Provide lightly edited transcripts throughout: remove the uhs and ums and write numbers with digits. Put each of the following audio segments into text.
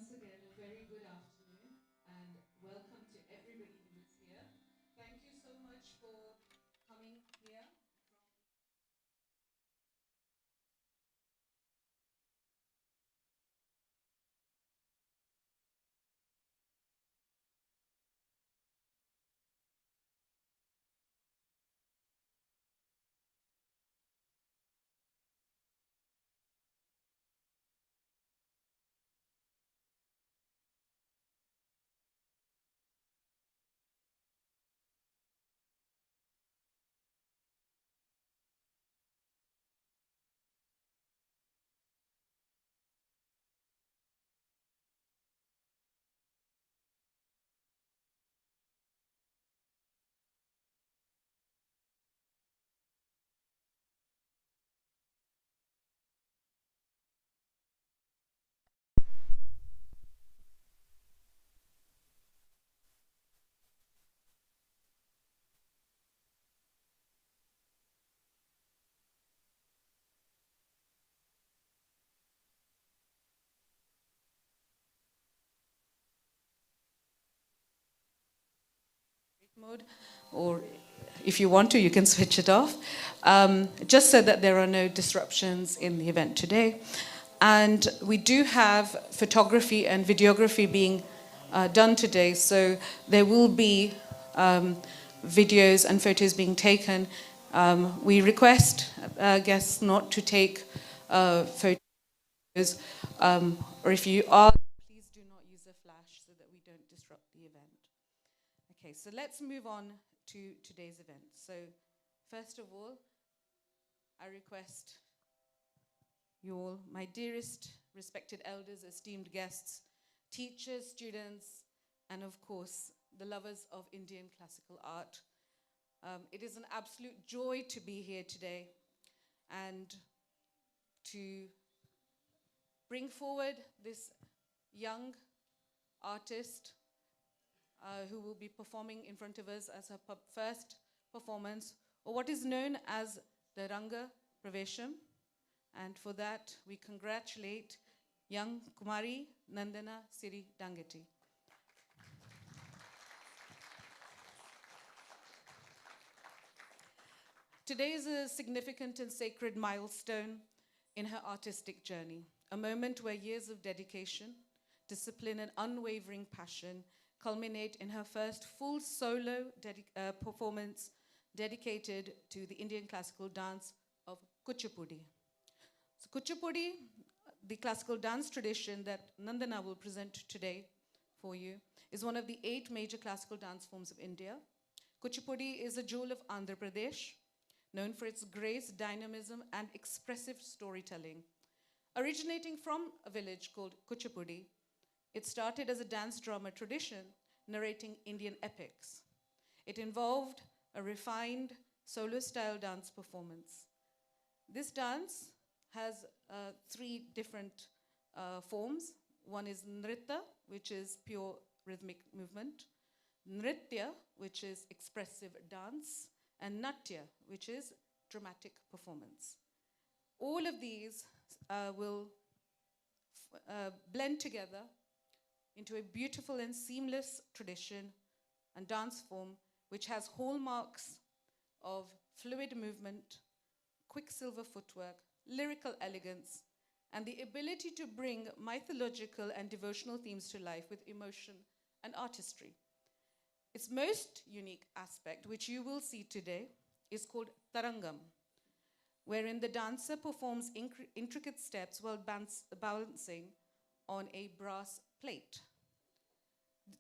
once again a very good afternoon and welcome to everybody who is here. Thank you so much for coming here. Mode, or if you want to, you can switch it off, just so that there are no disruptions in the event today. And we do have photography and videography being done today, so there will be videos and photos being taken. We request guests not to take photos, or if you are, please do not use a flash so that we don't disrupt the event. Okay, so let's move on to today's event. So, first of all, I request you all, my dearest respected elders, esteemed guests, teachers, students, and of course, the lovers of Indian classical art. It is an absolute joy to be here today and to bring forward this young artist who will be performing in front of us as her first performance, or what is known as the Rangapravesam. And for that, we congratulate young Kumari Nandana Siri Dangeti. Today is a significant and sacred milestone in her artistic journey, a moment where years of dedication, discipline, and unwavering passion culminate in her first full solo performance dedicated to the Indian classical dance of Kuchipudi. So Kuchipudi, the classical dance tradition that Nandana will present today for you, is one of the 8 major classical dance forms of India. Kuchipudi is a jewel of Andhra Pradesh, known for its grace, dynamism, and expressive storytelling. Originating from a village called Kuchipudi, it started as a dance drama tradition narrating Indian epics. It involved a refined solo-style dance performance. This dance has 3 different forms. One is Nritta, which is pure rhythmic movement, Nritya, which is expressive dance, and Natya, which is dramatic performance. All of these will blend together into a beautiful and seamless tradition and dance form which has hallmarks of fluid movement, quicksilver footwork, lyrical elegance, and the ability to bring mythological and devotional themes to life with emotion and artistry. Its most unique aspect, which you will see today, is called Tarangam, wherein the dancer performs intricate steps while balancing on a brass plate.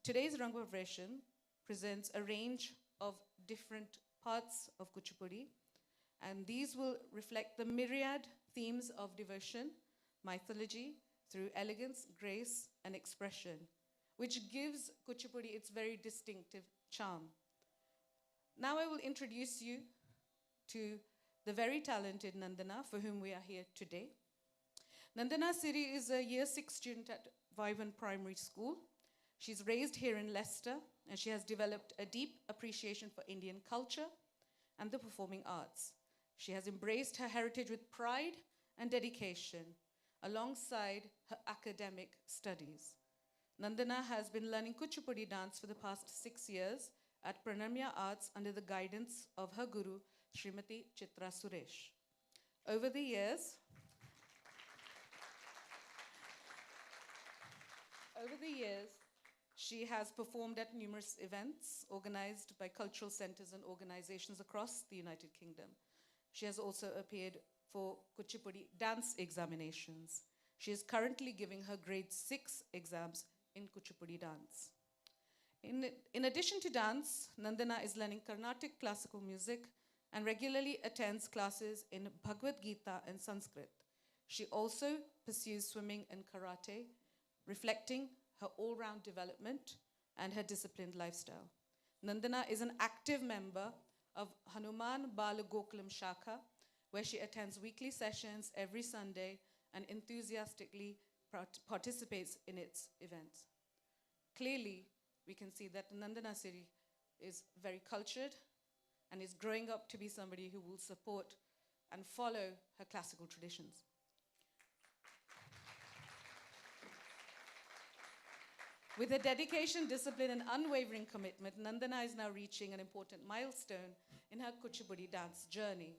Today's Rangapravesam presents a range of different parts of Kuchipudi, and these will reflect the myriad themes of devotion, mythology, through elegance, grace, and expression, which gives Kuchipudi its very distinctive charm. Now I will introduce you to the very talented Nandana, for whom we are here today. Nandana Siri is a year 6 student at Vivan Primary School. She's raised here in Leicester, and she has developed a deep appreciation for Indian culture and the performing arts. She has embraced her heritage with pride and dedication alongside her academic studies. Nandana has been learning Kuchipudi dance for the past 6 years at Pranamya Arts under the guidance of her guru, Srimati Chitra Suresh. Over the years, she has performed at numerous events organized by cultural centers and organizations across the United Kingdom. She has also appeared for Kuchipudi dance examinations. She is currently giving her grade 6 exams in Kuchipudi dance. In addition to dance, Nandana is learning Carnatic classical music and regularly attends classes in Bhagavad Gita and Sanskrit. She also pursues swimming and karate, reflecting her all-round development and her disciplined lifestyle. Nandana is an active member of Hanuman Balagopala Shakha, where she attends weekly sessions every Sunday and enthusiastically participates in its events. Clearly, we can see that Nandana Siri is very cultured and is growing up to be somebody who will support and follow her classical traditions. With her dedication, discipline, and unwavering commitment, Nandana is now reaching an important milestone in her Kuchipudi dance journey.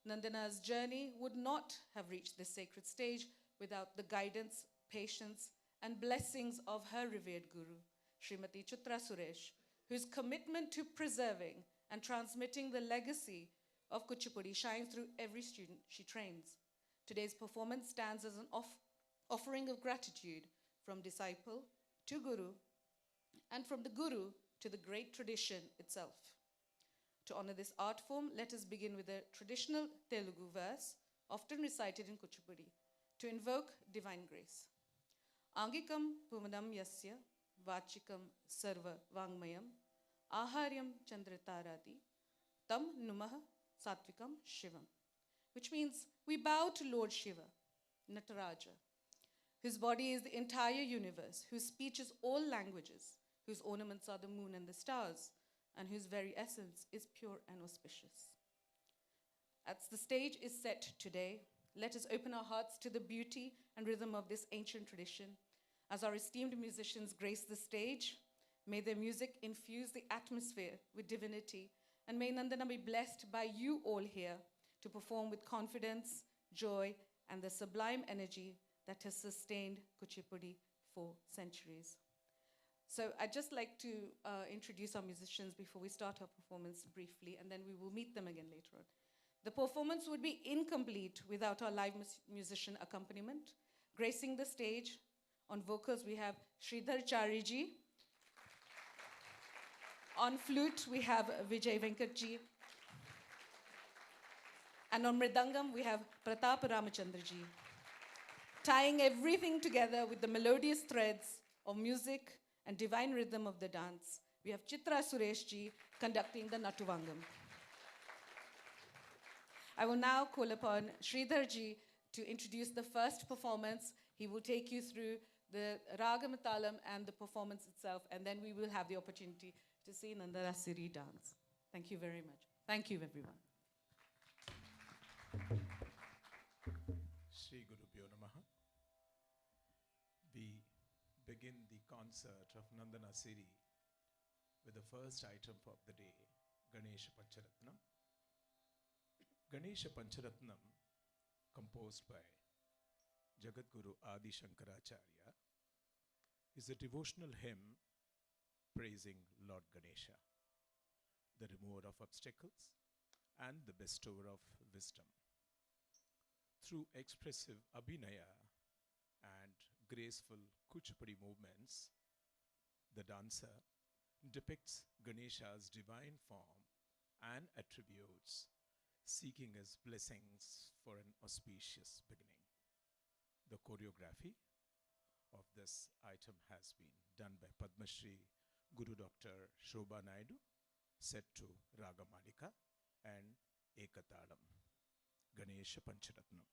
Nandana's journey would not have reached this sacred stage without the guidance, patience, and blessings of her revered guru, Srimati Chitra Suresh, whose commitment to preserving and transmitting the legacy of Kuchipudi shines through every student she trains. Today's performance stands as an offering of gratitude from disciple to guru, and from the guru to the great tradition itself. To honor this art form, let us begin with a traditional Telugu verse, often recited in Kuchipudi, to invoke divine grace. Angikam pumanam yasya, vachikam sarva vangmayam, aharyam chandratarati, tam numaha satvikam shivam. Which means, we bow to Lord Shiva, Nataraja, whose body is the entire universe, whose speech is all languages, whose ornaments are the moon and the stars, and whose very essence is pure and auspicious. As the stage is set today, let us open our hearts to the beauty and rhythm of this ancient tradition. As our esteemed musicians grace the stage, may their music infuse the atmosphere with divinity, and may Nandana be blessed by you all here to perform with confidence, joy, and the sublime energy that has sustained Kuchipudi for centuries. So I'd just like to introduce our musicians before we start our performance briefly, and then we will meet them again later on. The performance would be incomplete without our live musician accompaniment. Gracing the stage on vocals, we have Sridhar Chariji. On flute, we have Vijay Venkatji. And on mridangam, we have Pratap Ramachandra ji. Tying everything together with the melodious threads of music and divine rhythm of the dance, we have Chitra Suresh ji conducting the Natuvangam. I will now call upon Sridhar ji to introduce the first performance. He will take you through the Ragam Talam and the performance itself, and then we will have the opportunity to see Nandana Siri dance. Thank you very much. Thank you, everyone. Shri Guru Bhyo Namaha. We begin the concert of Nandana Siri with the first item of the day, Ganesha Pancharatnam. Ganesha Pancharatnam, composed by Jagadguru Adi Shankaracharya, is a devotional hymn praising Lord Ganesha, the remover of obstacles and the bestower of wisdom. Through expressive abhinaya and graceful Kuchipudi movements, the dancer depicts Ganesha's divine form and attributes, seeking his blessings for an auspicious beginning. The choreography of this item has been done by Padma Shri Guru Dr. Shobha Naidu, set to Ragamalika and Ekatalam. Ganesha Pancharatnam.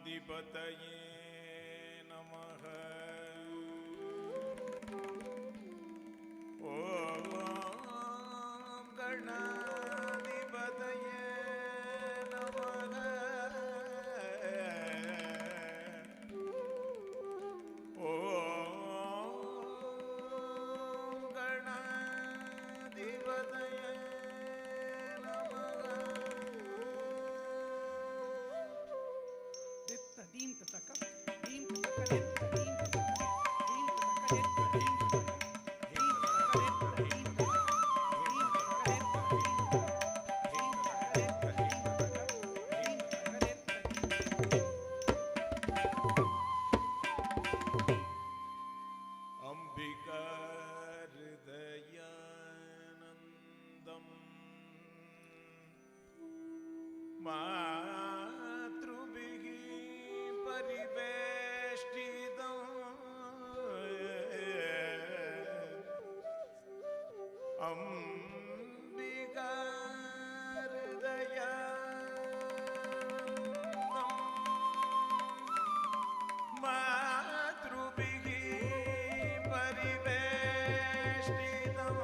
गणाधिपतये नमः। ॐ गणाधिपतये नमः। ॐ गणाधिपतये Deem Kataka, Deem Kataka, Deem Kataka, Deem Kataka, Deem Ambika Hridayanandam Matrubihi Pariveshtidam Ambika Hridayanandam Matrubihi Pariveshtidam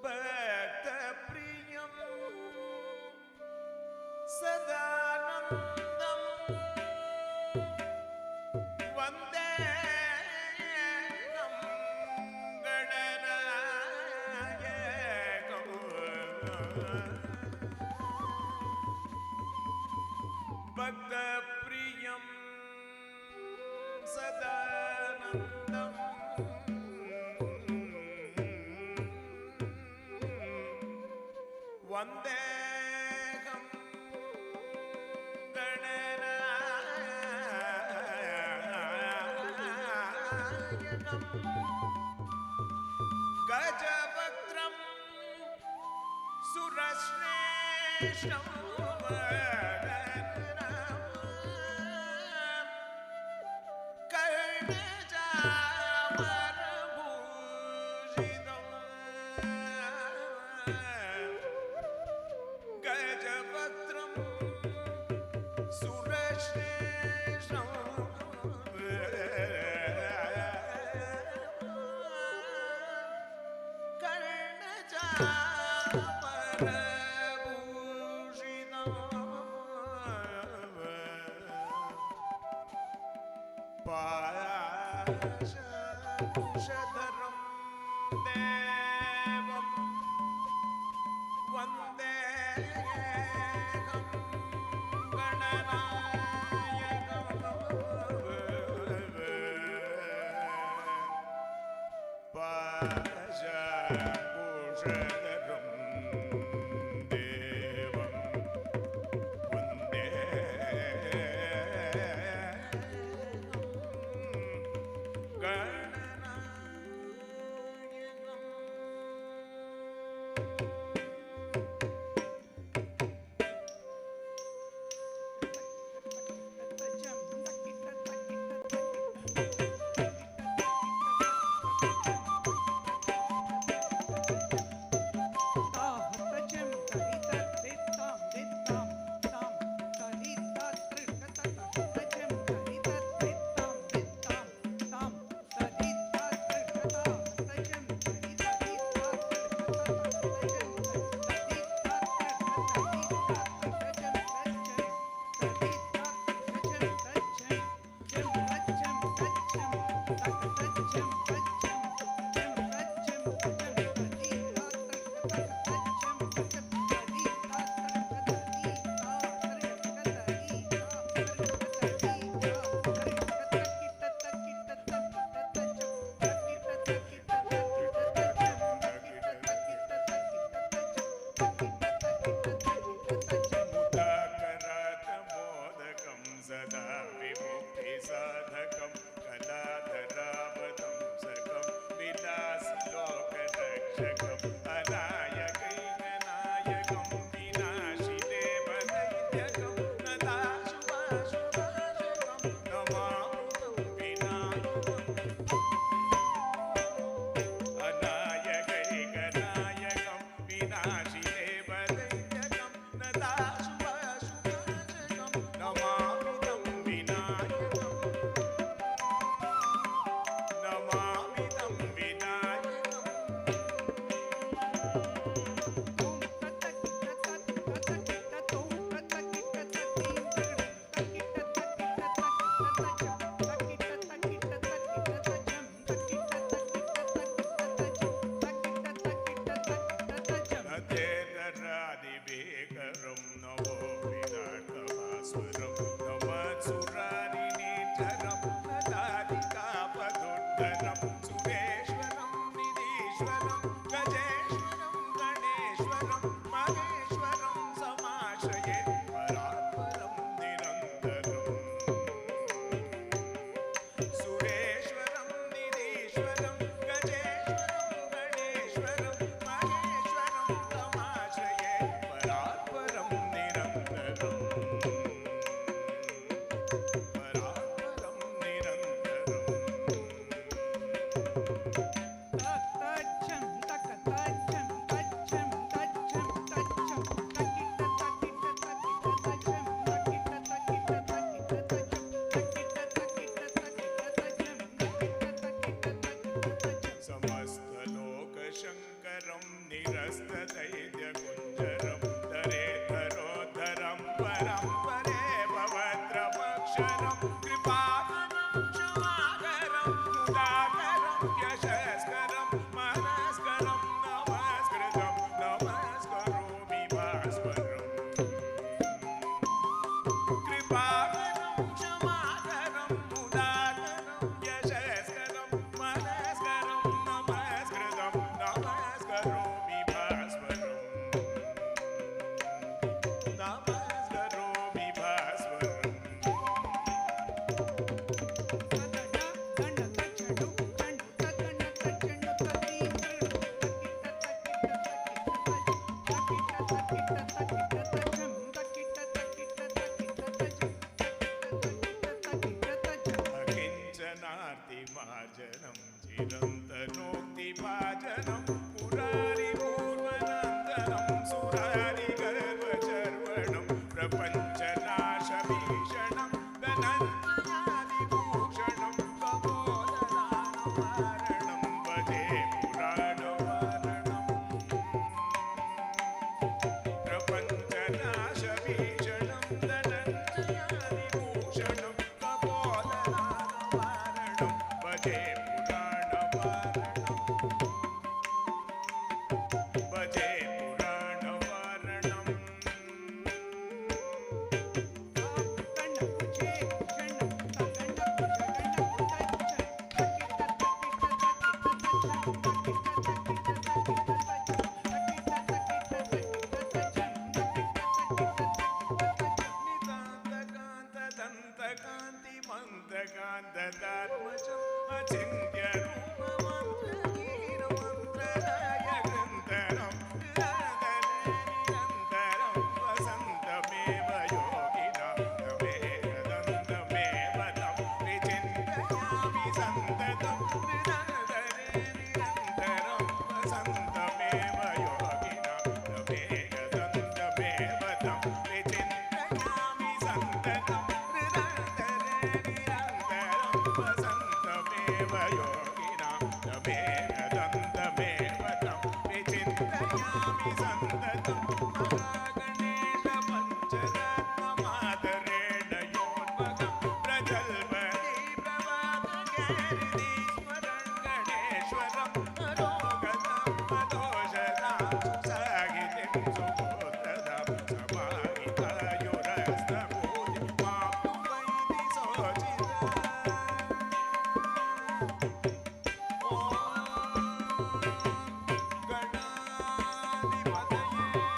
Bhakta Priyam Sadanandam Vandeham Gadanayakam Bhakta Priyam Sadanandam Vandeham Gadanayakam Gajavakram Surashresham Dashavataram Devam Vandeham Gadanayakam Dashavataram Devam मुदाकरातमोदकं सदा विमुक्तिसाधकं कलाधरावतं सकं विलासलोकरक्षकम् अनायकैकनायकं विनाशिदेवदैत्यकं नदाशुभाशुभाशकं नमामि विनायकम् अनायकैकनायकं विनाशिदेवदैत्यकं नदाशुभाशुभाशकं नमामि तं विनायकम् नमामि तं विनायकम् नतेतरादिभीकरं नवो विराटभास्वरं नमत्सुरारिनेत्रं नदादिकापदुद्धरं सुरेश्वरं निधीश्वरं गजेश्वरं गणेश्वरं महेश्वरं समाश्रये परात्परं निरन्तरम् सुरेश्वरं निधीश्वरं गजेश्वरं गणेश्वरं महेश्वरं समाश्रये परात्परं निरन्तरम् परात्परं समस्तलोकशङ्करं निरस्तदैत्यकुञ्जरं दरेधरोद्धरं परं परे भवद्रमक्षरं कृपाकरं क्षमाकरं मुदाकरं यशस्करं मनस्करं नमस्कृतं नमस्करोमि भास्वरम् कृपाकरं क्षमाकरं मुदाकरं यशस्करं मनस्करं नमस्कृतं नमस्करोमि भास्वरम् नमस्करोमि भास्वरम् अकिञ्चनार्तिमार्जनं चिरन्तनोक्तिभाजनं पुरारिपूर्वनन्दनं सुरारिगर्वचर्वणं प्रपञ्चनाशभीषणं धनञ्जयादिभूषणं कपोलदानवारणं भजे पुराणवारणम् प्रपञ्चनाशभीषणं धनञ्जयादिभूषणं कपोलदानवारणं भजे पुराणवारणम् भजे पुराणवारणम् नितान्तकान्तदन्तकान्तिमन्तकान्तदात्मजम् अचिन्त्यरूपमन्त्रहीनमन्त्रलयग्रन्थनं निरन्तरं वसन्तमेव योगिनां तमेकदन्तमेव तं विचिन्तयामि सन्ततं निरन्तरं वसन्तमेव योगिनां तमेकदन्तमेव तं विचिन्तयामि सन्ततं वसन्तमेव योगिनां तमेकदन्तमेव तं विचिन्तयामि सन्ततं महागणेश पञ्चरत्नमादरेण योन्मगं प्रजल्पति प्रभातकेरिदीश्वरं गणेश्वरं मनोगतं मदोषदां सुसागितिं सुपुत्रदां समाहितायुरस्तभूति मां वैदि सोचिता गणाधिपतये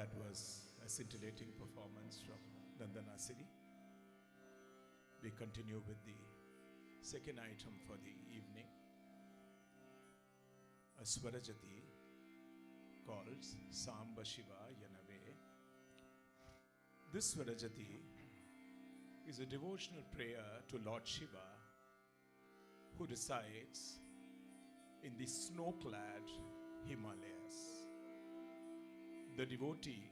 That was a scintillating performance from Nandana Siri. We continue with the second item for the evening, a Swarajati called Samba Shiva Yanave. This Swarajati is a devotional prayer to Lord Shiva, who resides in the snow-clad Himalayas. The devotee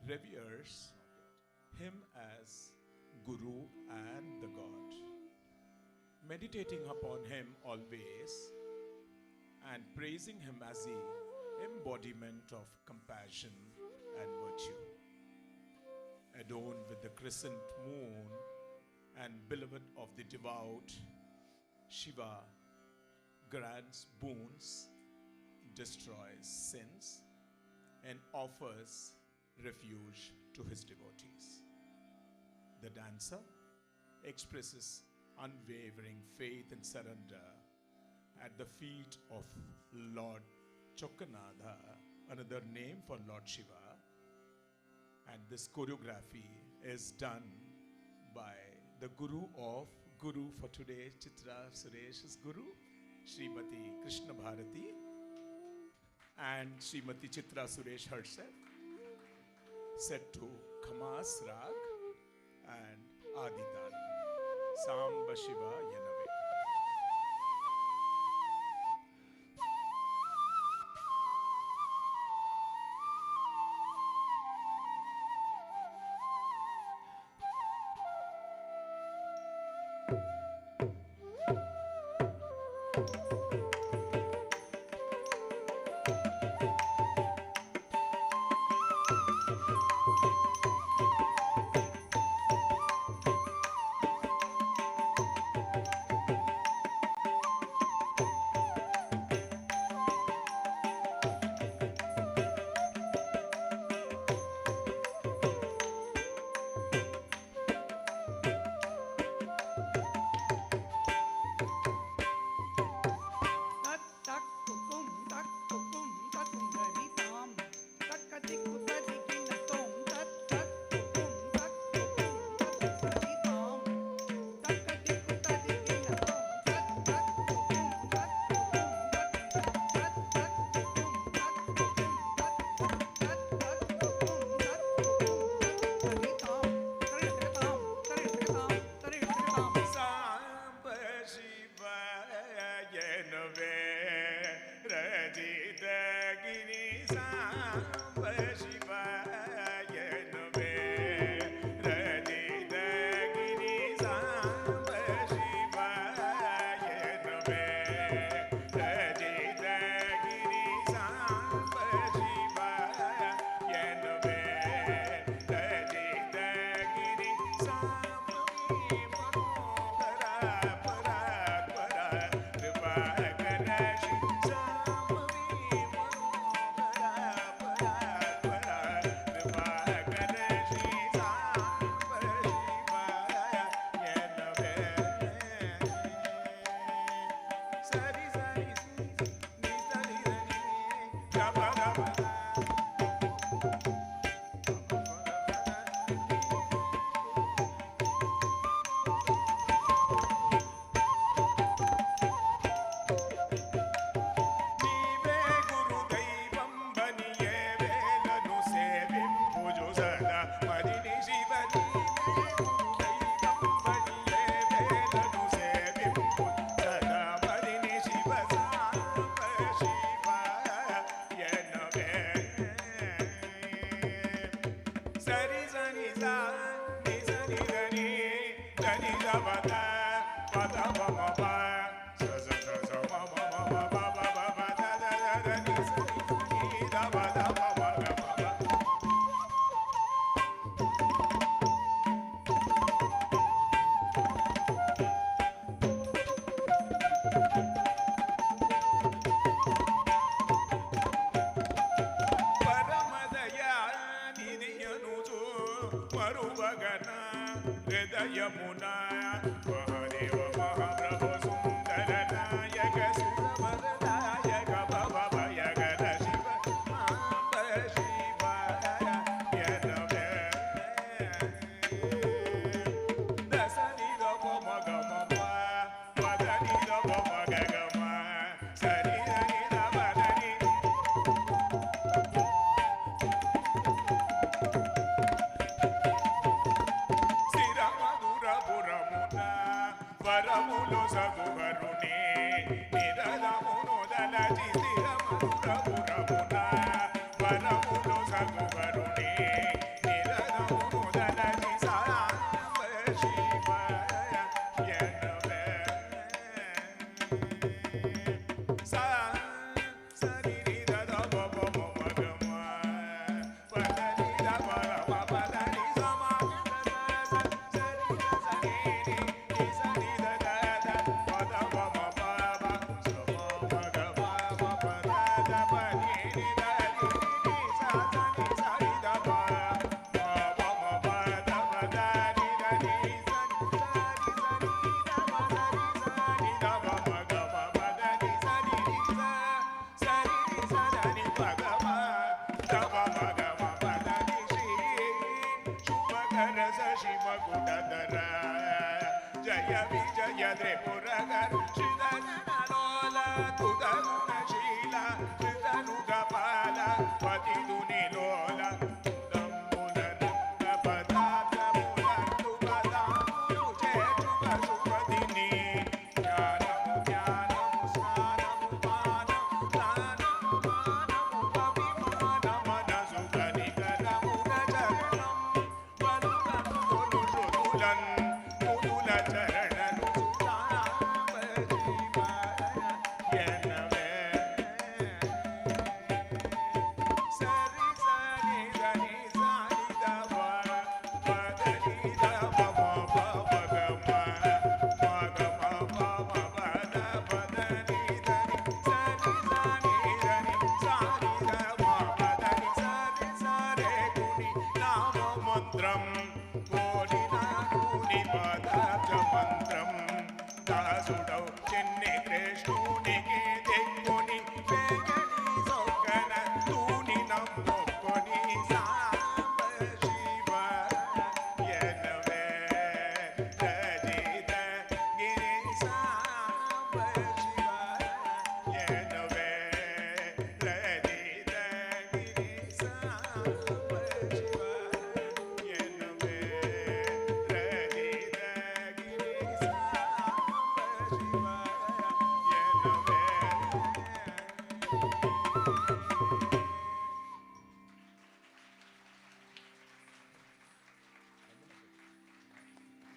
reveres him as Guru and the God, meditating upon him always and praising him as the embodiment of compassion and virtue. Adorned with the crescent moon and beloved of the devout, Shiva grants boons, destroys sins, and offers refuge to his devotees. The dancer expresses unwavering faith and surrender at the feet of Lord Chokkanatha, another name for Lord Shiva. And this choreography is done by the Guru of Guru for today, Chitra Suresh's Guru, Srimati Krishna Bharati, and Srimati Chitra Suresh herself, set to Khamas Rag and Adital, Samba Shiva Yanave.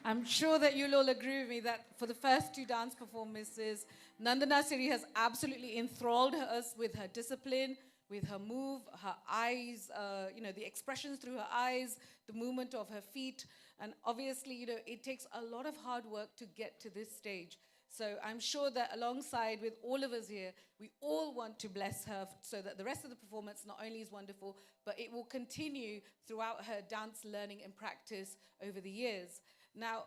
I'm sure that you'll all agree with me that for the first two dance performances, Nandana Siri has absolutely enthralled us with her discipline, with her move, her eyes, the expressions through her eyes, the movement of her feet. And obviously, it takes a lot of hard work to get to this stage. So I'm sure that alongside with all of us here, we all want to bless her so that the rest of the performance not only is wonderful, but it will continue throughout her dance learning and practice over the years. Now,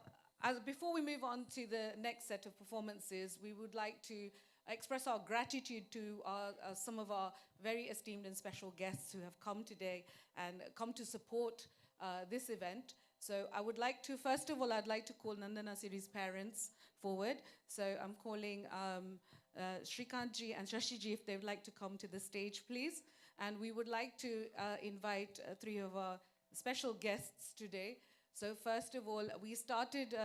before we move on to the next set of performances, we would like to express our gratitude to some of our very esteemed and special guests who have come today and come to support this event. So I would like to, first of all, I'd like to call Nandana Siri's parents forward. So I'm calling Shrikantji and Shashiji if they would like to come to the stage, please. And we would like to invite three of our special guests today. So first of all, we started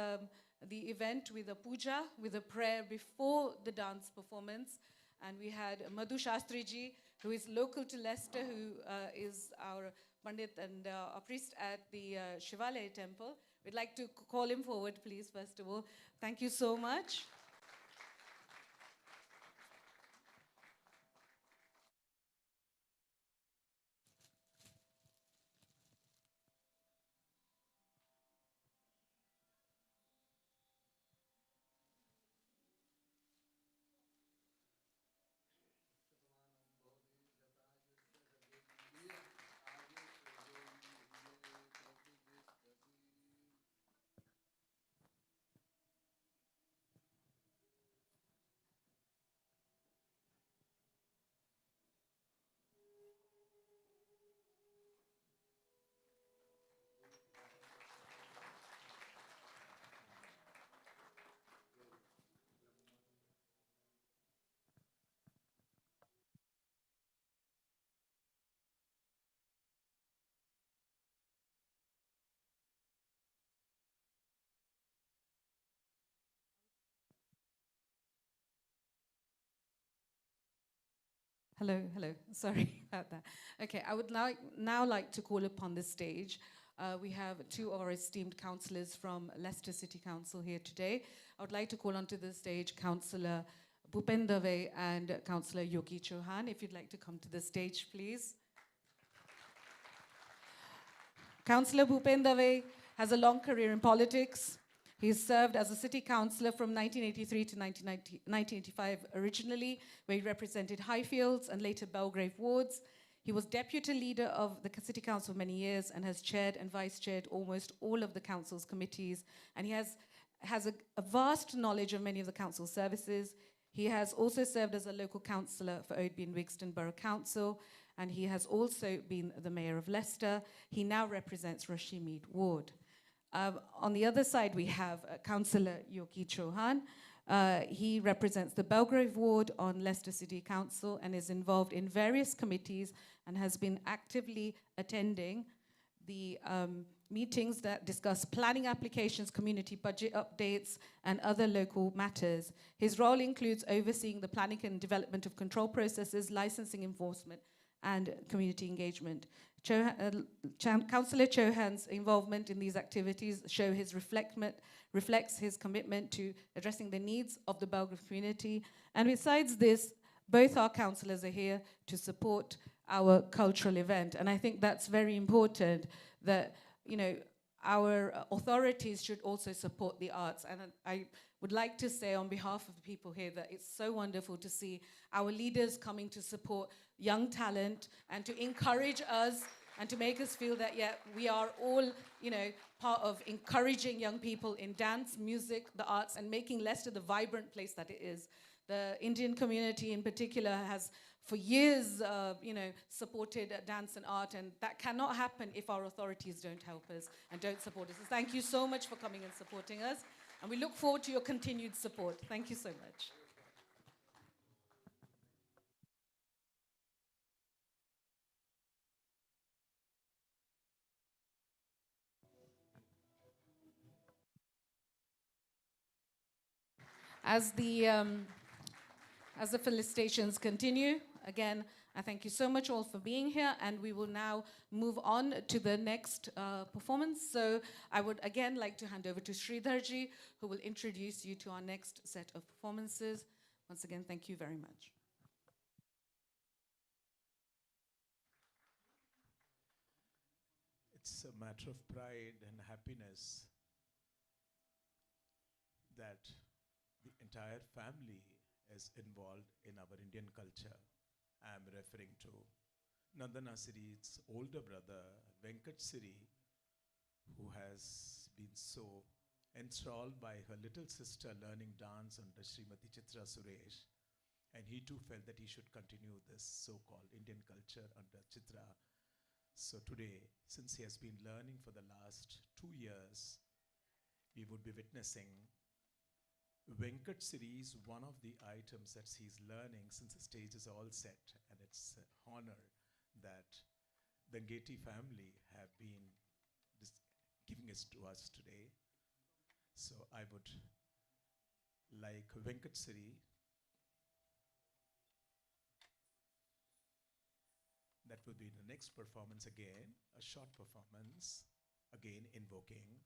the event with a puja, with a prayer before the dance performance. And we had Madhu Shastriji, who is local to Leicester, who is our Pandit and a priest at the Shivalaya temple. We'd like to call him forward, please, first of all. Thank you so much. Hello, hello. Sorry about that. Okay, I would now like to call upon the stage. We have two of our esteemed councillors from Leicester City Council here today. I would like to call onto the stage Councillor Bhupendave and Councillor Yogi Chauhan. If you'd like to come to the stage, please. Councillor Bhupendave has a long career in politics. He's served as a city councillor from 1983 to 1985 originally, where he represented Highfields and later Belgrave wards. He was deputy leader of the city council for many years and has chaired and vice-chaired almost all of the council's committees. And he has a vast knowledge of many of the council services. He has also served as a local councillor for Oadby and Wigston Borough Council, and he has also been the mayor of Leicester. He now represents Rushmead Ward. On the other side, we have Councillor Yogi Chauhan. He represents the Belgrave Ward on Leicester City Council and is involved in various committees and has been actively attending the meetings that discuss planning applications, community budget updates, and other local matters. His role includes overseeing the planning and development of control processes, licensing enforcement, and community engagement. Councillor Chauhan's involvement in these activities reflects his commitment to addressing the needs of the Belgrave community. And besides this, both our councillors are here to support our cultural event. And I think that's very important that, you know, our authorities should also support the arts. And I would like to say on behalf of the people here that it's so wonderful to see our leaders coming to support young talent and to encourage us and to make us feel that, yeah, we are all, you know, part of encouraging young people in dance, music, the arts, and making Leicester the vibrant place that it is. The Indian community in particular has for years, you know, supported dance and art, and that cannot happen if our authorities don't help us and don't support us. So thank you so much for coming and supporting us, and we look forward to your continued support. Thank you so much. As the felicitations continue, again, I thank you so much all for being here, and we will now move on to the next performance. So I would again like to hand over to Sridharji, who will introduce you to our next set of performances. Once again, thank you very much. It's a matter of pride and happiness that the entire family is involved in our Indian culture. I am referring to Nandana Siri's older brother, Venkateswara, who has been so enthralled by her little sister learning dance under Srimati Chitra Suresh, and he too felt that he should continue this so-called Indian culture under Chitra. So today, since he has been learning for the last 2 years, we would be witnessing Venkateswara is one of the items that he's learning since the stage is all set, and it's an honor that the Dangeti family have been giving it to us today. So I would like Venkateswara, that would be the next performance again, a short performance, again invoking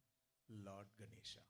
Lord Ganesha.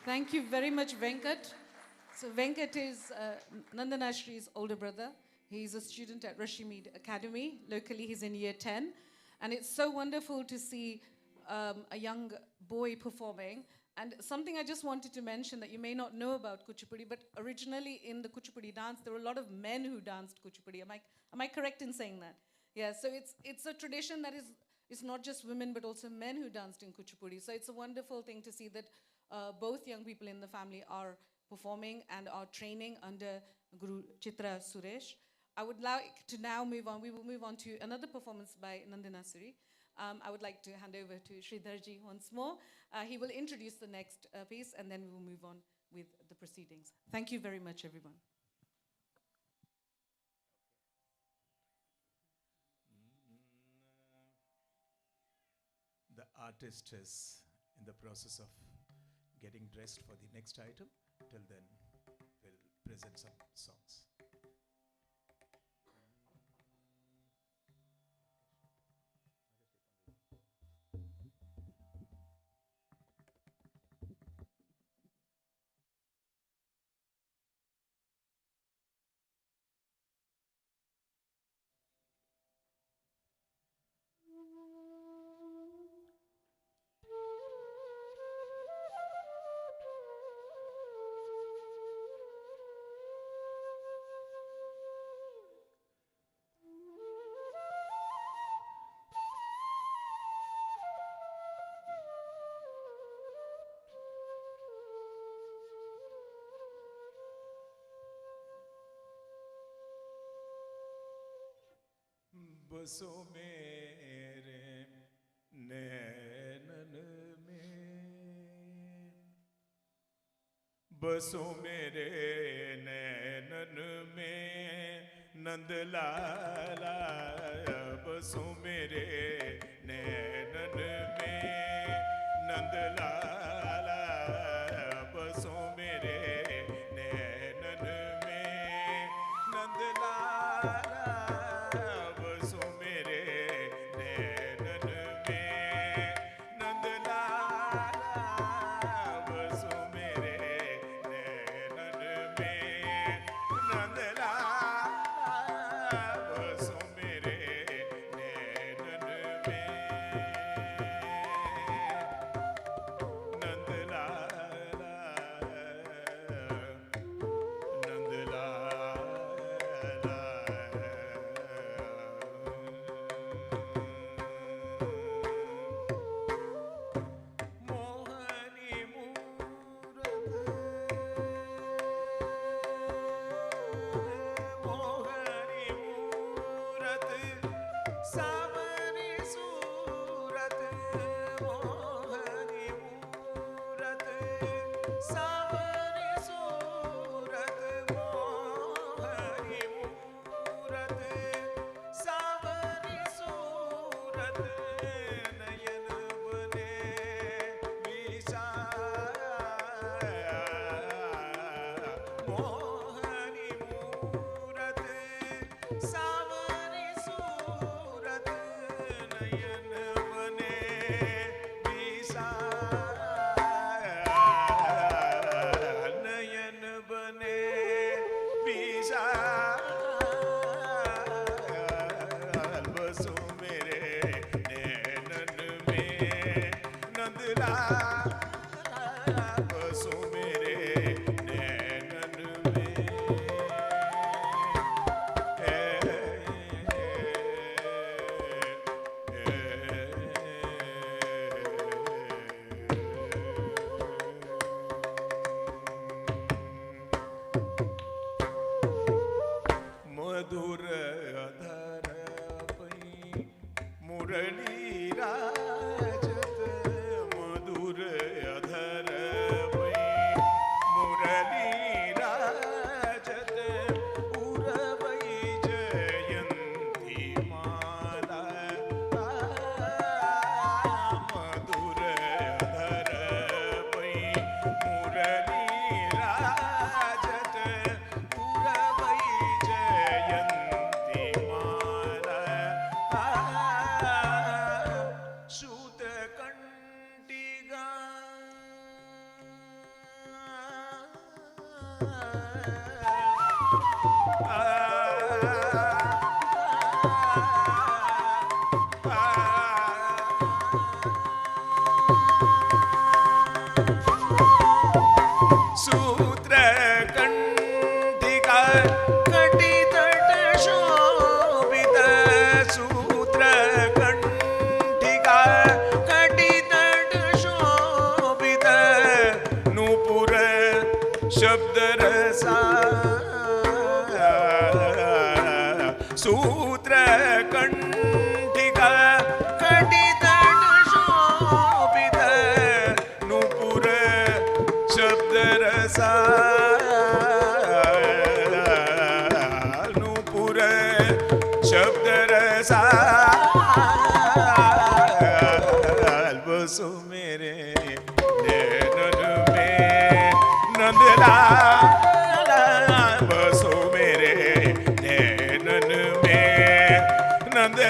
Thank you very much, Venkat. So Venkat is Nandana Shree's older brother. He's a student at Rashimid Academy. Locally, he's in year 10. And it's so wonderful to see a young boy performing. And something I just wanted to mention that you may not know about Kuchipudi, but originally in the Kuchipudi dance, there were a lot of men who danced Kuchipudi. Am I correct in saying that? Yeah, so it's a tradition that is, it's not just women, but also men who danced in Kuchipudi. So it's a wonderful thing to see that both young people in the family are performing and are training under Guru Chitra Suresh. I would like to now move on. We will move on to another performance by Nandana Siri. I would like to hand over to Sridharji once more. He will introduce the next piece, and then we will move on with the proceedings. Thank you very much, everyone. The artist is in the process of getting dressed for the next item. Till then, we'll present some songs. बसो मेरे नैनन में, बसो मेरे नैनन में नंदलाला, बसो मेरे नैनन में नंदलाला, बसो मेरे नैनन में नंदलाला, बसो मेरे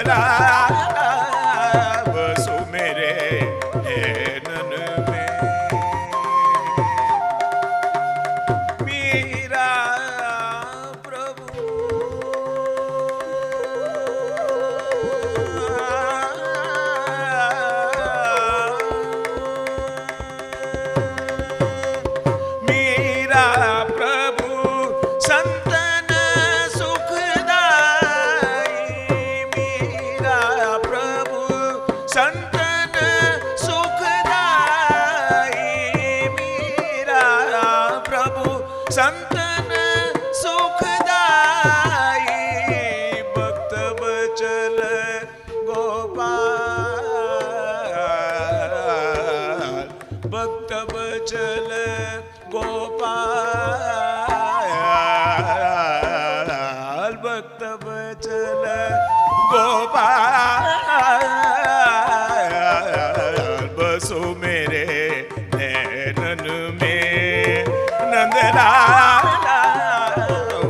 नंदलाला बसो मेरे नैनन में। मेरा प्रभु मेरा प्रभु संतन सुखदाई। मेरा प्रभु संतन सुखदाई। मेरा प्रभु संतन सुखदाई। भक्त बचल गोपाल भक्त बचल गोपाल भक्त बचल गोपाल बसो मेरे नैनन में। नंदलाला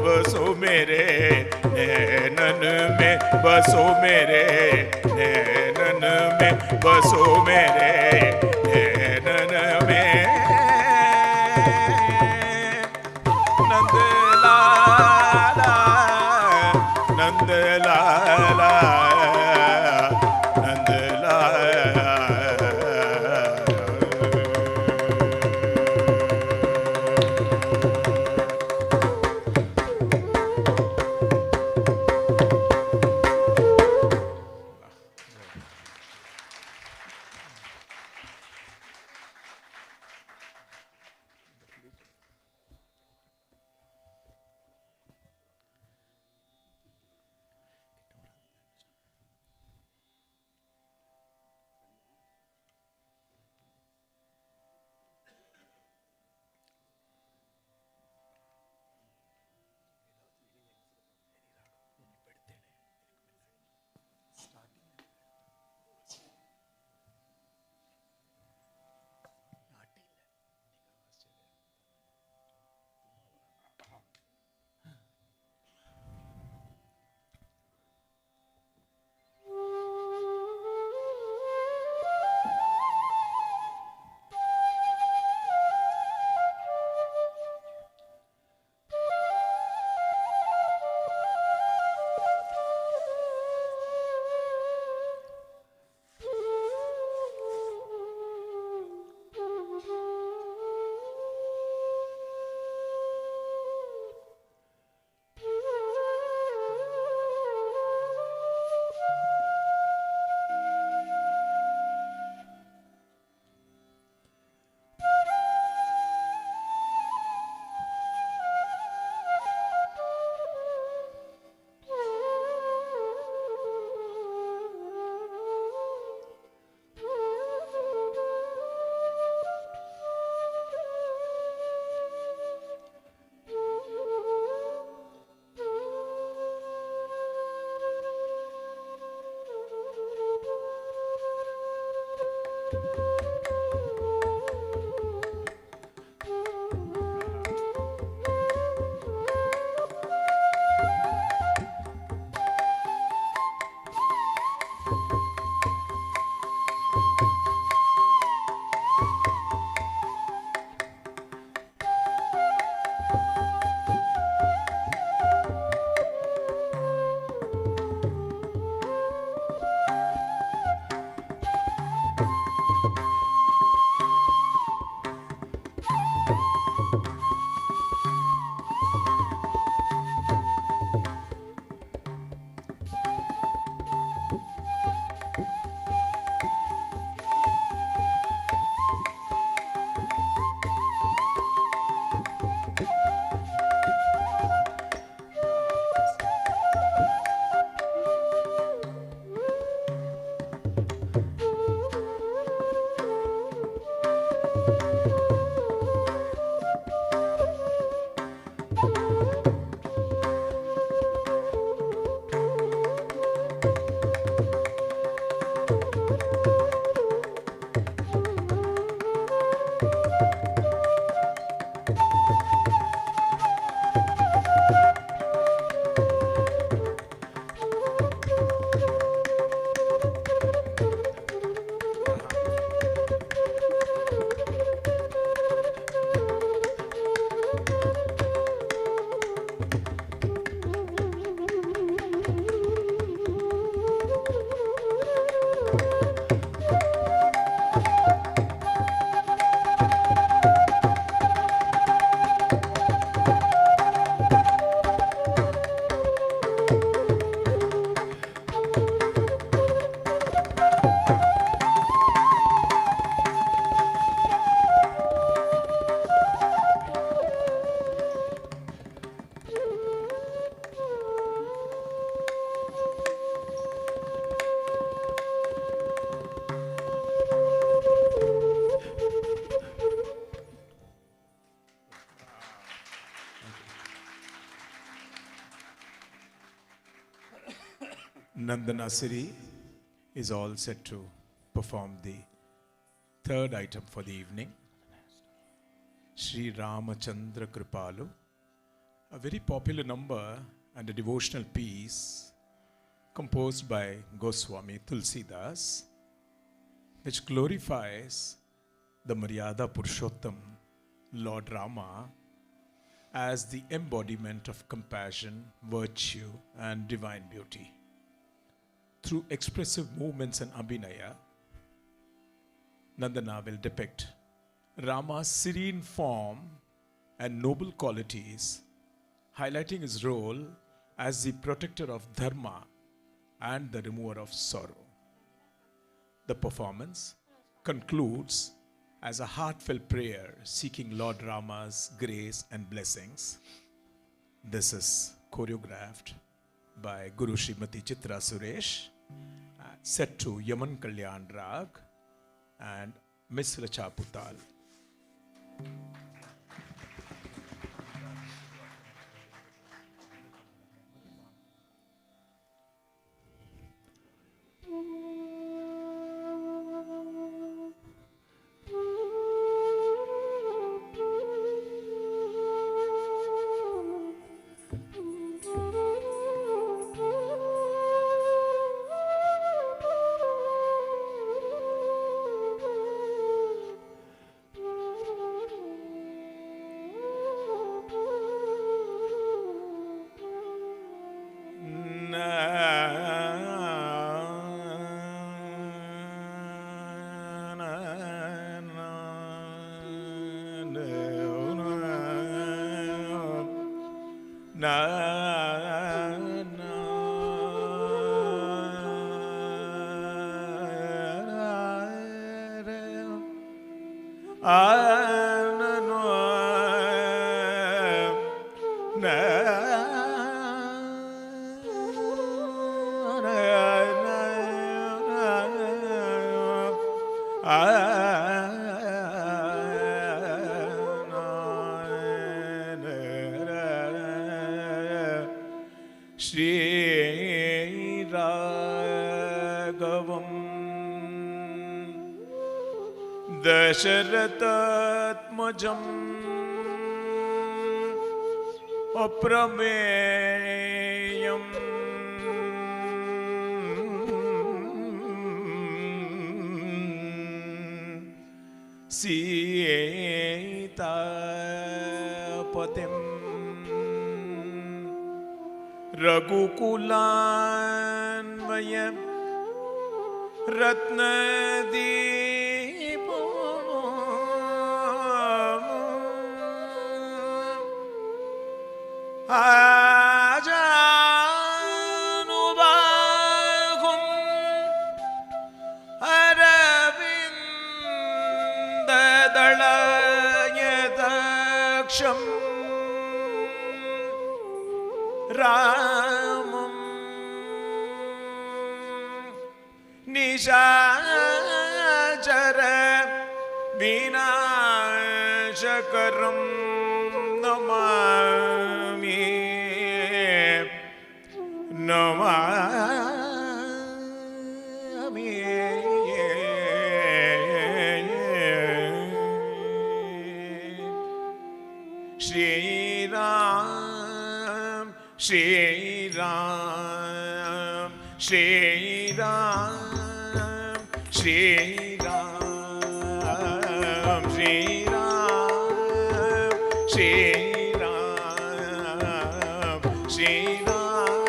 बसो मेरे नैनन में। बसो मेरे नैनन में। बसो मेरे नैनन में। Nandlala Nandlala Nandana Siri is all set to perform the third item for the evening. Sri Ramachandra Kripalu, a very popular number and a devotional piece composed by Goswami Tulsidas, which glorifies the Maryada Purushottam, Lord Rama, as the embodiment of compassion, virtue, and divine beauty. Through expressive movements and abhinaya, Nandana will depict Rama's serene form and noble qualities, highlighting his role as the protector of dharma and the remover of sorrow. The performance concludes as a heartfelt prayer seeking Lord Rama's grace and blessings. This is choreographed by Guru Srimati Chitra Suresh, set to Yaman Kalyan Rag and Miss Racha Putal. Shri Raghavam Dasharatatmajam Aprameyam Sitapatim Raghukulanvayam Ratnadeepo Ajanubahum Aravindadalayadaksham Ramam Nishachara Vinashakaram Namami Namami Shri Ram Shri Ram Shri Ram Shri Ram Shri Ram Shri Ram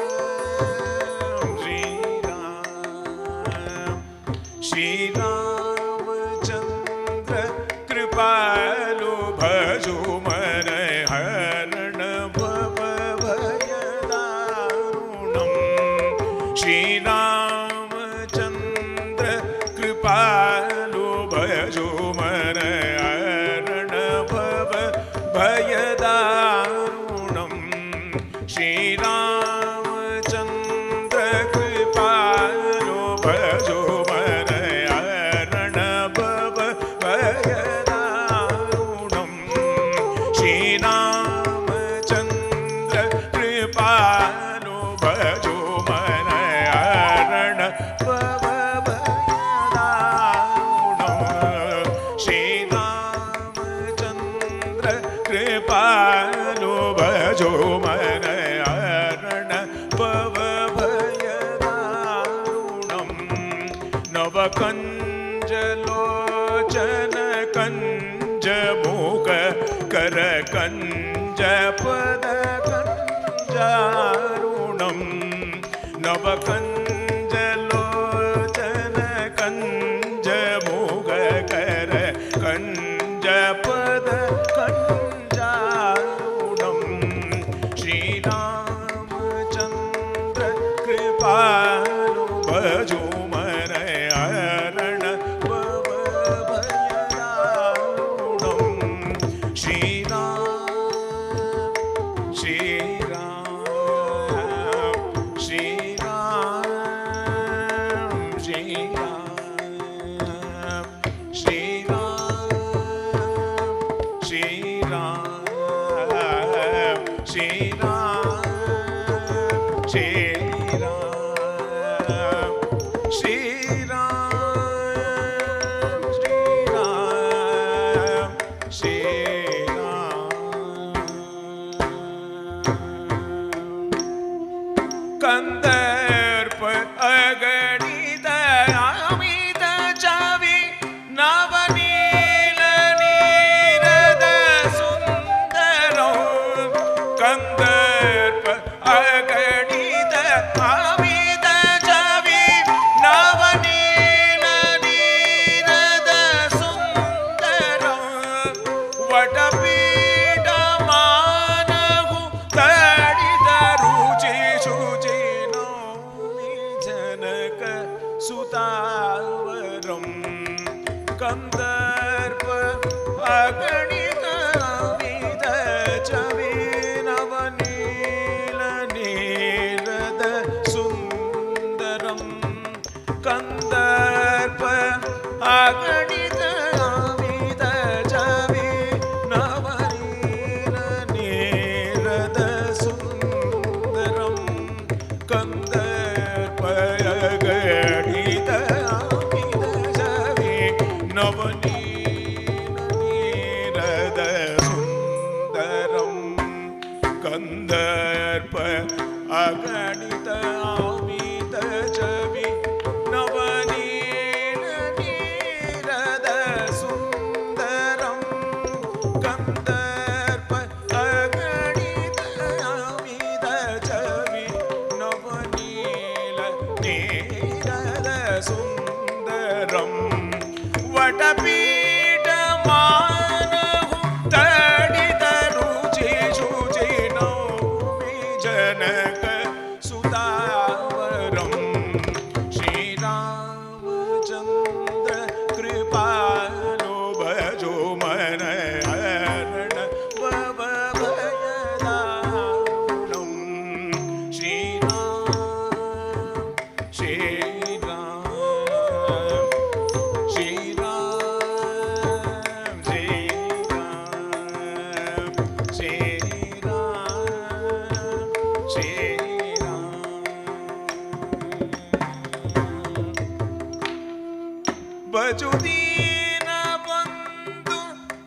Shri Ram Shri Ramachandra Kripalu Bhaju Mane Haran Bhavayadarunam Shri Ramachandra Kripalu Bhaju Mane Haran Bhavayadarunam Shri Ramachandra Kripalu Bhaju Mane Haran Bhavayadarunam Shri Ramachandra Kripalu Bhaju Mane ನವಕಂಜಲೋಚನ ಕಂಜಮೋಗಕರ ಕಂಜಪದ ಕಂಜಾರುಣಂ Sriramachandra Kripalu ಭಜೋ ಮನಯರಣ ಭಯದಾರುಣಂ Shriram Kandarpa ಅಗಣಿತ ಅಮಿತ ಚಾವಿ ನವನೀಲ ನೀರದ ಸುಂದರ ಕಂದರ್ಪ ಅಗಣಿತ ಅಮಿತ ಚಾವಿ ನವನೀಲ ನೀರದ ಸುಂದರ ವಟಪೀಠ ಮಾನಹು ತಡಿದ ರುಚಿ ಶುಚಿ ಜನಕ ಸುತಾವರಂ ಕಂದರ್ಪ ಅಗಣಿತ ವಿಧ ಚವಿ ನವನೀಲ ನೀರದ ಸುಂದರಂ ಕಂದರ್ಪ ಅಗಣಿತ ವಿಧ ಚವಿ ನವನೀಲ ನೀರದ ಸುಂದರಂ ಕಂದರ್ಪ ಅಗಣಿತ ವಿಧ ಚವಿ ನವನೀಲ ನೀರದ ಸುಂದರಂ ಕಂದರ್ಪ ಅಗಣಿತ ಅಮಿತ ಚವಿ ನವನೀಲ ನೀರದ ಸುಂದರಂ ಕಂದರ್ಪ ಅಗಣಿತ ಅಮಿತ ಚವಿ ನವನೀಲ ನೀರದ ಸುಂದರಂ ವಟಪೀಠ ಮಾನಹು ತಡಿದ ರುಚಿ ಶುಚಿ Naomi ಜನಕ ಸುತಾವರಂ ಶ್ರೀರಾಮಚಂದ್ರ ಕೃಪಾಲು ಭಜೋ ಮನಯರಣ ಭಯದಾರುಣಂ ಭಜು ದೀನ ಬಂಧು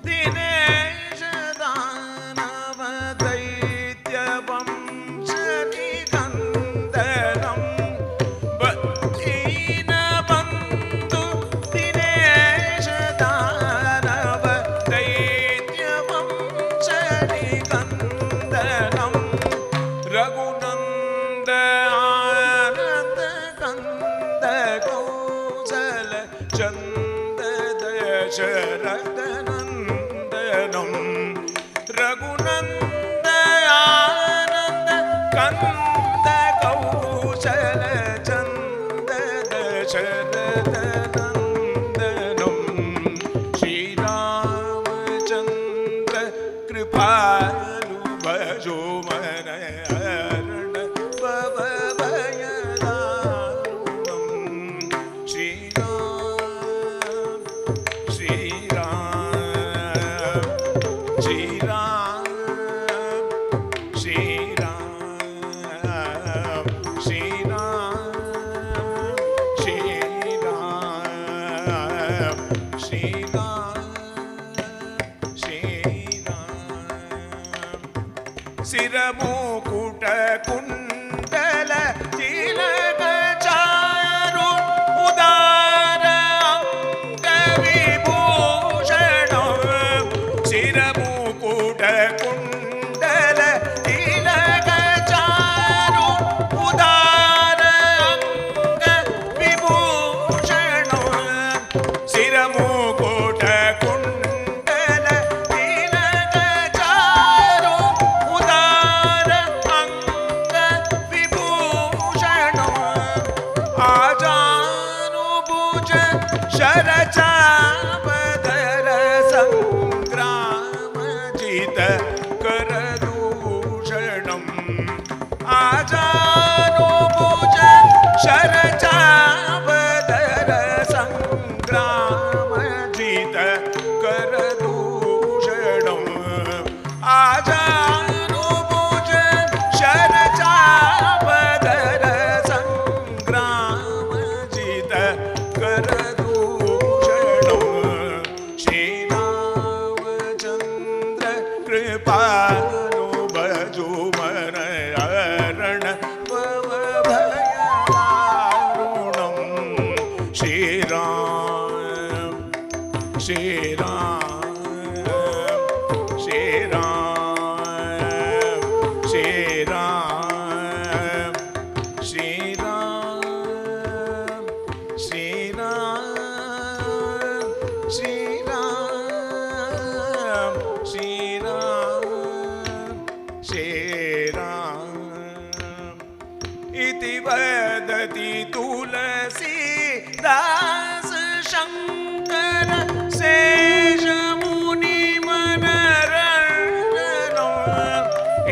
ದಿನೇಶ ದಾನವ ದೈತ್ಯ ವಂಶನಿ ಕಂದನಂ ದೀನ ಬಂಧು ದಿನೇಶ ದಾನವ ದೈತ್ಯ ವಂಶನಿ ಕಂದನಂ ರಘುನಂದ ಆನಂದ ಕಂದ ಕೌಸಲ ಚಂದ ದಶರಥ ನಂದನಂ ರಘುನಂದ ಆನಂದ ಕಂದ ಕೌಸಲ ಚಂದ ದಶರಥ ನಂದನಂ ಶ್ರೀರಾಮಚಂದ್ರ ಕೃಪಾಲು ಭಜೋ ಮನಯರಣ ಭಯದಾರುಣಂ ಶ್ರೀರಾಮ ಸಿರಮುಕುಟ ಕುಂಡಲ ತಿಲಕ ಚಾರು ಉದಾರ ಅಂಗ ವಿಭೂಷಣ ಸಿರಮುಕುಟ ಕುಂಡಲ ತಿಲಕ ಚಾರು ಉದಾರ शरचापदर संग्रामजित करदूषणम् आजानो भुज शरचापदर संग्रामजित करदूषणम् आजानो भुज शरचापदर संग्रामजित करदूषणम् श्रीरामचन्द्र कृपालो भजो मन हरण भव भयदारुणम् श्रीराम श्रीराम श्रीराम श्रीराम श्रीराम श्रीराम श्रीराम श्रीराम श्रीराम इति वदति तुलसीदास शङ्कर शेषमुनिमनरञ्जनम्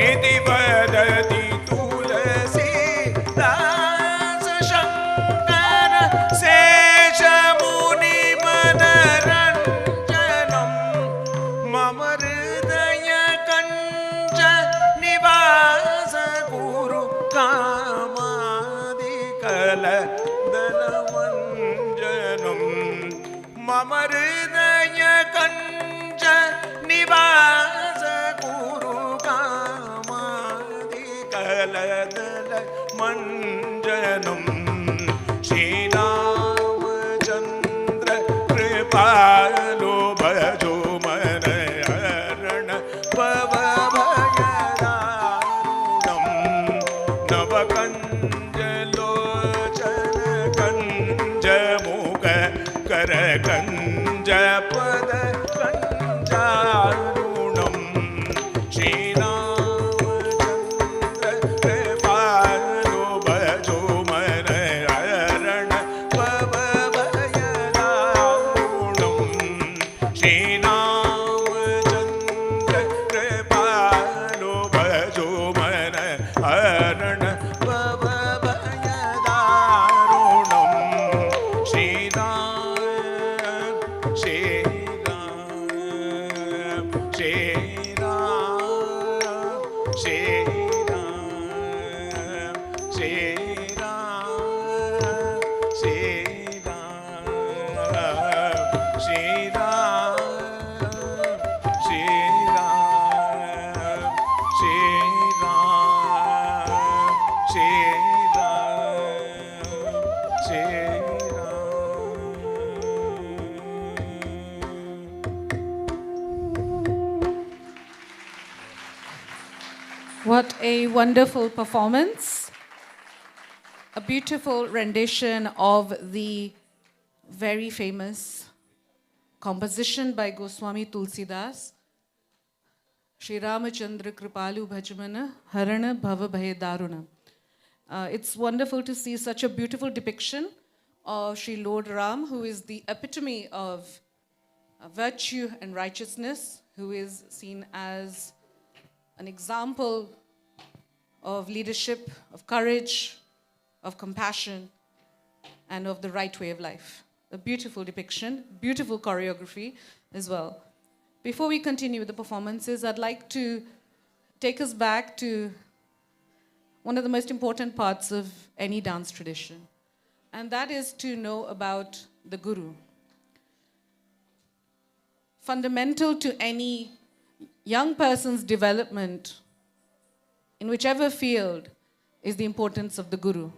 इति वदति तुलसीदास शङ्कर शेषमुनिमनरञ्जनम् मम हृदय कञ्च निवास कुरु कामादिकलदलमञ्जनम् मम हृदय कञ्च निवास कुरु कामादिकलदलमञ्जनम् श्रीरामचन्द्र कृपालो भजो मन हरण भव भयदारुणम् नवकञ्जलोचन कञ्जमुख करकञ्ज पद कञ्जारुणम् श्रीरामचन्द्र कृपालो भजो मन हरण भव भयदारुणम् श्रीरामचन्द्र कृपालो भजो मन हरण भव भयदारुणम् Shriram Shriram Shriram Shriram Shriram Shriram What a wonderful performance. A beautiful rendition of the very famous composition by Goswami Tulsidas, Shri Ramachandra Kripalu Bhajamana Harana Bhava Bhaya Daruna. It's wonderful to see such a beautiful depiction of Shri Lord Ram, who is the epitome of virtue and righteousness, who is seen as an example of leadership, of courage, of compassion, and of the right way of life. A beautiful depiction, beautiful choreography as well. Before we continue with the performances, I'd like to take us back to one of the most important parts of any dance tradition, and that is to know about the Guru. Fundamental to any young person's development, in whichever field, is the importance of the Guru.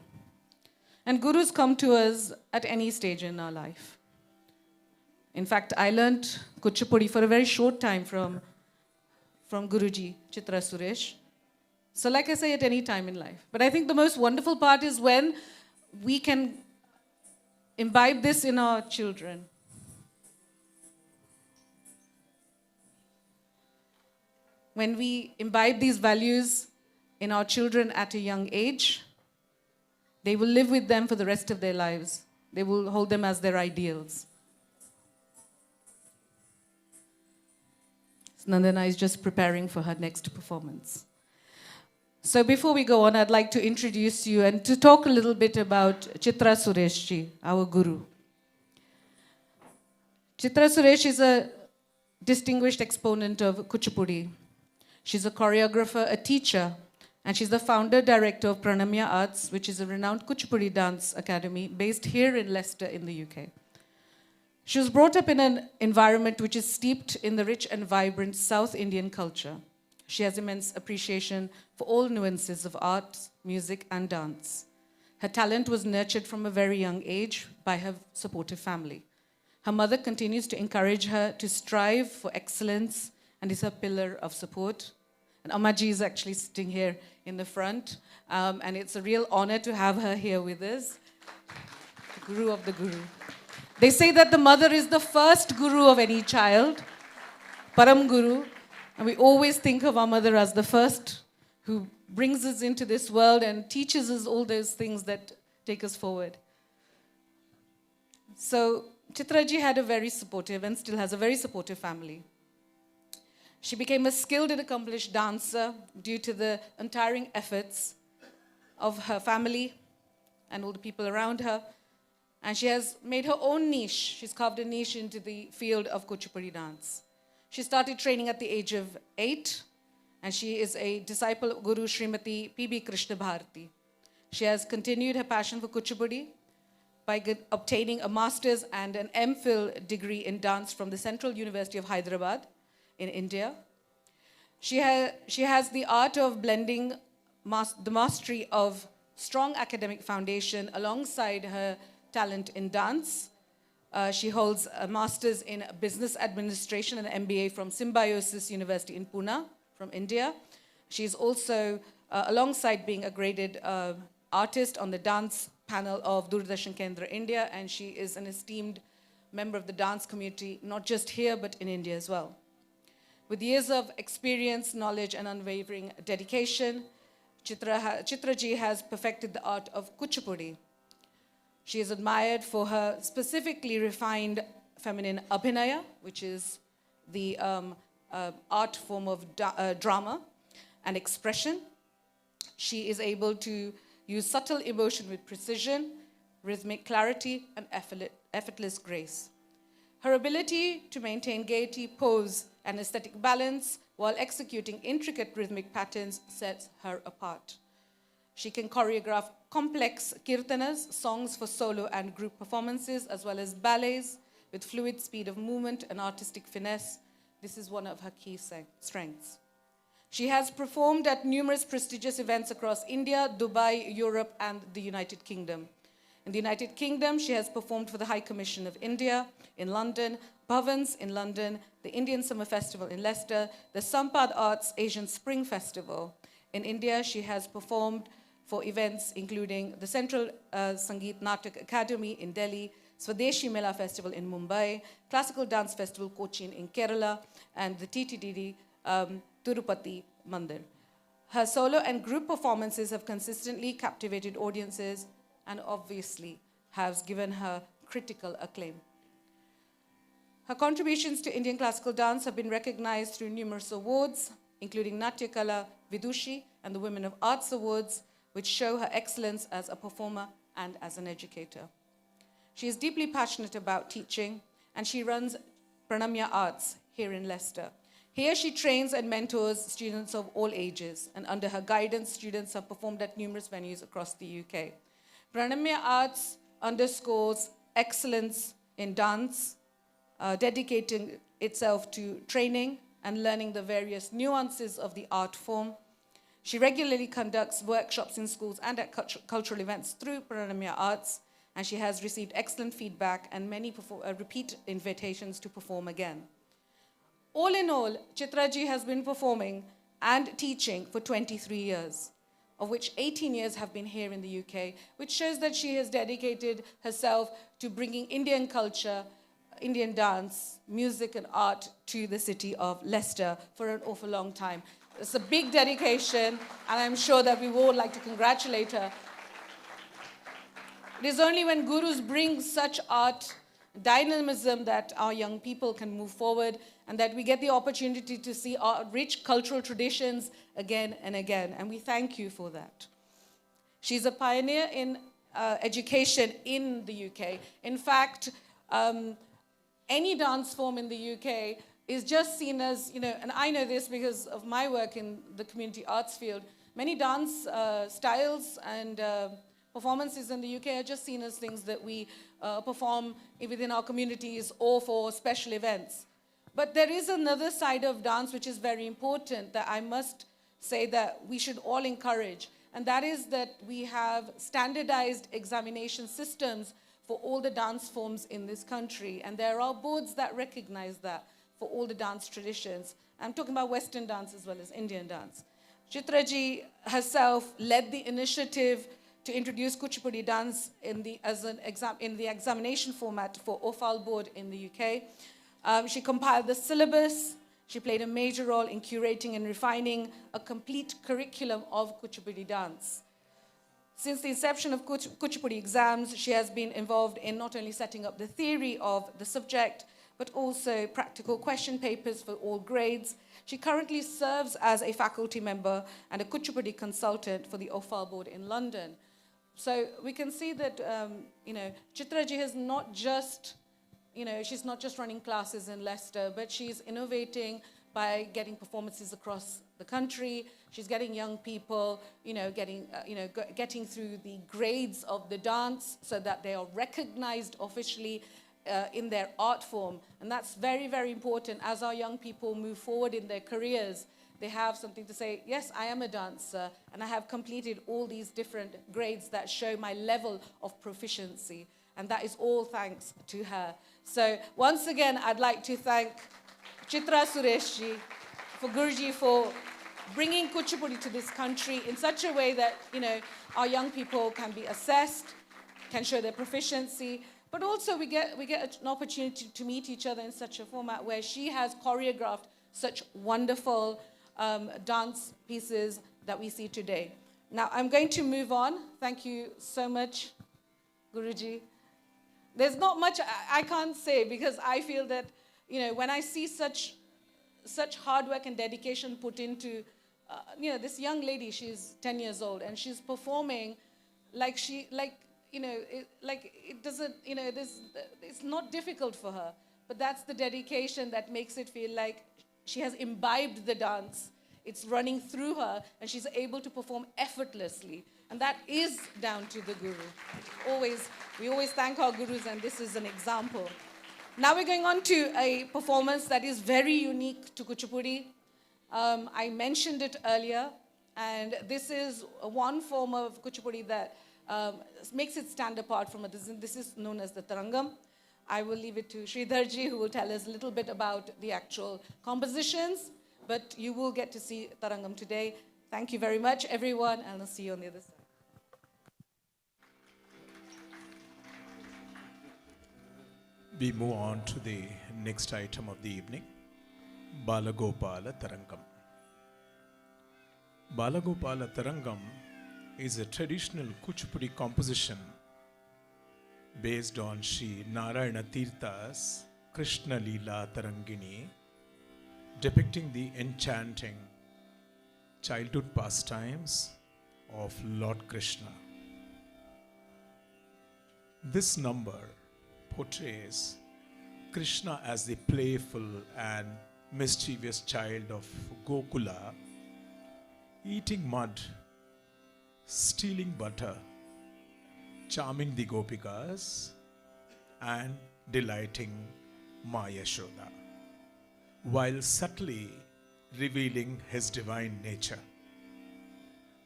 And Gurus come to us at any stage in our life. In fact, I learnt Kuchipudi for a very short time from Guruji, Chitra Suresh. So like I say, at any time in life. But I think the most wonderful part is when we can imbibe this in our children. When we imbibe these values in our children at a young age, they will live with them for the rest of their lives. They will hold them as their ideals. Nandana is just preparing for her next performance. So before we go on, I'd like to introduce you and to talk a little bit about Chitra Sureshji, our guru. Chitra Suresh is a distinguished exponent of Kuchipudi. She's a choreographer, a teacher, and she's the founder director of Pranamya Arts, which is a renowned Kuchipudi dance academy based here in Leicester in the UK. She was brought up in an environment which is steeped in the rich and vibrant South Indian culture. She has immense appreciation for all nuances of art, music, and dance. Her talent was nurtured from a very young age by her supportive family. Her mother continues to encourage her to strive for excellence and is her pillar of support. And Ammaji is actually sitting here in the front, and it's a real honor to have her here with us, the guru of the guru. They say that the mother is the first guru of any child, Param Guru, and we always think of our mother as the first who brings us into this world and teaches us all those things that take us forward. So Chitraji had a very supportive and still has a very supportive family. She became a skilled and accomplished dancer due to the untiring efforts of her family and all the people around her. And she has made her own niche. She's carved a niche into the field of Kuchipudi dance. She started training at the age of 8, and she is a disciple of Guru Srimati P.B. Krishna Bharati. She has continued her passion for Kuchipudi by obtaining a master's and an MPhil degree in dance from the Central University of Hyderabad in India. She has the art of blending the mastery of strong academic foundation alongside her talent in dance. She holds a master's in business administration and an MBA from Symbiosis University in Pune, from India. She's also, alongside being a graded artist on the dance panel of Doordarshan Kendra India, and she is an esteemed member of the dance community, not just here, but in India as well. With years of experience, knowledge, and unwavering dedication, Chitraji has perfected the art of Kuchipudi. She is admired for her specifically refined feminine abhinaya, which is the art form of drama and expression. She is able to use subtle emotion with precision, rhythmic clarity, and effortless grace. Her ability to maintain gaiety, pose, and aesthetic balance while executing intricate rhythmic patterns sets her apart. She can choreograph complex kirtanas, songs for solo and group performances, as well as ballets with fluid speed of movement and artistic finesse. This is one of her key strengths. She has performed at numerous prestigious events across India, Dubai, Europe, and the United Kingdom. In the United Kingdom, she has performed for the High Commission of India in London, Bhavans in London, the Indian Summer Festival in Leicester, the Sampad Arts Asian Spring Festival. In India, she has performed for events including the Central Sangeet Natak Academy in Delhi, Swadeshi Mela Festival in Mumbai, Classical Dance Festival Cochin in Kerala, and the TTDD Tirupati Mandir. Her solo and group performances have consistently captivated audiences and obviously has given her critical acclaim. Her contributions to Indian classical dance have been recognized through numerous awards, including Natya Kala Vidushi and the Women of Arts Awards, which show her excellence as a performer and as an educator. She is deeply passionate about teaching, and she runs Pranamya Arts here in Leicester. Here she trains and mentors students of all ages, and under her guidance, students have performed at numerous venues across the UK. Pranamya Arts underscores excellence in dance, dedicating itself to training and learning the various nuances of the art form. She regularly conducts workshops in schools and at cultural events through Pranamya Arts, and she has received excellent feedback and many repeat invitations to perform again. All in all, Chitraji has been performing and teaching for 23 years, of which 18 years have been here in the UK, which shows that she has dedicated herself to bringing Indian culture, Indian dance, music and art to the city of Leicester for an awful long time. It's a big dedication, and I'm sure that we would all like to congratulate her. It is only when gurus bring such art, dynamism, that our young people can move forward and that we get the opportunity to see our rich cultural traditions again and again. And we thank you for that. She's a pioneer in education in the UK. In fact, any dance form in the UK is just seen as, and I know this because of my work in the community arts field, many dance styles and performances in the UK are just seen as things that we perform within our communities or for special events. But there is another side of dance which is very important that I must say that we should all encourage, and that is that we have standardized examination systems for all the dance forms in this country, and there are boards that recognize that for all the dance traditions. I'm talking about Western dance as well as Indian dance. Chitraji herself led the initiative to introduce Kuchipudi dance in the examination format for OFAL board in the UK. She compiled the syllabus. She played a major role in curating and refining a complete curriculum of Kuchipudi dance. Since the inception of Kuchipudi exams, she has been involved in not only setting up the theory of the subject, but also practical question papers for all grades. She currently serves as a faculty member and a Kuchipudi consultant for the OFAL board in London. So we can see that, Chitraji has not just, she's not just running classes in Leicester, but she's innovating by getting performances across the country. She's getting young people, getting through the grades of the dance so that they are recognized officially in their art form. And that's very, very important. As our young people move forward in their careers, they have something to say, yes, I am a dancer, and I have completed all these different grades that show my level of proficiency. And that is all thanks to her. So once again, I'd like to thank Chitra Sureshji, for Guruji, for bringing Kuchipudi to this country in such a way that, our young people can be assessed, can show their proficiency, but also we get an opportunity to meet each other in such a format where she has choreographed such wonderful dance pieces that we see today. Now, I'm going to move on. Thank you so much, Guruji. There's not much I can't say, because I feel that, when I see such hard work and dedication put into, this young lady, she's 10 years old, and she's performing it doesn't, it's not difficult for her, but that's the dedication that makes it feel like she has imbibed the dance. It's running through her, and she's able to perform effortlessly. And that is down to the Guru. We always thank our Gurus, and this is an example. Now we're going on to a performance that is very unique to Kuchipudi. I mentioned it earlier, and this is one form of Kuchipudi that makes it stand apart from others. This is known as the Tarangam. I will leave it to Sridharji, who will tell us a little bit about the actual compositions, but you will get to see Tarangam today. Thank you very much, everyone, and I'll see you on the other side. We move on to the next item of the evening, Balagopala Tarangam. Balagopala Tarangam is a traditional Kuchipudi composition based on Sri Narayana Tirtha's Krishna Leela Tarangini, depicting the enchanting childhood pastimes of Lord Krishna. This number portrays Krishna as the playful and mischievous child of Gokula, eating mud, stealing butter, charming the Gopikas, and delighting Ma Yashoda, while subtly revealing his divine nature.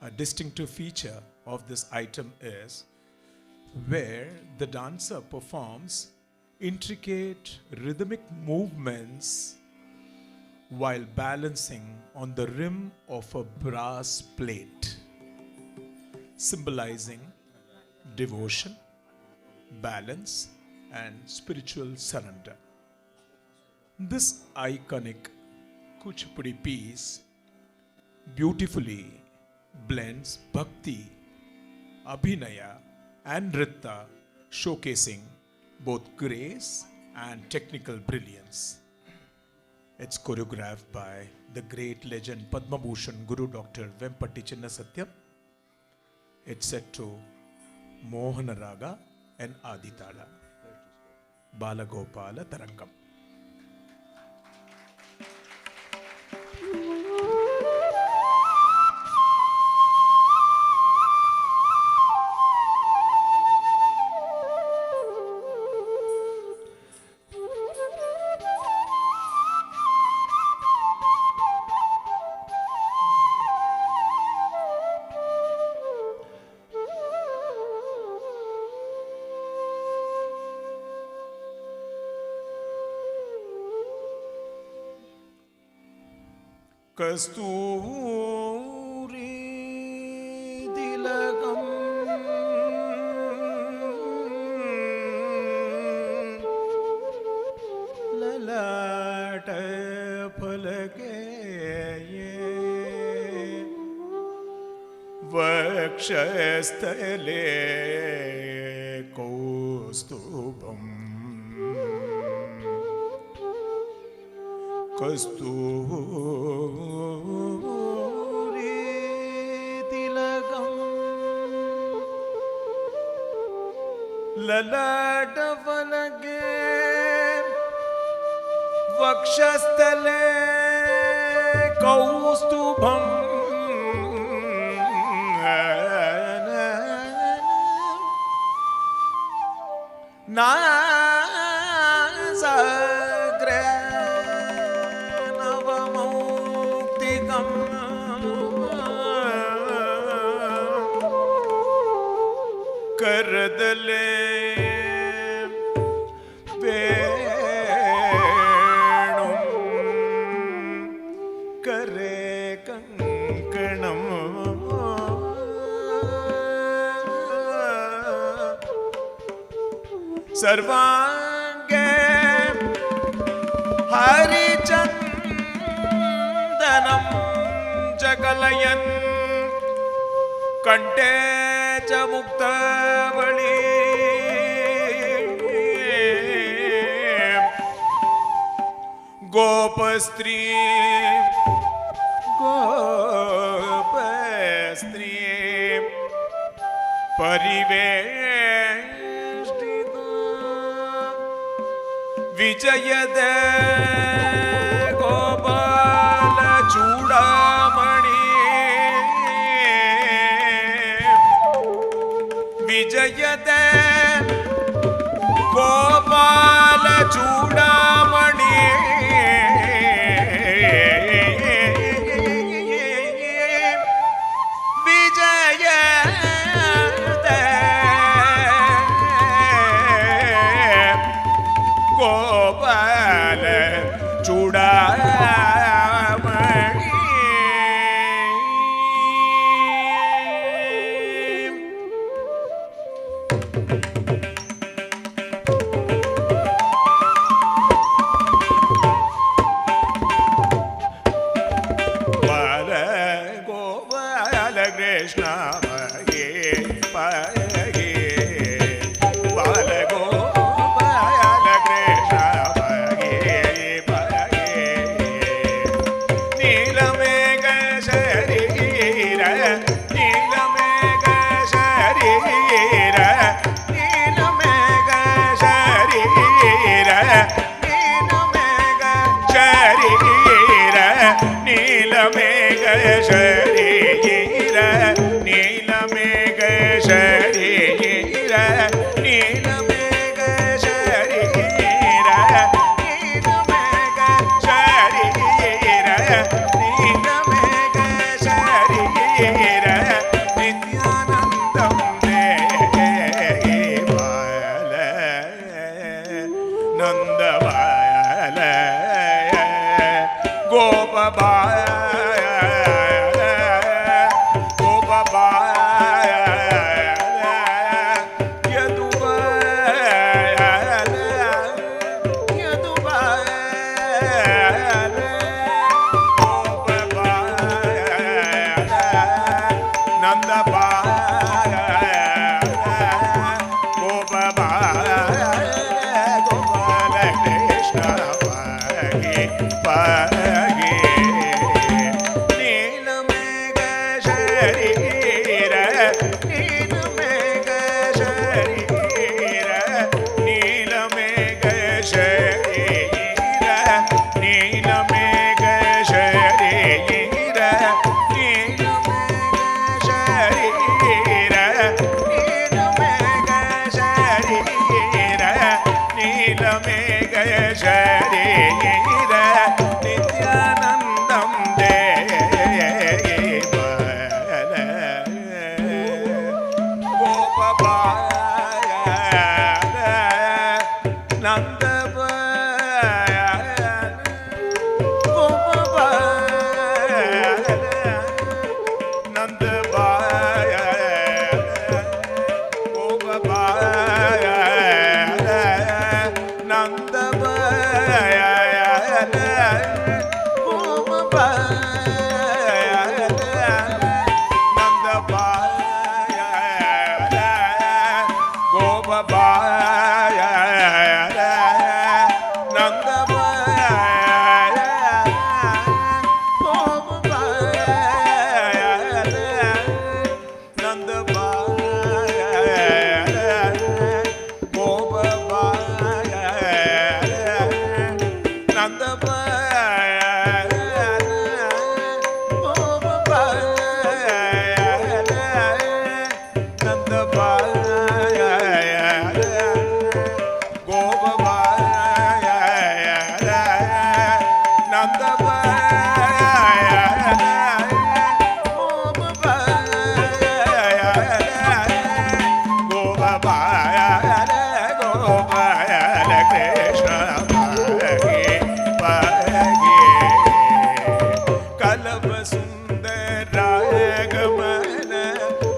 A distinctive feature of this item is where the dancer performs intricate rhythmic movements while balancing on the rim of a brass plate, symbolizing devotion, balance, and spiritual surrender. This iconic Kuchipudi piece beautifully blends bhakti, abhinaya, and nritta, showcasing both grace and technical brilliance. It's choreographed by the great legend Padma Bhushan Guru Dr. Vempati Chinna Satyam. It's set to Mohana Raga and Aditala. Balagopala Tarangam. Kasturi Tilakam Lalata Palake Vakshastale Kaustubam Kasturi Tilakam Lalata Palake Vakshastale Kaustubam Nasagre Navamuktikam Karadale Venum Kare Kankanam Sarvange Harichandanam Jagalayan Kante Chamuktavali Gopastri Pariveshtita Vijayade Gopala Chudamani Vijayade Gopala Chudamani Vijayade Gopala Chudamani Balagopala Krishna Mage Page Balagopala Krishna Mage Page Neelamega Sharira Neelamega Sharira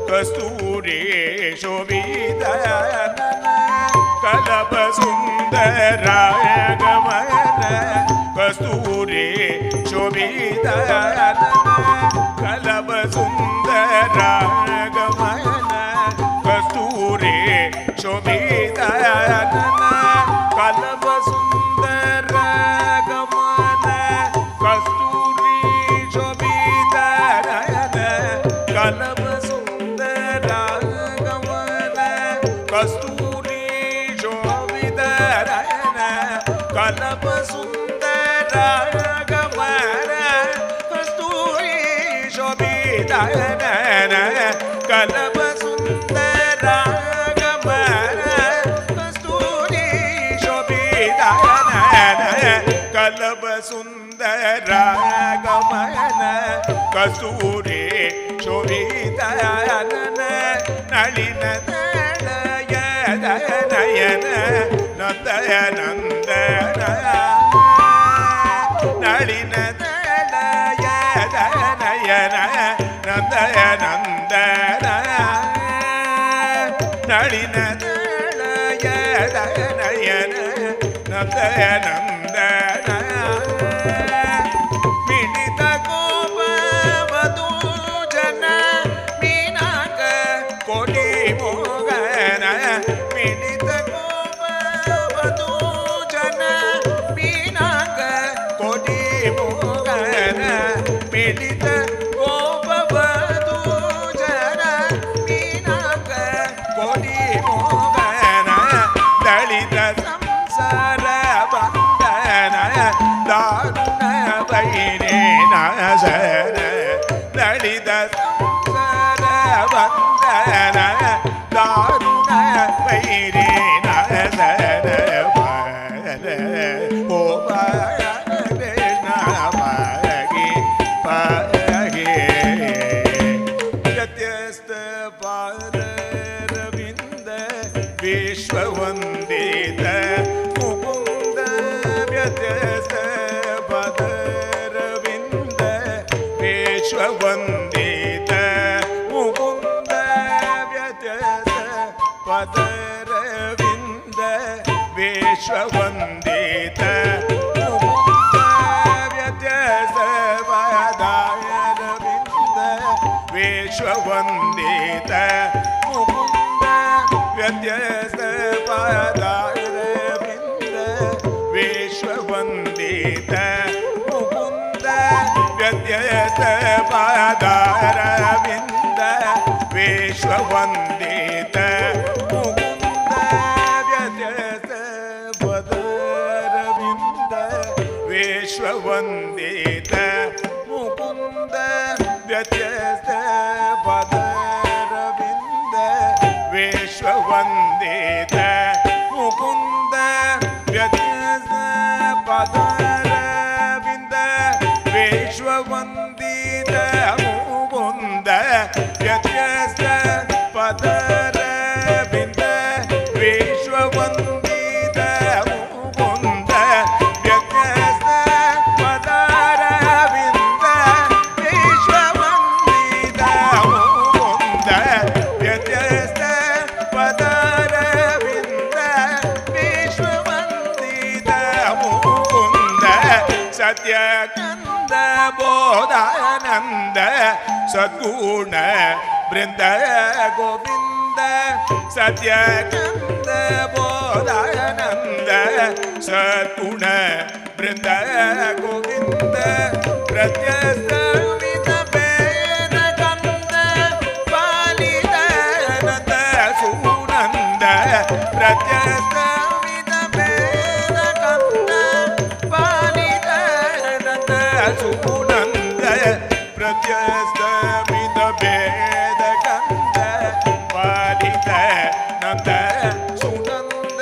ಕಸ್ತೂರಿ ಶೋಭಿತ ಕಲಬ ಸುಂದರ ಗಮನ ಕಸ್ತೂರಿ ಶೋಭಿತ ಕಲಬ ಸುಂದರ ಗಮನ ಕಸ್ತೂರಿ ಶೋಭಿತ ಕಲಬ ಸುಂದರ ಗಮನ ಕಸ್ತೂರಿ ಶೋಭಿತ ಕಲಬ ಸುಂದರ ಗಮನ ಕಸ್ತೂರಿ ಶೋಭಿತ ಕಲಬ ಸುಂದರ ಗಮನ ಕಸ್ತೂರಿ ಶೋಭಿತ ಕಲಬ ಸುಂದರ ಗಮನ ಕಸ್ತೂರಿ ಶೋಭಿತ ನಳಿನ ನಯನ ನಂದಯ ನಂದನ ನಳಿನ ನಯನ ನಂದಯ ನಂದನ ನಳಿನ ನಯನ ನಂದಯ ನಂದನ ಮಿಡಿತ ಕೋಪ ವಧೂ ಜನ ಮೀನಾಕ ಕೋಟಿ ಮೋಗನ ಮಿಡಿತ ಕೋಪ ವಧೂ ಜನ ಮೀನಾಕ ಕೋಟಿ ಮೋಗನ ಮಿಡಿತ ಕೋಪ ವಧೂ ಜನ ಮೀನಾಕ ಕೋಟಿ ಮೋಗನ ದಳಿತ ಸಂಸಾರ ಬಂಧನ ದಾರುಣ ಬೈನೇ ನಾಶನ ದಳಿತ ಸಂಸಾರ ಬಂಧನ ದಾರುಣ ಬೈನೇ ನಾಶನ ಓ ಕೃಷ್ಣ ಪಾಗಿ ಪಾಗಿ ವ್ಯತ್ಯಸ್ತ ಪಾರವಿಂದ ವಿಶ್ವವಂದಿತ ಮುಕುಂದ ವ್ಯತ್ಯಸ್ತ ಪದರವಿಂದ ವಿಶ್ವವಂದಿತ ಮುಕುಂದ ವ್ಯತ್ಯಸ್ತ ಪದರವಿಂದ ವಿಶ್ವವಂದಿತ ಮುಕುಂದ ವ್ಯತ್ಯಸ್ತ ಪದರವಿಂದ ವಿಶ್ವವಂದಿತ ಮುಕುಂದ ವ್ಯತ್ಯಸ್ತ ಪದರವಿಂದ ವಿಶ್ವವಂದಿತ ಮುಕುಂದ ವ್ಯತ್ಯಸ್ತ ಪದರವಿಂದ ವಿಶ್ವವಂದಿತ ಮುಕುಂದ ವ್ಯತ್ಯಸ್ತ ಪದರವಿಂದ ವಿಶ್ವವಂದಿತ ಮುಕುಂದ ವ್ಯತ್ಯಸ್ತ ಪದರವಿಂದ ವಿಶ್ವವಂದಿತ ಮುಕುಂದ ವ್ಯತ್ಯಸ್ತ ಪದರವಿಂದ ವಿಶ್ವವಂದಿತ ಮುಕುಂದ ವ್ಯತ್ಯಸ್ತ ಪದರವಿಂದ ವಿಶ್ವವಂದಿತ ಮುಕುಂದ ವ್ಯತ್ಯಸ್ತ ಪದರವಿಂದ ವಿಶ್ವವಂದಿತ ಮುಕುಂದ ವ್ಯತ್ಯಸ್ತ ಪದರವಿಂದ ವಿಶ್ವವಂದಿತ ಮುಕುಂದ ಸತ್ಯಕಂದ ಬೋಧಾನಂದ ಸದ್ಗುಣ ಬೃಂದ ಗೋವಿಂದ सत्यानंद बोधानंद सद्गुण वृंद गोविंद प्रत्यस्तमित वेद कंद पालितानंद सुनंद प्रत्यस्तमित वेद कंद पालितानंद सुनंद प्रत्यस्तमित वेद कंद पालित नंद सुनंद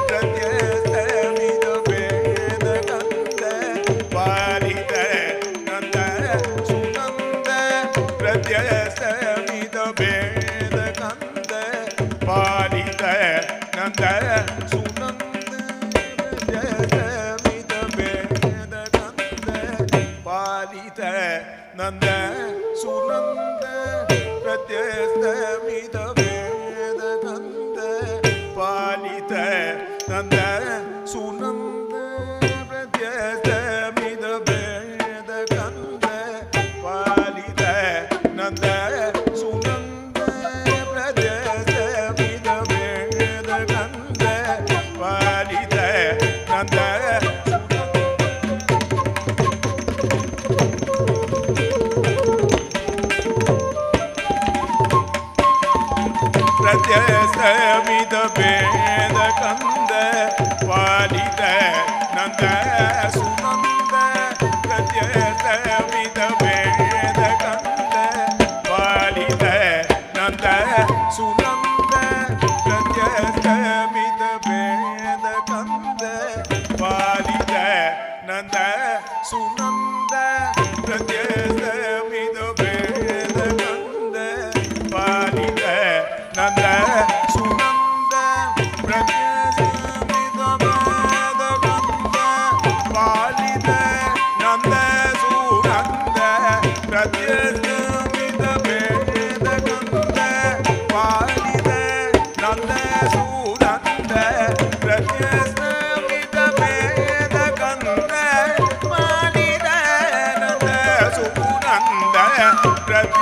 प्रत्यस्तमित वेद कंद पालित नंद सुनंद प्रत्यस्तमित वेद कंद पालित नंद सुनंद प्रत्यस्तमित वेद कंद पालित नंद सुनंद प्रत्यस्तमित वेद कंद पालित नंद सुनंद प्रत्यस्तमित वेद कंद पालित नंद सुनंद प्रत्यस्तमित वेद कंद पालित नंद प्रत्यस्तमित वेद कंद पालित नंद सुनंद प्रत्यस्तमित वेद कंद पालित नंद सुनंद प्रत्यस्तमित वेद कंद पालित नंद सुनंद प्रत्यस्तमित वेद कंद पालित नंद सुनंद प्रत्यस्तमित वेद कंद पालित नंद सुनंद प्रत्यस्तमित वेद कंद पालित नंद सुनंद प्रत्यस्तमित वेद कंद पालित नंद सुनंद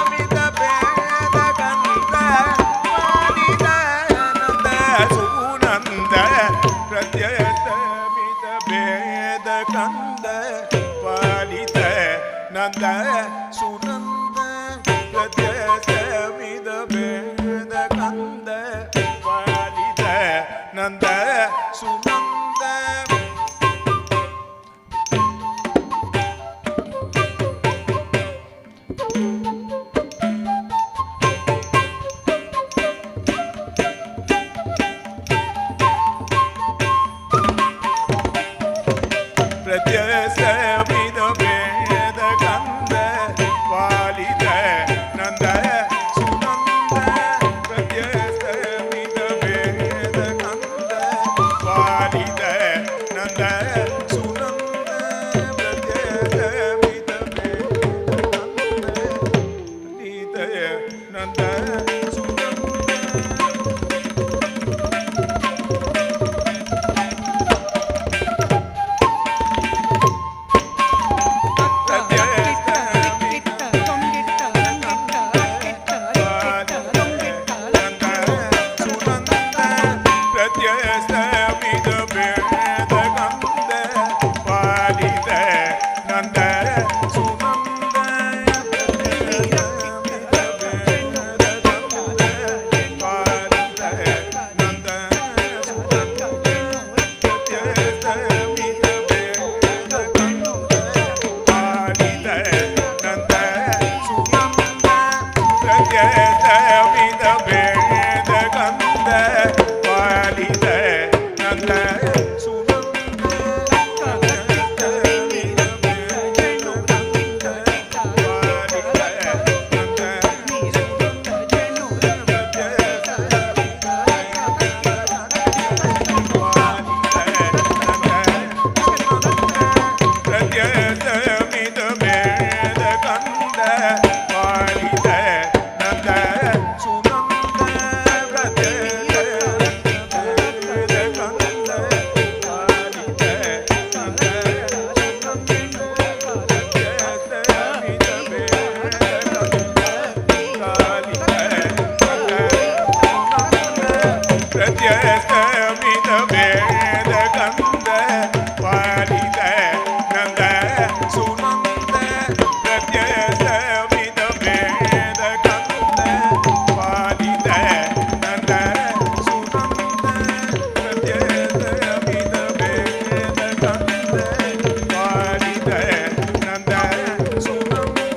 प्रत्यस्तमित वेद कंद पालित नंद सुनंद प्रत्यस्तमित वेद कंद पालित नंद सुनंद प्रत्यस्तमित वेद कंद पालित नंद सुनंद प्रत्यस्तमित वेद कंद पालित नंद सुनंद प्रत्यस्तमित वेद कंद पालित प्रत्यस्तमित वेद गंध पालित नंद सुनंद प्रत्यस्तमित वेद गंध पालित नंद सुनंद प्रत्यस्तमित वेद गंध पालित नंद सुनंद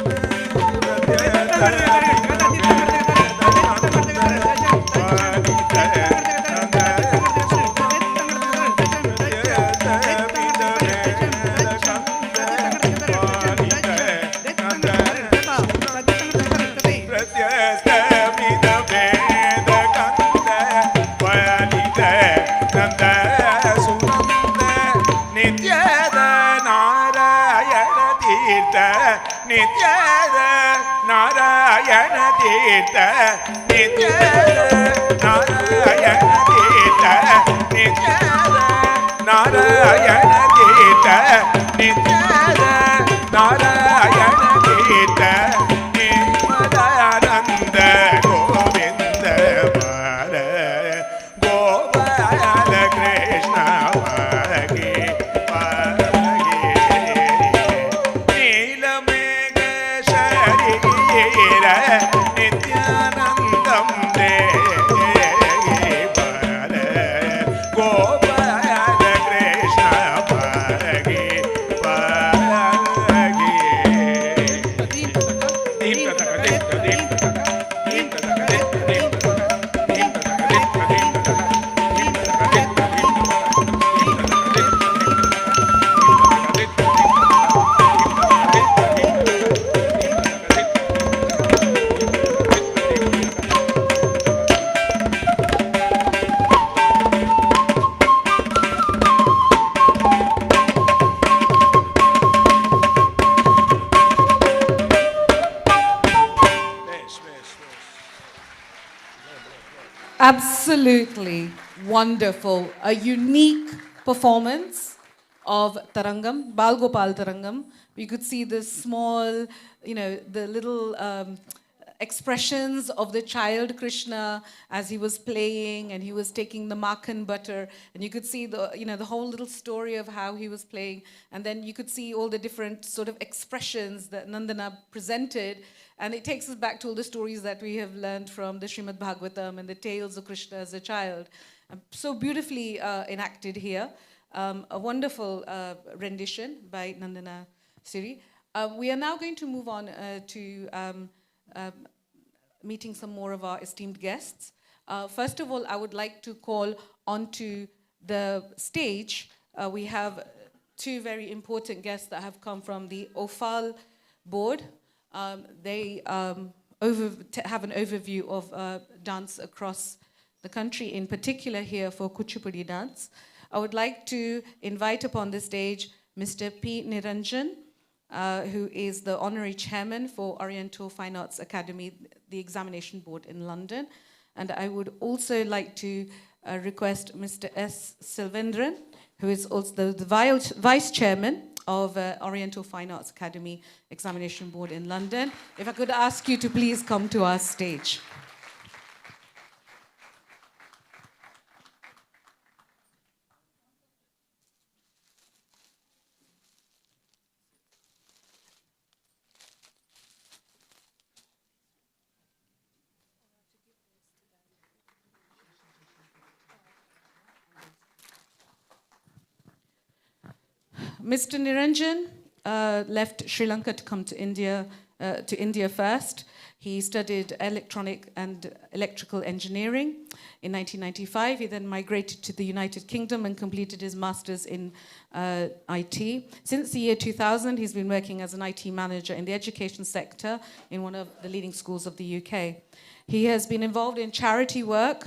नित्यद नारायण तीर्थ नित्यद नारायण तीर्थ नित्यद नारायण तीर्थ नित्यद नारायण तीर्थ निर्मलानंद गोविंद बाल गोपाल कृष्ण पागे नित्यानंदम दे बाल गोपाल कृष्ण पागे पागे दीप तक Absolutely wonderful. A unique performance of Tarangam, Balagopala Tarangam. We could see the small, the little expressions of the child Krishna as he was playing and he was taking the makhan butter, and you could see the whole little story of how he was playing, and then you could see all the different sort of expressions that Nandana presented, and it takes us back to all the stories that we have learned from the Srimad Bhagavatam and the tales of Krishna as a child. So beautifully enacted here. A wonderful rendition by Nandana Siri. We are now going to move on to meeting some more of our esteemed guests. First of all, I would like to call onto the stage. We have two very important guests that have come from the OFAL board. They have an overview of dance across the country, in particular here for Kuchipudi dance. I would like to invite upon the stage Mr. P. Niranjan, who is the honorary chairman for Oriental Fine Arts Academy, the examination board in London. And I would also like to request Mr. S. Silvendran, who is also the vice chairman of Oriental Fine Arts Academy examination board in London. If I could ask you to please come to our stage. Mr. Niranjan left Sri Lanka to come to India first. He studied electronic and electrical engineering in 1995. He then migrated to the United Kingdom and completed his master's in IT. Since the year 2000, he's been working as an IT manager in the education sector in one of the leading schools of the UK. He has been involved in charity work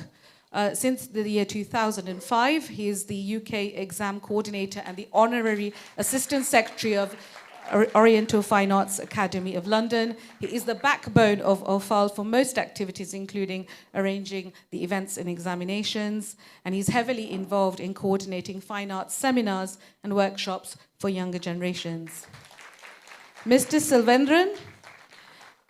since the year 2005. He is the UK exam coordinator and the honorary assistant secretary of Oriental Fine Arts Academy of London. He is the backbone of OFAL for most activities, including arranging the events and examinations. And he's heavily involved in coordinating fine arts seminars and workshops for younger generations. Mr. Silvendran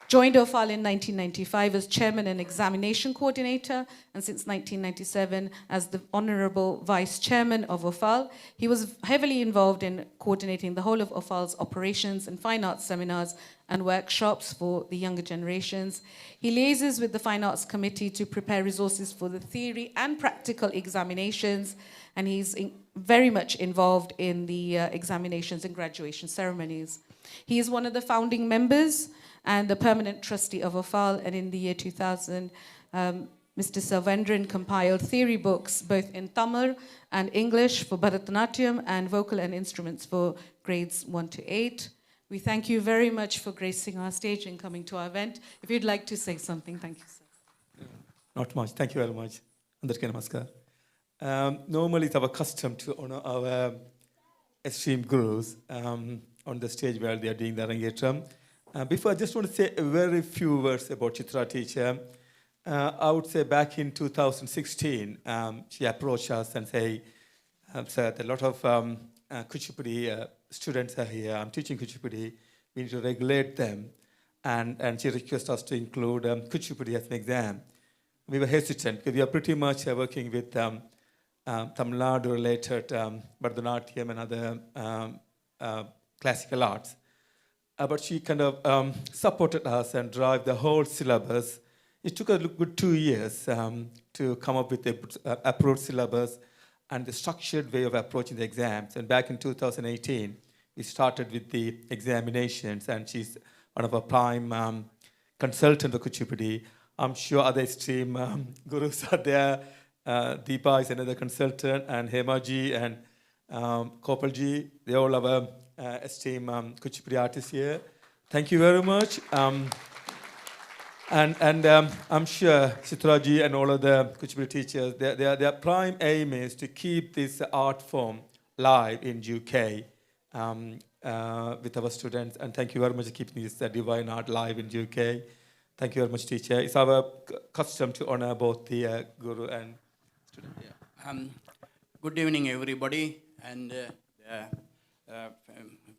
Joined OFAL in 1995 as chairman and examination coordinator, and since 1997 as the honorable vice chairman of OFAL. He was heavily involved in coordinating the whole of OFAL's operations and fine arts seminars and workshops for the younger generations. He liaises with the Fine Arts Committee to prepare resources for the theory and practical examinations, and he's very much involved in the examinations and graduation ceremonies. He is one of the founding members and the permanent trustee of OFAL, and in the year 2000, Mr. Selvendran compiled theory books both in Tamil and English for Bharatanatyam and vocal and instruments for grades 1 to 8. We thank you very much for gracing our stage and coming to our event. If you'd like to say something, thank you, sir. Not much. Thank you very much. Andarki namaskar. Normally, it's our custom to honor our esteemed gurus on the stage where they are doing the Rangapravesam. Before, I just want to say a very few words about Chitra teacher. I would say back in 2016, she approached us and said, sir, a lot of Kuchipudi students are here. I'm teaching Kuchipudi. We need to regulate them. And she requested us to include Kuchipudi as an exam. We were hesitant because we are pretty much working with Tamil Nadu-related Bharatanatyam and other classical arts. But she kind of supported us and drive the whole syllabus. It took a good 2 years to come up with the approved syllabus and the structured way of approaching the exams. And back in 2018, we started with the examinations, and she's one of our prime consultants for Kuchipudi. I'm sure other esteemed gurus are there. Deepa is another consultant, and Hemaji and Kopalji, they all have esteemed Kuchipudi artists here. Thank you very much. And I'm sure Chitraji and all of the Kuchipudi teachers, their prime aim is to keep this art form live in UK with our students. And thank you very much for keeping this divine art live in UK. Thank you very much, teacher. It's our custom to honor both the guru and student. Yeah. Good evening, everybody, and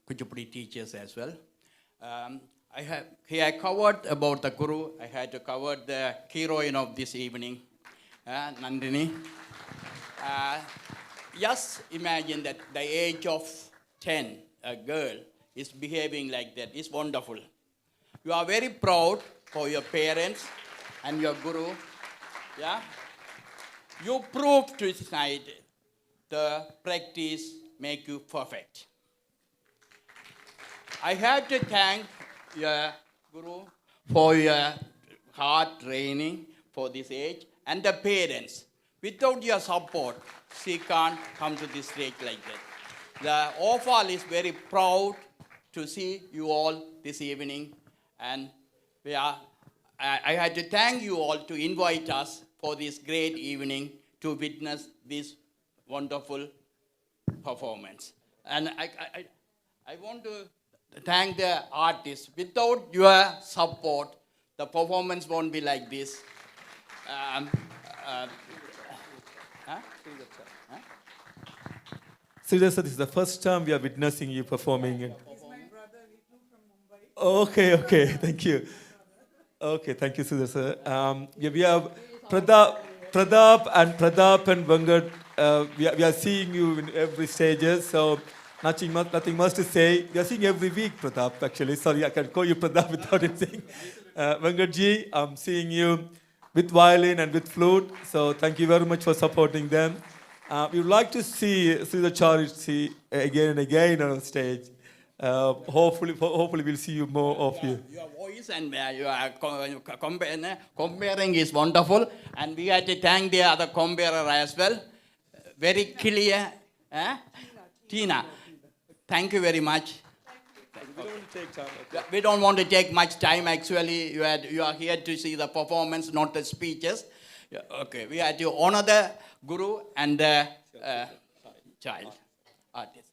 Kuchipudi teachers as well. I covered about the guru. I had to cover the heroine of this evening, Nandini. Just imagine that the age of 10, a girl is behaving like that. It's wonderful. You are very proud for your parents and your guru. Yeah? You proved tonight the practice make you perfect. I have to thank your guru for your hard training for this age and the parents. Without your support, she can't come to this stage like that. The OFAL is very proud to see you all this evening, and I had to thank you all to invite us for this great evening to witness this wonderful performance. And I want to thank the artists. Without your support, the performance won't be like this. Sridhar sir, this is the first time we are witnessing you performing. Okay, thank you. Okay, thank you, Sridhar sir. We have Pradap and Venkat. We are seeing you in every stages, so nothing much to say. We are seeing every week, Pradap, actually. Sorry, I can't call you Pradap without him saying. Venkatji, I'm seeing you with violin and with flute, so thank you very much for supporting them. We would like to see Sridhar Charity again and again on stage. Hopefully we'll see you more of you. Your voice and your comparing is wonderful, and we had to thank the other comparer as well. Very clear. Tina, thank you very much. We don't want to take much time. Actually, you are here to see the performance, not the speeches. Okay, we had to honor the guru and the child artist.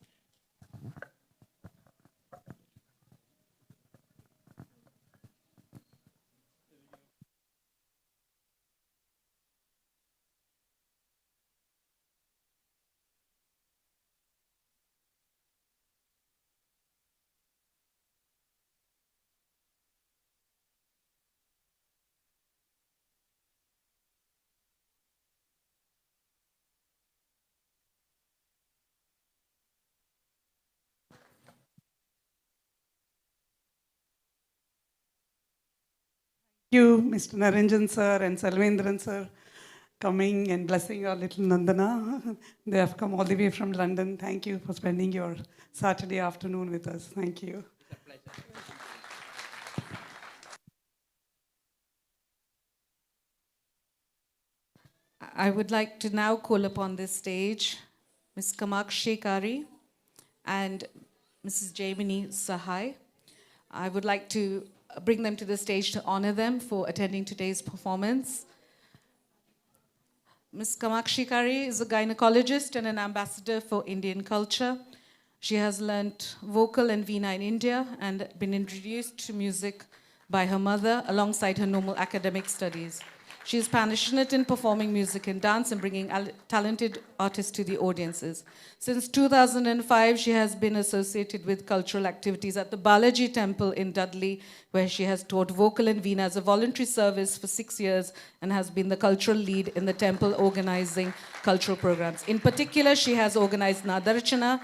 you, Mr. Naranjan sir and Salvendran sir, coming and blessing our little Nandana. They have come all the way from London. Thank you for spending your Saturday afternoon with us. Thank you. I would like to now call upon this stage Ms. Kamakshi Kari and Mrs. Jaimini Sahai. I would like to bring them to the stage to honor them for attending today's performance. Ms. Kamakshi Kari is a gynecologist and an ambassador for Indian culture. She has learnt vocal and veena in India and been introduced to music by her mother alongside her normal academic studies. She is passionate in performing music and dance and bringing talented artists to the audiences. Since 2005, she has been associated with cultural activities at the Balaji Temple in Dudley, where she has taught vocal and veena as a voluntary service for 6 years and has been the cultural lead in the temple organizing cultural programs. In particular, she has organized Nadarchana,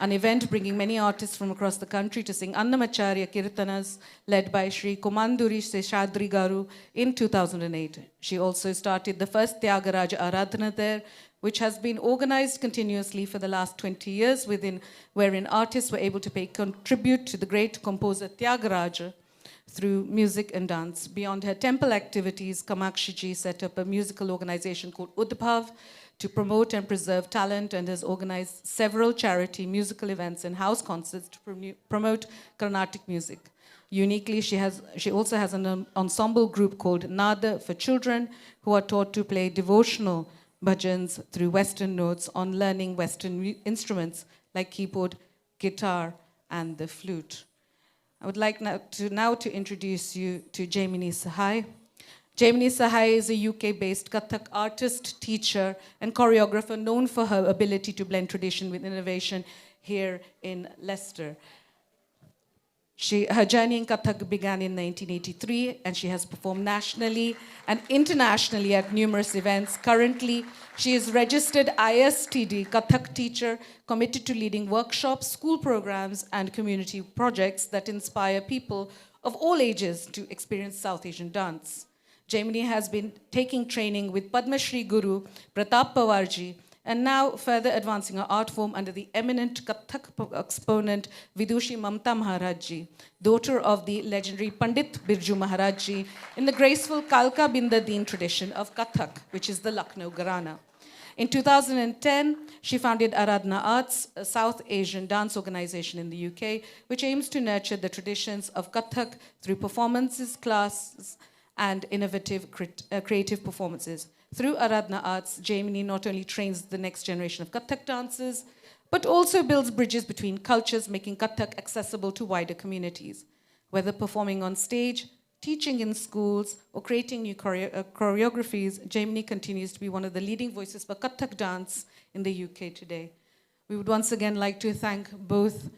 an event bringing many artists from across the country to sing Annamacharya Kirtanas, led by Sri Komanduri Seshadri Garu in 2008. She also started the first Tyagaraja Aradhana there, which has been organized continuously for the last 20 years, wherein artists were able to pay contribute to the great composer Tyagaraja through music and dance. Beyond her temple activities, Kamakshi ji set up a musical organization called Udbhav to promote and preserve talent and has organized several charity musical events and house concerts to promote Carnatic music. Uniquely, she also has an ensemble group called Nada for children who are taught to play devotional bhajans through Western notes on learning Western instruments like keyboard, guitar, and the flute. I would like now to introduce you to Jaimini Sahai. Jaimini Sahai is a UK-based Kathak artist, teacher, and choreographer known for her ability to blend tradition with innovation here in Leicester. Her journey in Kathak began in 1983, and she has performed nationally and internationally at numerous events. Currently, she is registered ISTD Kathak teacher, committed to leading workshops, school programs, and community projects that inspire people of all ages to experience South Asian dance. Jaimini has been taking training with Padma Shri Guru Pratap Pawarji and now further advancing her art form under the eminent Kathak exponent Vidushi Mamta Maharajji, daughter of the legendary Pandit Birju Maharajji, in the graceful Kalka Binda Deen tradition of Kathak, which is the Lucknow Gharana. In 2010, she founded Aradhana Arts, a South Asian dance organization in the UK, which aims to nurture the traditions of Kathak through performances, classes, and innovative creative performances. Through Aradhana Arts, Jaimini not only trains the next generation of Kathak dancers, but also builds bridges between cultures, making Kathak accessible to wider communities. Whether performing on stage, teaching in schools, or creating new choreographies, Jaimini continues to be one of the leading voices for Kathak dance in the UK today. We would once again like to thank both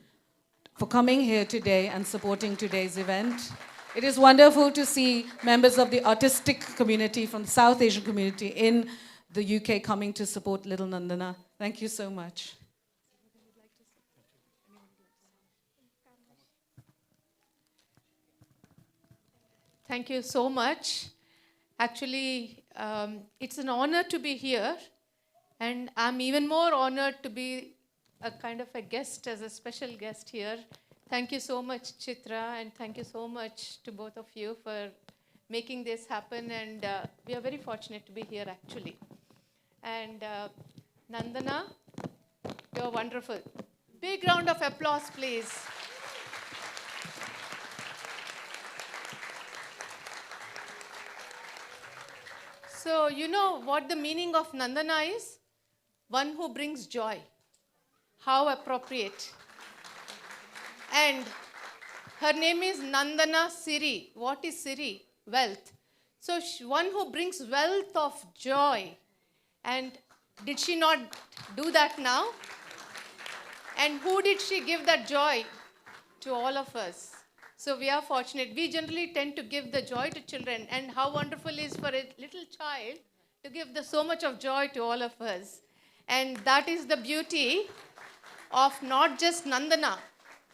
for coming here today and supporting today's event. It is wonderful to see members of the artistic community from the South Asian community in the UK coming to support Little Nandana. Thank you so much. Thank you so much. Actually, it's an honor to be here, and I'm even more honored to be a kind of a guest, as a special guest here. Thank you so much, Chitra, and thank you so much to both of you for making this happen, and we are very fortunate to be here, actually. And Nandana, you're wonderful. Big round of applause, please. So, you know what the meaning of Nandana is? One who brings joy. How appropriate. And her name is Nandana Siri. What is Siri? Wealth. So one who brings wealth of joy. And did she not do that now? And who did she give that joy? To all of us. So we are fortunate. We generally tend to give the joy to children. And how wonderful it is for a little child to give so much of joy to all of us. And that is the beauty of not just Nandana.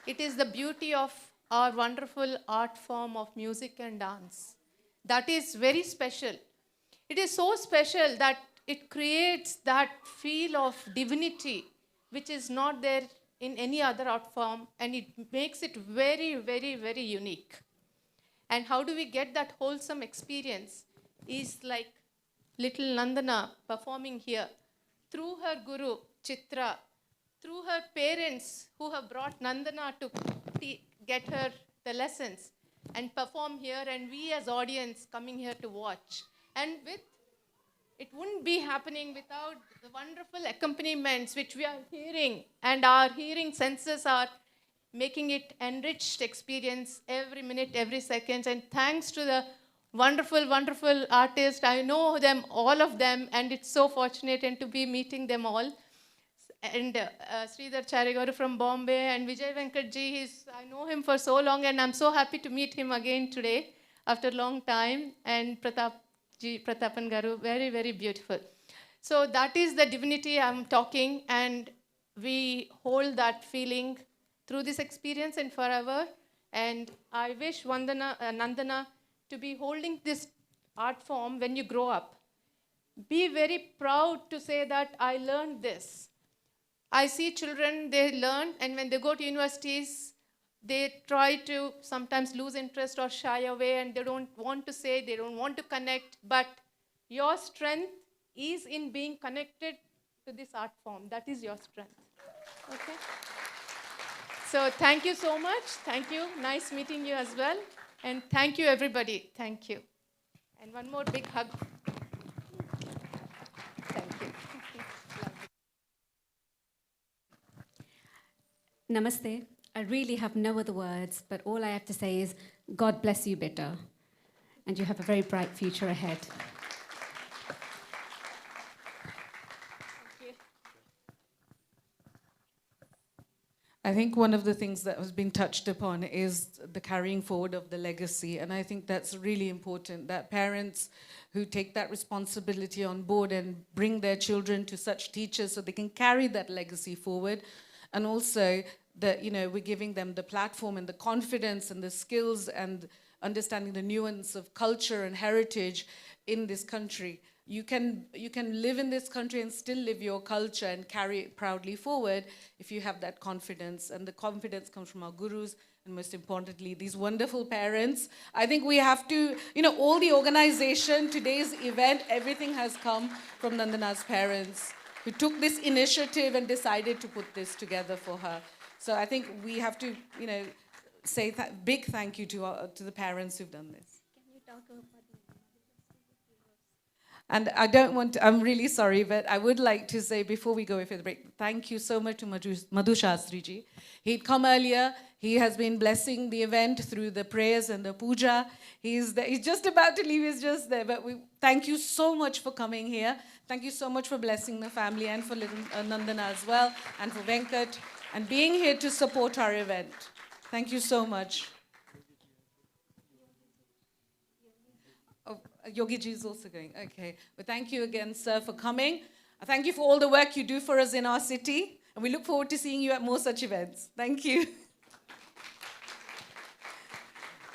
It is the beauty of our wonderful art form of music and dance. that is very special. It is so special that it creates that feel of divinity which is not there in any other art form, and it makes it very, very, very unique. And how do we get that wholesome experience is like little Nandana performing here through her guru, Chitra, through her parents who have brought Nandana to get her the lessons and perform here, and we as audience coming here to watch. And it wouldn't be happening without the wonderful accompaniments which we are hearing, and our hearing senses are making it enriched experience every minute, every second. And thanks to the wonderful, wonderful artists, I know them, all of them, and it's so fortunate and to be meeting them all. And Sridhar Charigaru from Bombay, and Vijay Venkatji, I know him for so long, and I'm so happy to meet him again today after a long time. And Pratapan Garu, very, very beautiful. So that is the divinity I'm talking, and we hold that feeling through this experience and forever. And I wish Nandana to be holding this art form when you grow up. Be very proud to say that I learned this. I see children, they learn, and when they go to universities, they try to sometimes lose interest or shy away, and they don't want to say, they don't want to connect. But your strength is in being connected to this art form. That is your strength. Okay? So thank you so much. Thank you. Nice meeting you as well. And thank you, everybody. Thank you. And one more big hug. Thank you. Namaste. I really have no other words, but all I have to say is, God bless you, Beta, and you have a very bright future ahead. I think one of the things that has been touched upon is the carrying forward of the legacy. And I think that's really important, that parents who take that responsibility on board and bring their children to such teachers so they can carry that legacy forward. And also that, we're giving them the platform and the confidence and the skills and understanding the nuance of culture and heritage in this country. You can live in this country and still live your culture and carry it proudly forward if you have that confidence. And the confidence comes from our gurus, and most importantly, these wonderful parents. I think we have to, all the organization, today's event, everything has come from Nandana's parents, who took this initiative and decided to put this together for her. So I think we have to, say big thank you to the parents who've done this. Can you talk about And I don't want to, I'm really sorry, but I would like to say before we go away for the break, thank you so much to Madhu Shastriji. He'd come earlier. He has been blessing the event through the prayers and the puja. He's just about to leave, he's just there. But we thank you so much for coming here. Thank you so much for blessing the family, and for little Nandana as well, and for Venkat, and being here to support our event. Thank you so much. Yogi ji is also going. Okay. Well, thank you again, sir, for coming. Thank you for all the work you do for us in our city. And we look forward to seeing you at more such events. Thank you.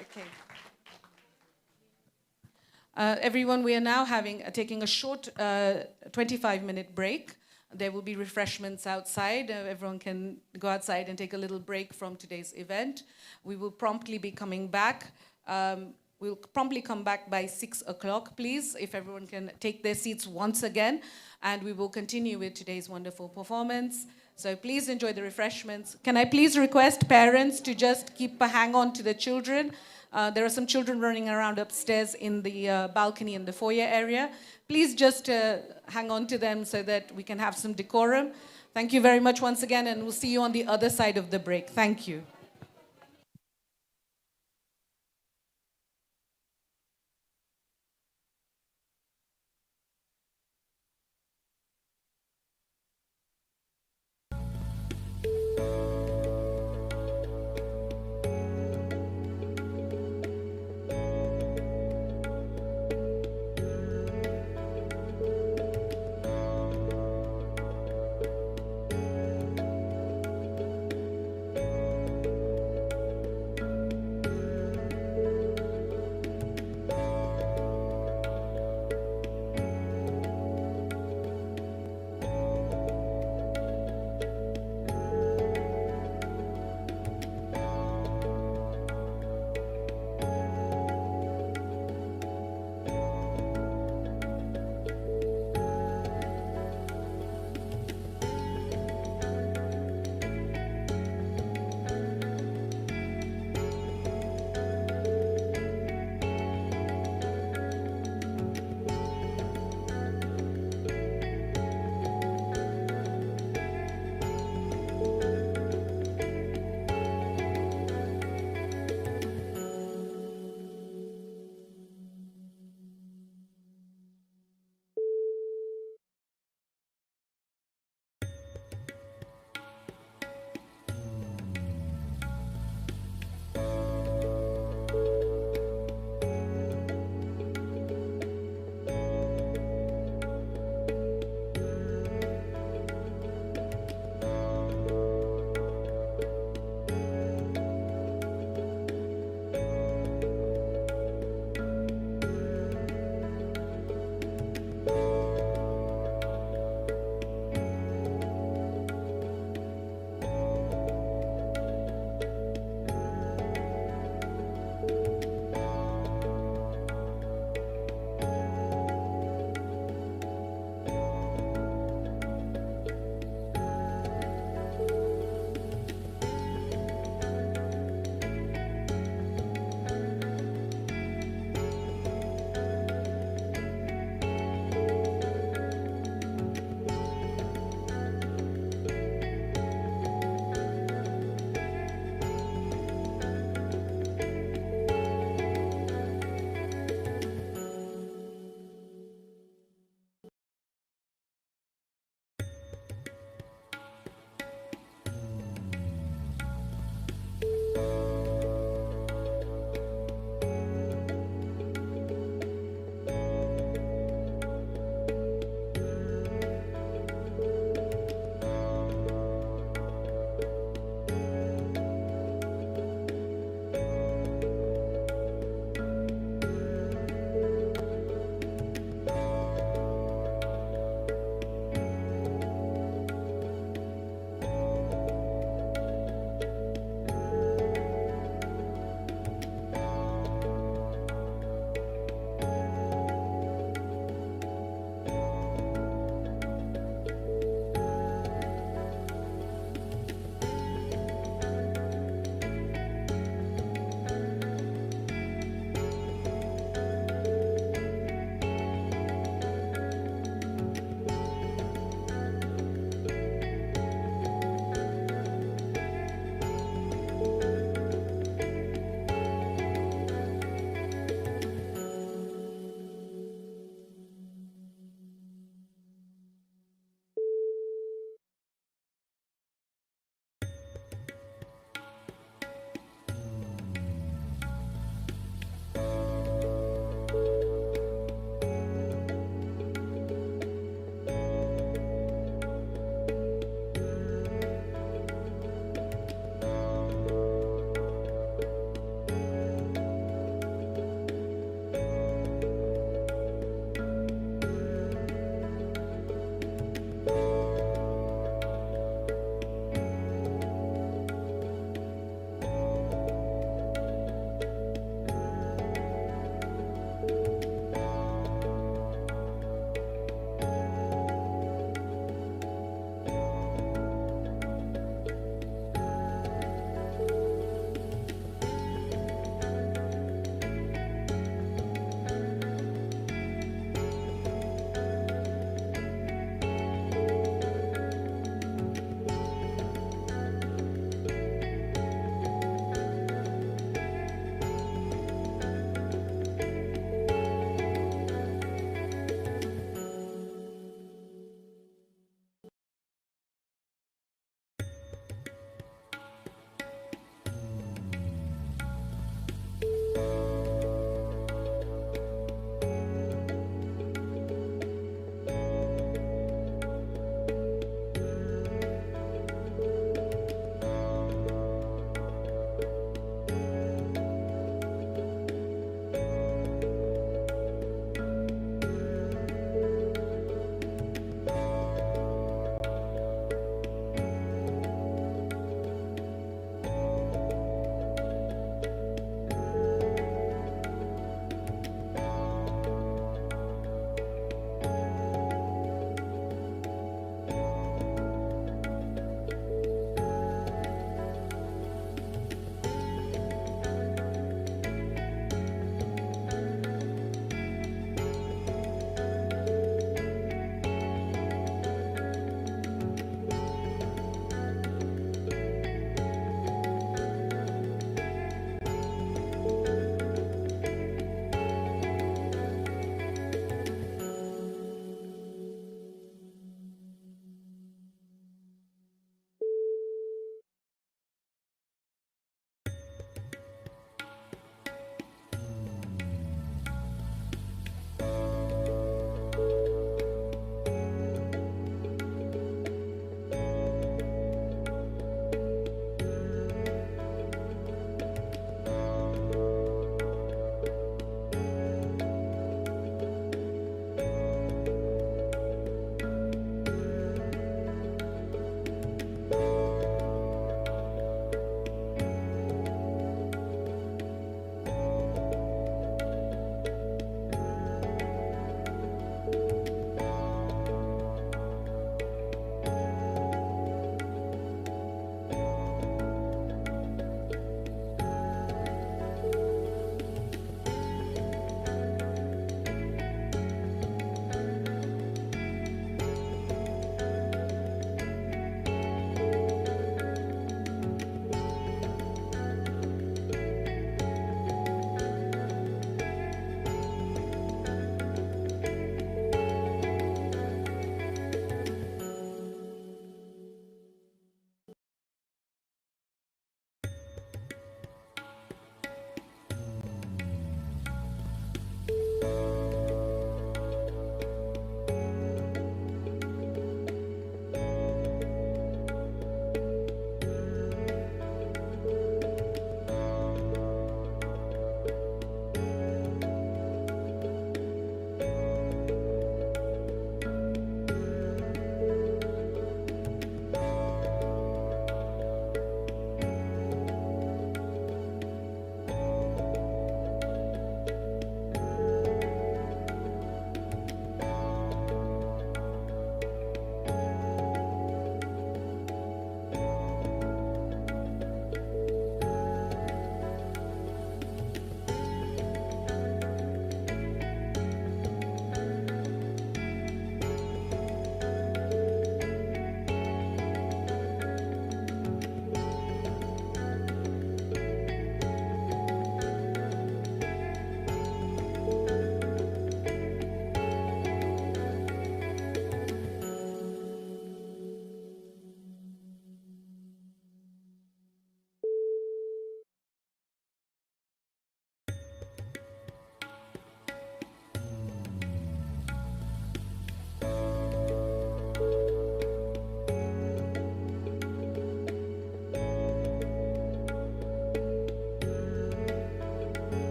Okay. Everyone, we are now taking a short 25-minute break. There will be refreshments outside. Everyone can go outside and take a little break from today's event. We will promptly be coming back. We'll promptly come back by 6 o'clock, please, if everyone can take their seats once again. And we will continue with today's wonderful performance. So please enjoy the refreshments. Can I please request parents to just keep a hang on to the children? There are some children running around upstairs in the balcony in the foyer area. Please just hang on to them so that we can have some decorum. Thank you very much once again, and we'll see you on the other side of the break. Thank you.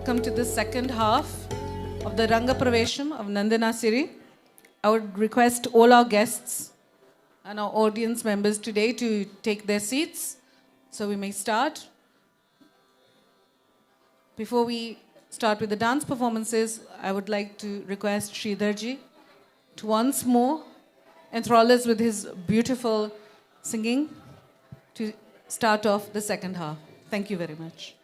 come to the second half of the Rangapravesam of Nandana Siri. I would request all our guests and our audience members today to take their seats so we may start. Before we start with the dance performances, I would like to request Sridharji to once more enthrall us with his beautiful singing to start off the second half. Thank you very much.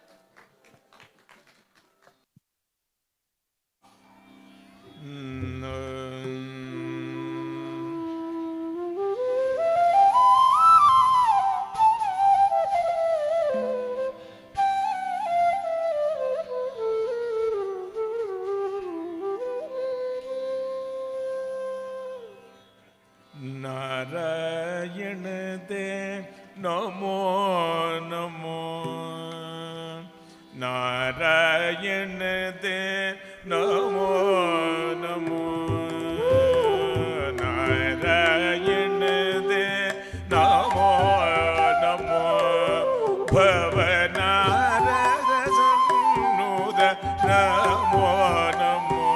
Narayan दे नमो नमो नारायण दे नमो नमो नारायण दे नमो नमो भवनारद सन्नुद नमो नमो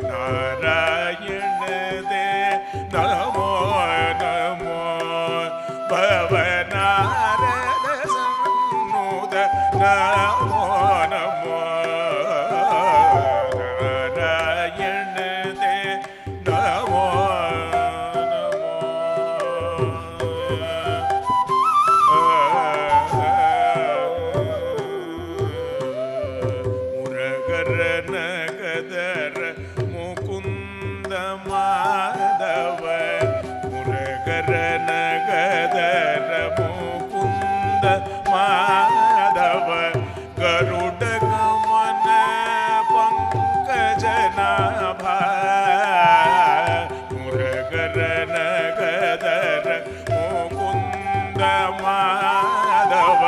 नारायण दे नमो नमो भवनारद सन्नुद नमो नमो नारायण दे नमो मुरगर नगदर मुकुंद माधव मुरगर नगदर मुकुंद माधव गरुड गमन पंकज नाभा मुरगर नगदर मुकुंद माधव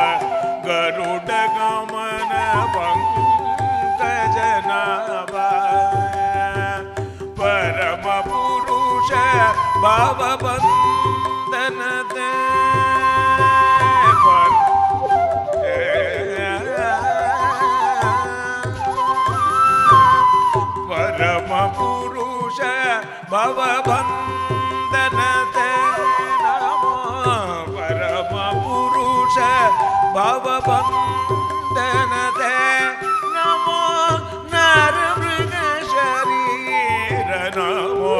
गरुड गमन पंकज नाभा परम पुरुष भाव बंधन दे परम पुरुष भव बंधन दे नमो परम पुरुष भव बंधन दे नमो नर मृग शरीर नमो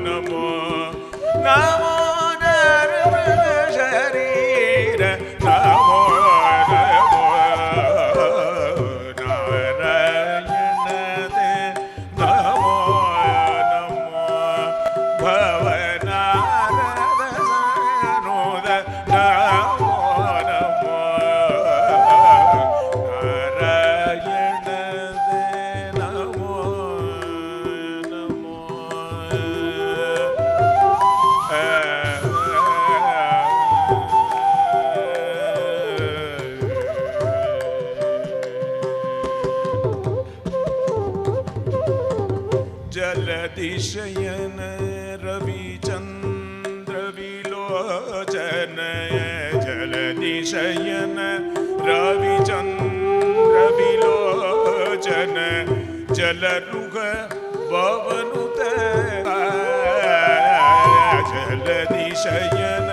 नमो नमो नर मृग शरीर नमो नमो नारायण दे नमो नमो भवनारद सन्नुद नमो नमो नारायण दे नमो नमो जलदिशयन रविचंद्र विलोचन जलदिशयन रविचंद्र विलोचन जलरुग भवनुत जलदिशयन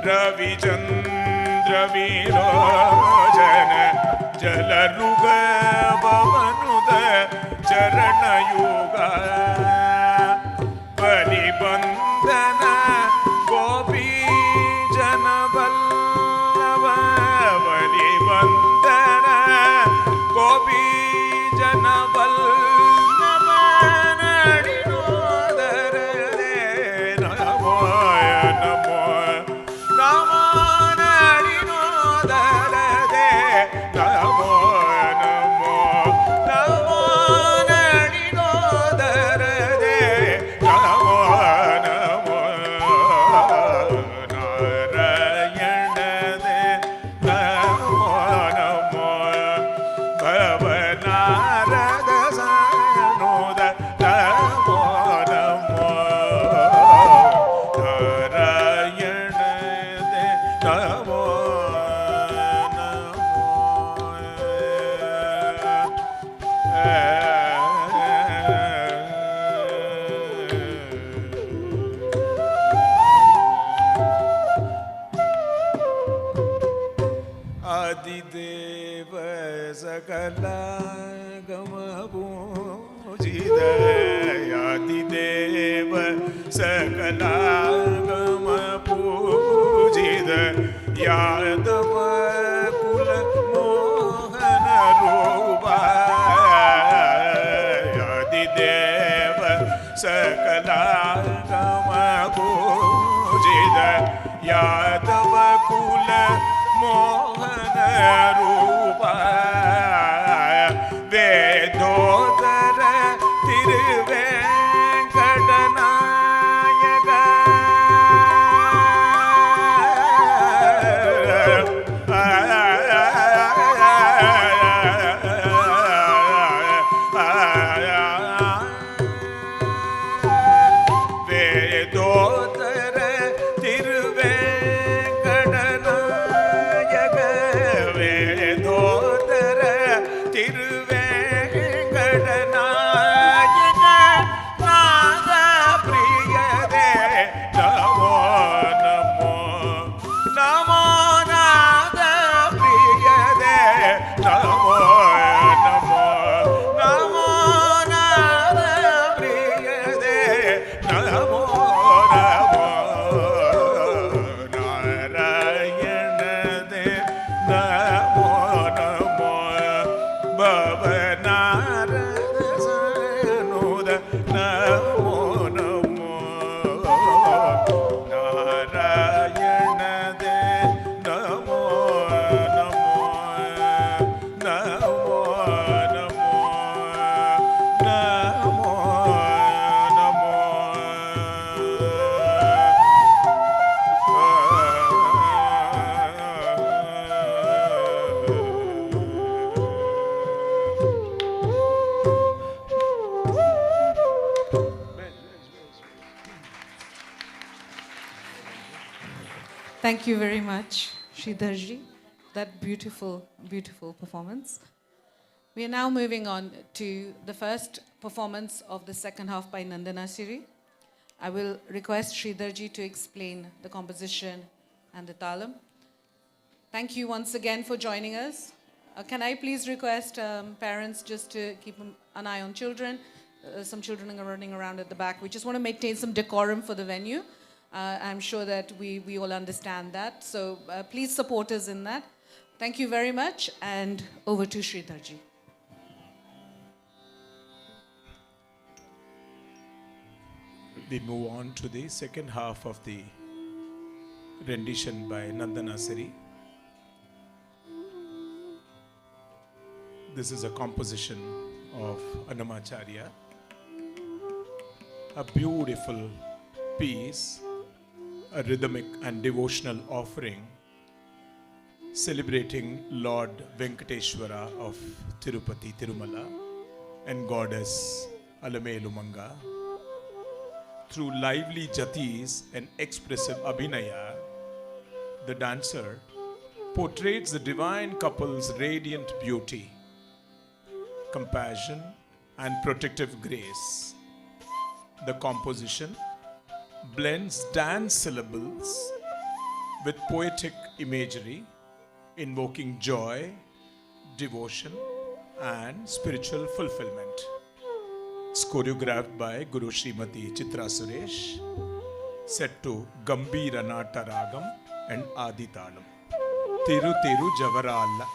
रविचंद्र विलोचन जलरुग भवनुत चरणयुगा बलिबंधन गोपी जन वल्लभ बलिबंधन गोपी जन वल्लभ नडिनोदर दे नमो नमो नमो नडिनोदर दे नमो नमो नमो नडिनोदर दे नमो नमो नारायण दे नमो नमो भवनारद सन्नुद सकलागमपूजित यादिदेव सकलागमपूजित यादव कुल मोहन रूपा यादिदेव सकलागमपूजित यादव कुल मोहन रूपा वेदोदर तिरुवेंकटनायक वेदोदर तिरुवेंकटनायक वेदोदर तिरुवेंकटनायक नाद प्रिय दे नमो नमो नमो नाद प्रिय दे नमो नमो नमो नाद प्रिय दे नमो नमो नारायण दे नमो नमो भवनारद सनुद नमो नमो नारायण दे Namo Namo Namo Namo Namo Thank you very much, Sridharji. That beautiful, beautiful performance. We are now moving on to the first performance of the second half by Nandana Siri. I will request Sridharji to explain the composition and the talam. Thank you once again for joining us. Can I please request parents just to keep an eye on children? Some children are running around at the back. We just want to maintain some decorum for the venue. I'm sure that we all understand that. So please support us in that. Thank you very much, and over to Sridharji. We move on to the second half of the rendition by Nandana Siri. This is a composition of Ramachandra, a beautiful piece, a rhythmic and devotional offering celebrating Lord Venkateswara of Tirupati, Tirumala, and goddess Alamelumanga. Through lively jatis and expressive abhinaya, the dancer portrays the divine couple's radiant beauty, compassion, and protective grace. The composition blends dance syllables with poetic imagery, invoking joy, devotion, and spiritual fulfillment. It's choreographed by Guru Srimati Chitra Suresh, set to Gambhira Tarangam and Adi Talam. Tiru Tiru Javaralla.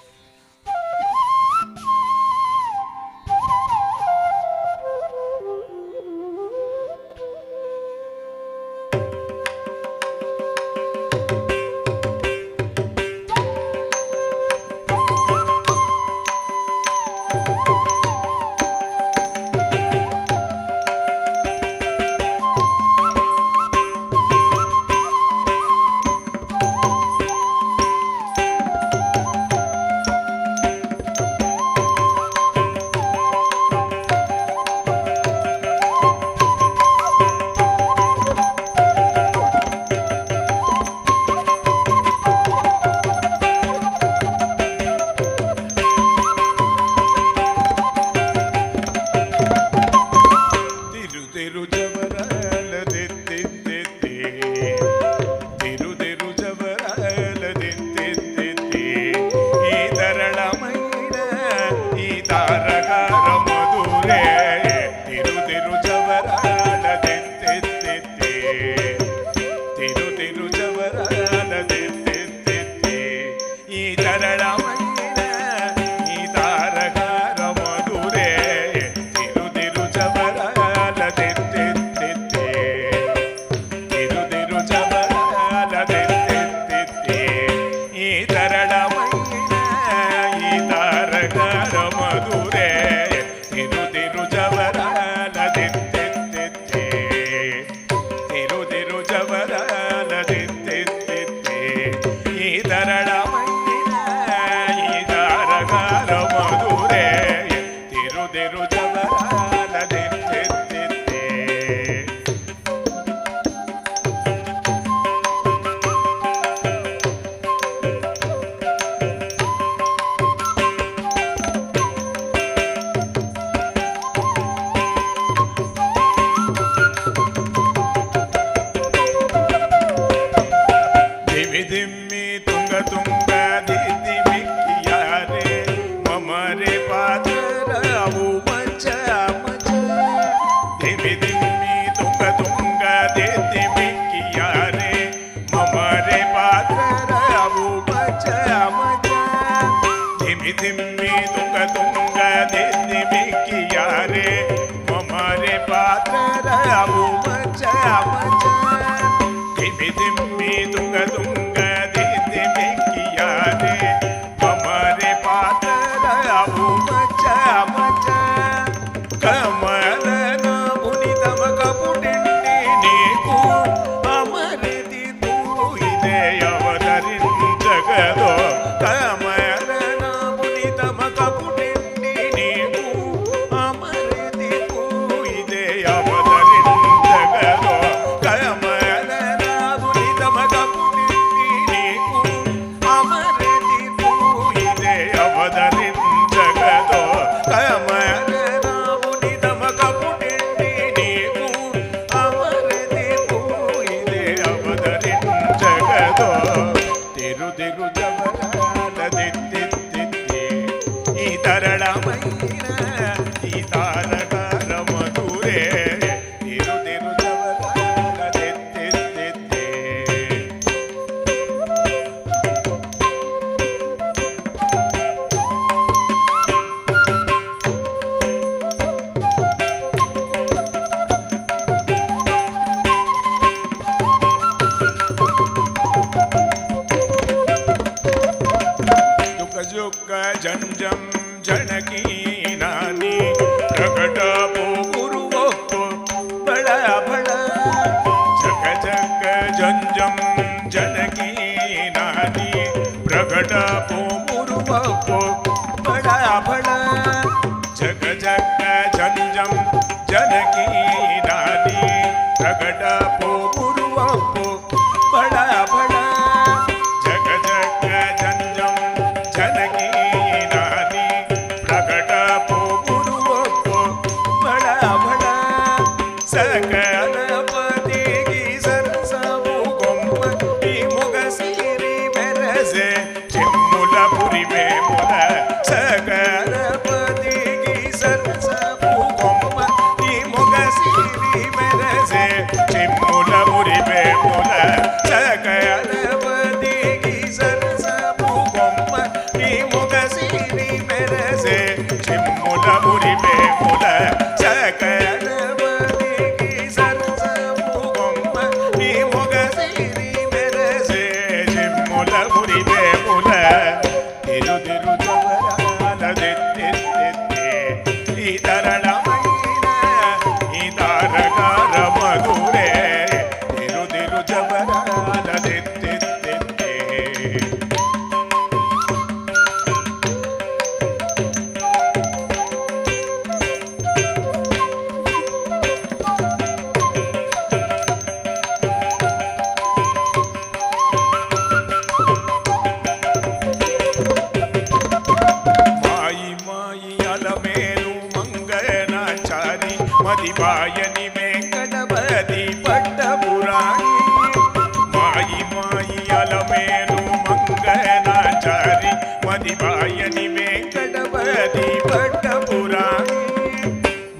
మధురే తిరు తిరు జవరాల దిత్తిత్తిత్తే తిరు తిరు జవరాల దిత్తిత్తిత్తే ఈ తరళమైన ఈ తారకార మధురే తిరు తిరు జవరాల దిత్తిత్తిత్తే దిమి దిమ్మి తుంగ తుంగ దిద్ది మిక్కియారే మమరే పాదరావు మచ్చ మచ్చ దిమి దిమ్మి తుంగ తుంగ దిద్ది మిక్కియారే మమరే పాదరావు మచ్చ మచ్చ దిమి దిమ్మి తుంగ తుంగ దిద్ది మిక్కియారే మమరే పాదరావు మచ్చ మచ్చ దిమి దిమ్మి తుంగ తుంగ దిద్ది మిక్కియారే మమరే పాదరావు మచ్చ మచ్చ కమలన మునితమ కపుటిండి నీకు అమరిది ఇదే అవతరించగదో కమలన మునితమ కపుటిండి నీకు అమరిది ఇదే అవతరించగదో కమలన మునితమ కపుటిండి నీకు అమరిది ఇదే అవతరించగదో కమలన మునితమ కపుటిండి నీకు అమరిది ఇదే అవతరించగదో తిరు తిరు జవరాల దిత్తిత్తిత్తే ఈ తరళమైన ఈ తారకార మధురే తిరు తిరు జవరాల దిత్తిత్తిత్తే దుఃఖ జుక్క జంజం జనకీ నాని ప్రకట పోగురువొక్కు బళ బళ జగ జగ జంజం జనకీ నాని ప్రకట పోగురువొక్కు బళ బళ జగ జగ జంజం జనకీ నాని ప్రకట పోగురువొక్కు బళ బళ జగ జగ జంజం జనకీ నాని ప్రకట పోగురువొక్కు బళ బళ సకలపతికి సరసము గొమ్మ ఈ మొగ సిరి మెరసే చిమ్ముల పురి వేముల సకలపతికి సరసము గొమ్మ ఈ మొగ సిరి మెరసే చిమ్ముల పురి వేముల సకలపతికి సరసము గొమ్మ ఈ మొగ సిరి మెరసే చిమ్ముల పురి వేముల సకలపతికి సరసము గొమ్మ ఈ మొగ సిరి మెరసే చిమ్ముల పురి వేముల తిరు తిరు జవరాల దిత్తిత్తిత్తే ఈ తరళమైన ఈ తారకార మధురే తిరు తిరు జవరాల దిత్తిత్తిత్తే మాయి మాయి అలమేలు మంగనాచారి మదివాయని వెంకటపతి పట్టపురాణి మాయి మాయి అలమేలు మంగనాచారి మదివాయని వెంకటపతి పట్టపురాణి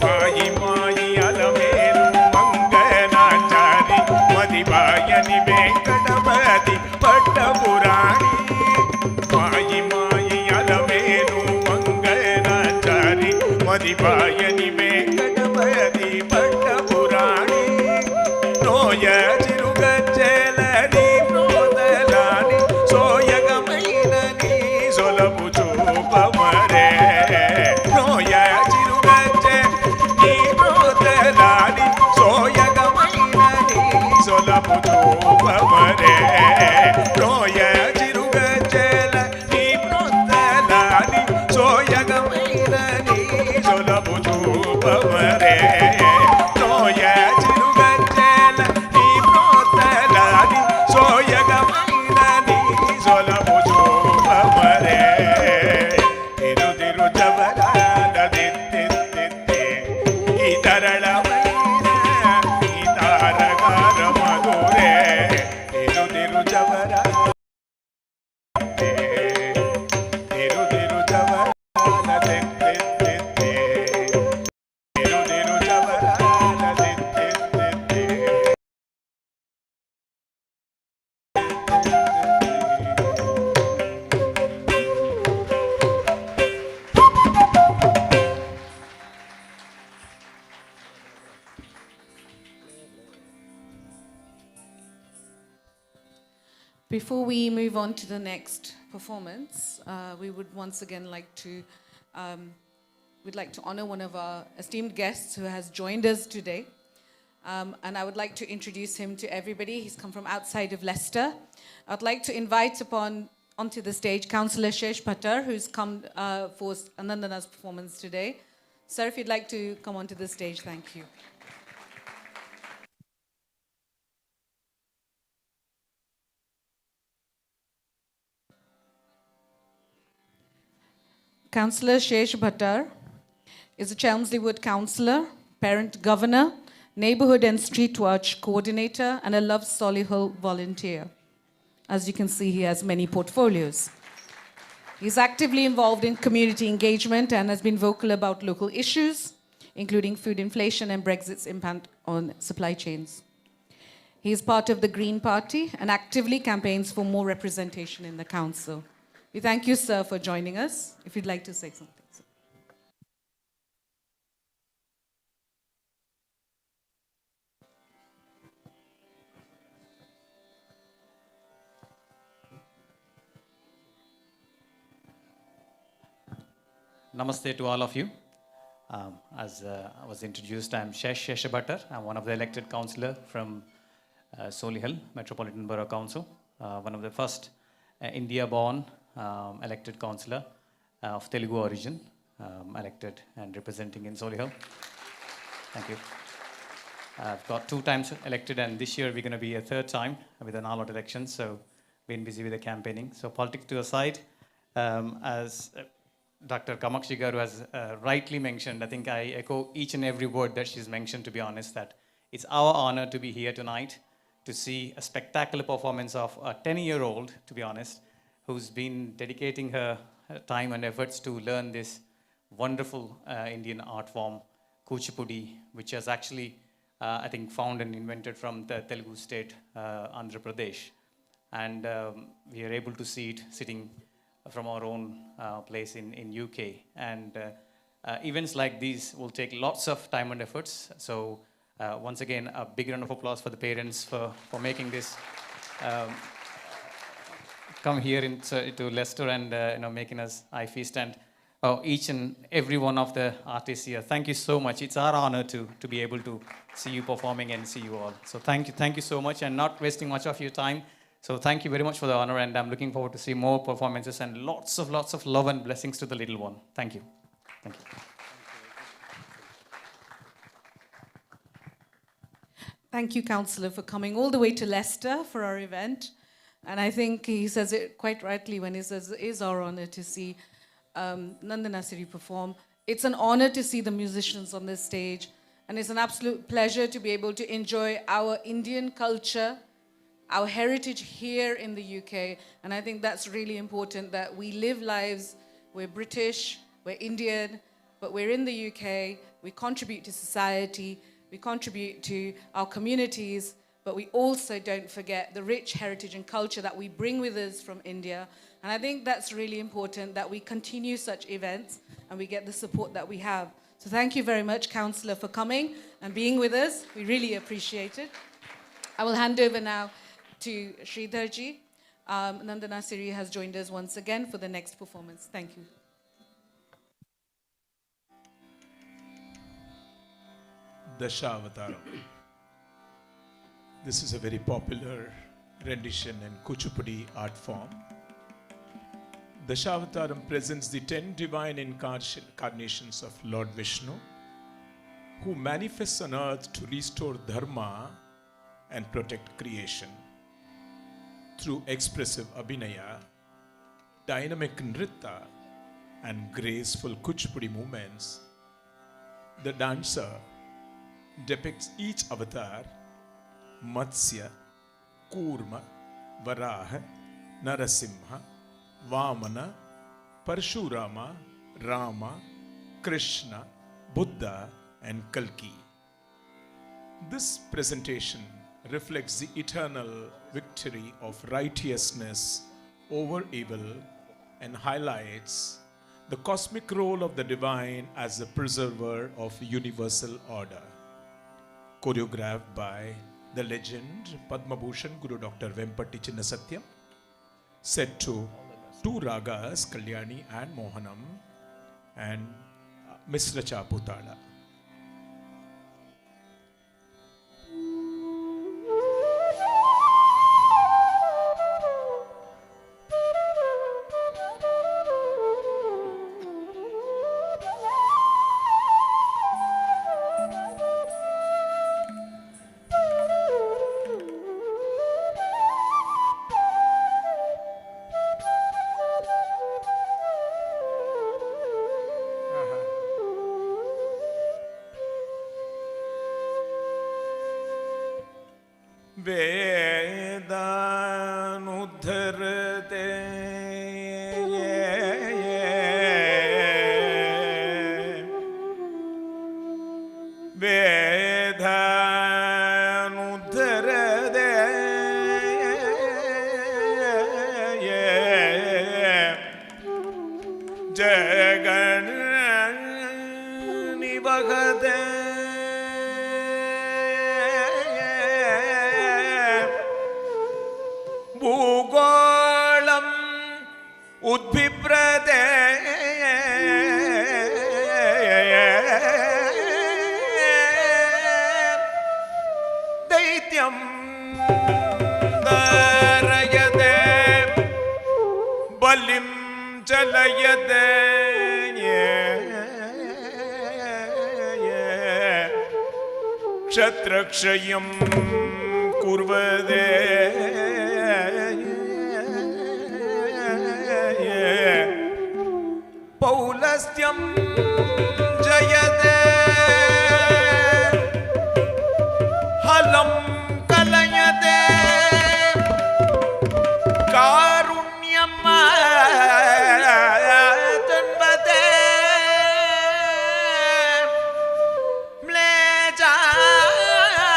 మాయి మాయి అలమేలు మంగనాచారి మదివాయని వెంకటపతి పట్టపురాణి మాయి మాయి అలమేలు మంగనాచారి మదివాయని వెంకటపతి పట్టపురాణి నోయ చిరుగజ్జలని నోదలాని సోయగమైన నీ సొలపు చూపమరే జవరాలదిత్తిత్తిత్తి ఈ తరళమైన ఈ తారగార మధురే తిరు తిరు జవరాలదిత్తి తిరు తిరు జవరాలదిత్తిత్తి తిరు తిరు జవరాలదిత్తిత్తి Before we move on to the next performance, we would once again like to we'd like to honor one of our esteemed guests who has joined us today. And I would like to introduce him to everybody. He's come from outside of Leicester. I'd like to invite onto the stage Councillor Shesh Bhattar, who's come for Nandana's performance today. Sir, if you'd like to come onto the stage, thank you. Councillor Shesh Bhattar is a Chelmsley Wood councillor, parent governor, neighbourhood and street watch coordinator, and a Love Solihull volunteer. As you can see, he has many portfolios. He's actively involved in community engagement and has been vocal about local issues, including food inflation and Brexit's impact on supply chains. He is part of the Green Party and actively campaigns for more representation in the council. We thank you, sir, for joining us. If you'd like to say something, sir. Namaste to all of you. As I was introduced, I'm Shesh Bhattar. I'm one of the elected councillor from Solihull Metropolitan Borough Council, one of the first India-born elected councillor of Telugu origin, elected and representing in Solihull. Thank you. I've got 2 times elected, and this year we're going to be a 3rd time with an all-out election, so been busy with the campaigning. So politics to the side, as Dr. Kamakshi Garu has rightly mentioned, I think I echo each and every word that she's mentioned, to be honest, that it's our honor to be here tonight to see a spectacular performance of a 10-year-old, to be honest, who's been dedicating her time and efforts to learn this wonderful Indian art form, Kuchipudi, which is actually, I think, found and invented from the Telugu state, Andhra Pradesh. And we are able to see it sitting from our own place in UK. And events like these will take lots of time and efforts. So once again, a big round of applause for the parents for making this come here to Leicester and making us eye feast, and each and every one of the artists here. Thank you so much. It's our honor to be able to see you performing and see you all. So thank you so much, and not wasting much of your time. So thank you very much for the honor, and I'm looking forward to see more performances and lots of love and blessings to the little one. Thank you. Thank you. Thank you, Councillor, for coming all the way to Leicester for our event. And I think he says it quite rightly when he says it is our honor to see Nandana Siri perform. It's an honor to see the musicians on this stage, and it's an absolute pleasure to be able to enjoy our Indian culture, our heritage here in the UK. And I think that's really important, that we live lives, we're British, we're Indian, but we're in the UK, we contribute to society, we contribute to our communities, but we also don't forget the rich heritage and culture that we bring with us from India. And I think that's really important, that we continue such events and we get the support that we have. So thank you very much, Councillor, for coming and being with us. We really appreciate it. I will hand over now to Sridharji. Nandana Siri has joined us once again for the next performance. Thank you. Dashavataram. This is a very popular rendition in Kuchipudi art form. Dashavataram presents the 10 divine incarnations of Lord Vishnu, who manifests on earth to restore dharma and protect creation. Through expressive abhinaya, dynamic nritta, and graceful Kuchipudi movements, the dancer depicts each avatar: Matsya, Kurma, Varaha, Narasimha, Vamana, Parshurama, Rama, Krishna, Buddha, and Kalki. This presentation reflects the eternal victory of righteousness over evil and highlights the cosmic role of the divine as the preserver of universal order. Choreographed by the legend Padma Bhushan Guru Dr. Vempati Chinnasatyam, set to two ragas, Kalyani and Mohanam, and Misra Chaputala. Vedanudharate Vedanudharate Jagani Bhagate Bhugolam Udbhiprade Daityam Darayade Balim Jalayade Kshatrakshayam Kurvade Paulastyam Jayade Halam Kalayade Karunyam Tanvade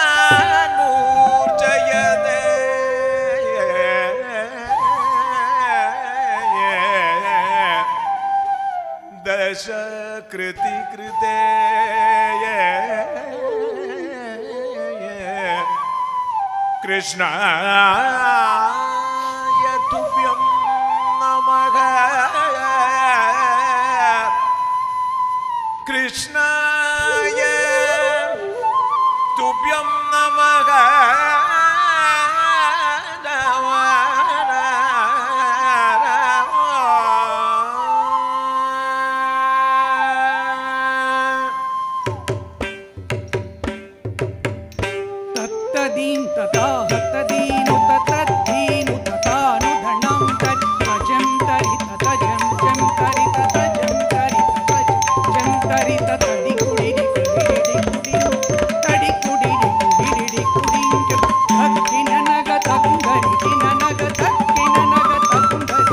Mlejanu Jayade Dasha Kriti Krite Krishna Yatubhyam Namaha Krishna Yatubhyam Namaha Tattadim tata hattadinu tatadhinu tatanu dhanam tajam tari tatajam jam tari tatajam tari tatajam tari tatadi kudidi kudidi tadi kudidi kudidi kudinka takkina naga takkundari naga takkina naga takkundari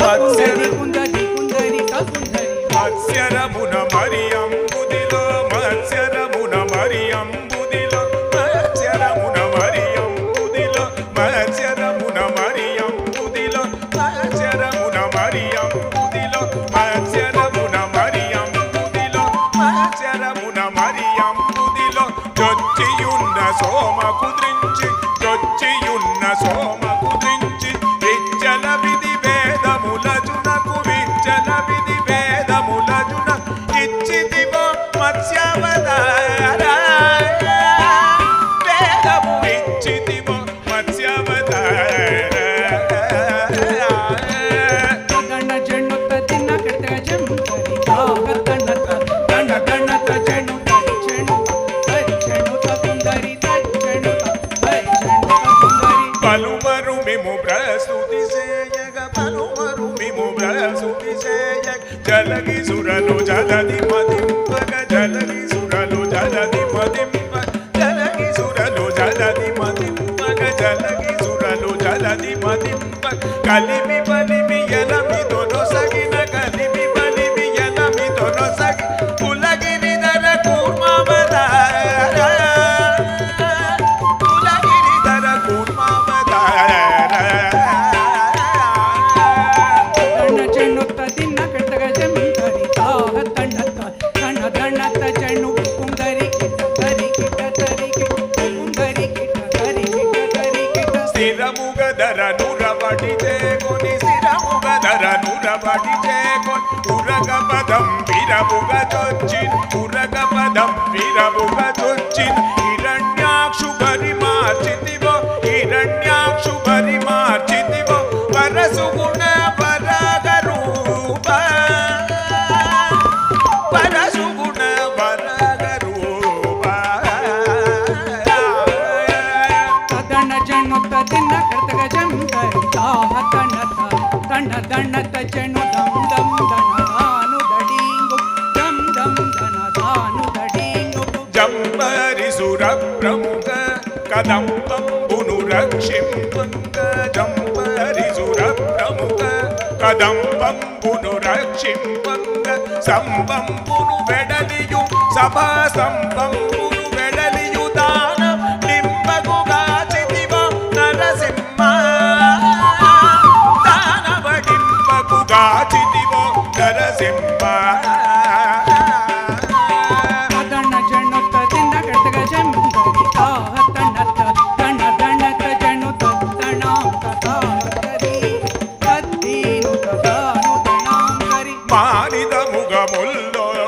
takkundari kundari kundari takkundari Matsyaramuna Mariam Budilo Matsyaramuna Mariam Budilo Matsyaramuna Mariam Budilo Matsyaramuna Mariam Budilo Matsyaramuna Mariam Budilo Matsyaramuna Mariam Budilo Matsyaramuna Mariam Budilo Jochiyunna Soma Kudrinchi Jochiyunna Soma Kudrinchi Vijjala Vidhi Vedamulajuna Kuvijjala Vidhi Vedamulajuna Ichitivo Matsyavadara Vedamu Ichitivo Matsyavadara Gana jenu tadina katajam tari tagatana gana gana tajenu tajenu tajenu takundari tajenu tajenu takundari Palumaru Mimu Prastuti Seyag Palumaru Mimu Prastuti Seyag సురలు జలది మదింపగ జలగి సురలు జలది మదింప జలగి సురలు జలది మదింపగ జలగి సురలు జలది మదింప కలిమి బలిమి ఎలమితో నొసగిన కలిమి బలిమి ఎలమితో నొసగి కులగిరి ధర కూర్మవదార కులగిరి ధర కూర్మవదార స్థిరముగ ధర నురబడి చేకొని స్థిరముగ ధర నురబడి చేకొని ఉరగ పదం విరముగ చొచ్చిన్ ఉరగ పదం విరముగ చొచ్చిన్ హిరణ్యాక్షు బరి మార్చితివో హిరణ్యాక్షు బరి మార్చితివో పరసుగుణ పరగ రూప పరసుగుణ పరగ రూప తదన జనుత దిన కర్తగ జంకరి తాహ తనత తన దణత జను దం దం దన దాను దడింగు దం దం దన దాను దడింగు జంబరి సుర ప్రముఖ కదంబంబును రక్షింపంగ జంబరి సుర ప్రముఖ కదంబంబును రక్షింపంగ సంబంబును వెడలియు సభా సంబంబును వెడలియు దాన డింబగుగా చితివ నరసింహ దానవడింబగుగా చితివ నరసింహ తదన జనుత దిన కర్తగ జంకరి తాహ తనత తన దణత జనుత తనాంత తాహరి తద్దీను తదాను తనాంకరి మానిద ముగముల్లోగంబులు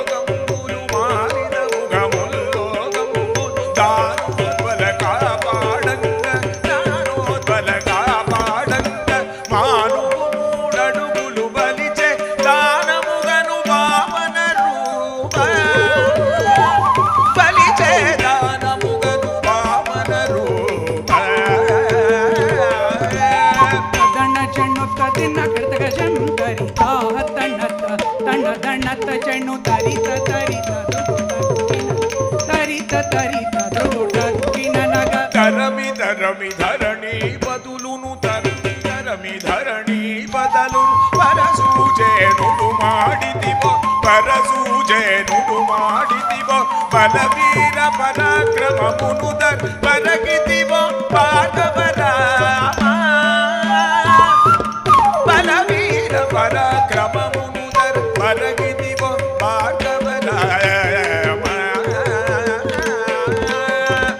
మానిద ముగముల్లోగంబులు దానోద్వల కాపాడంగ దానోద్వల కాపాడంగ మానువు మూడడుగులు బలిచే దానముగను వామన రూప బలిచే దానముగను వామన రూప తదన జనుత దిన కర్తగ జంకరి తాహ తనత తన దణత జను తరిత తరిత తరిత తరిత దృఢక్కిన నగ తరమి తరమి ధరణి బదులును తరమి తరమి ధరణి బదలును పరసూజేనుడు మాడితివో పరసూజేనుడు మాడితివో బలవీర పరాక్రమమును దర్ పరగితివో పాఠవరామ బలవీర పరాక్రమమును దర్ పరగితివో పాఠవరామ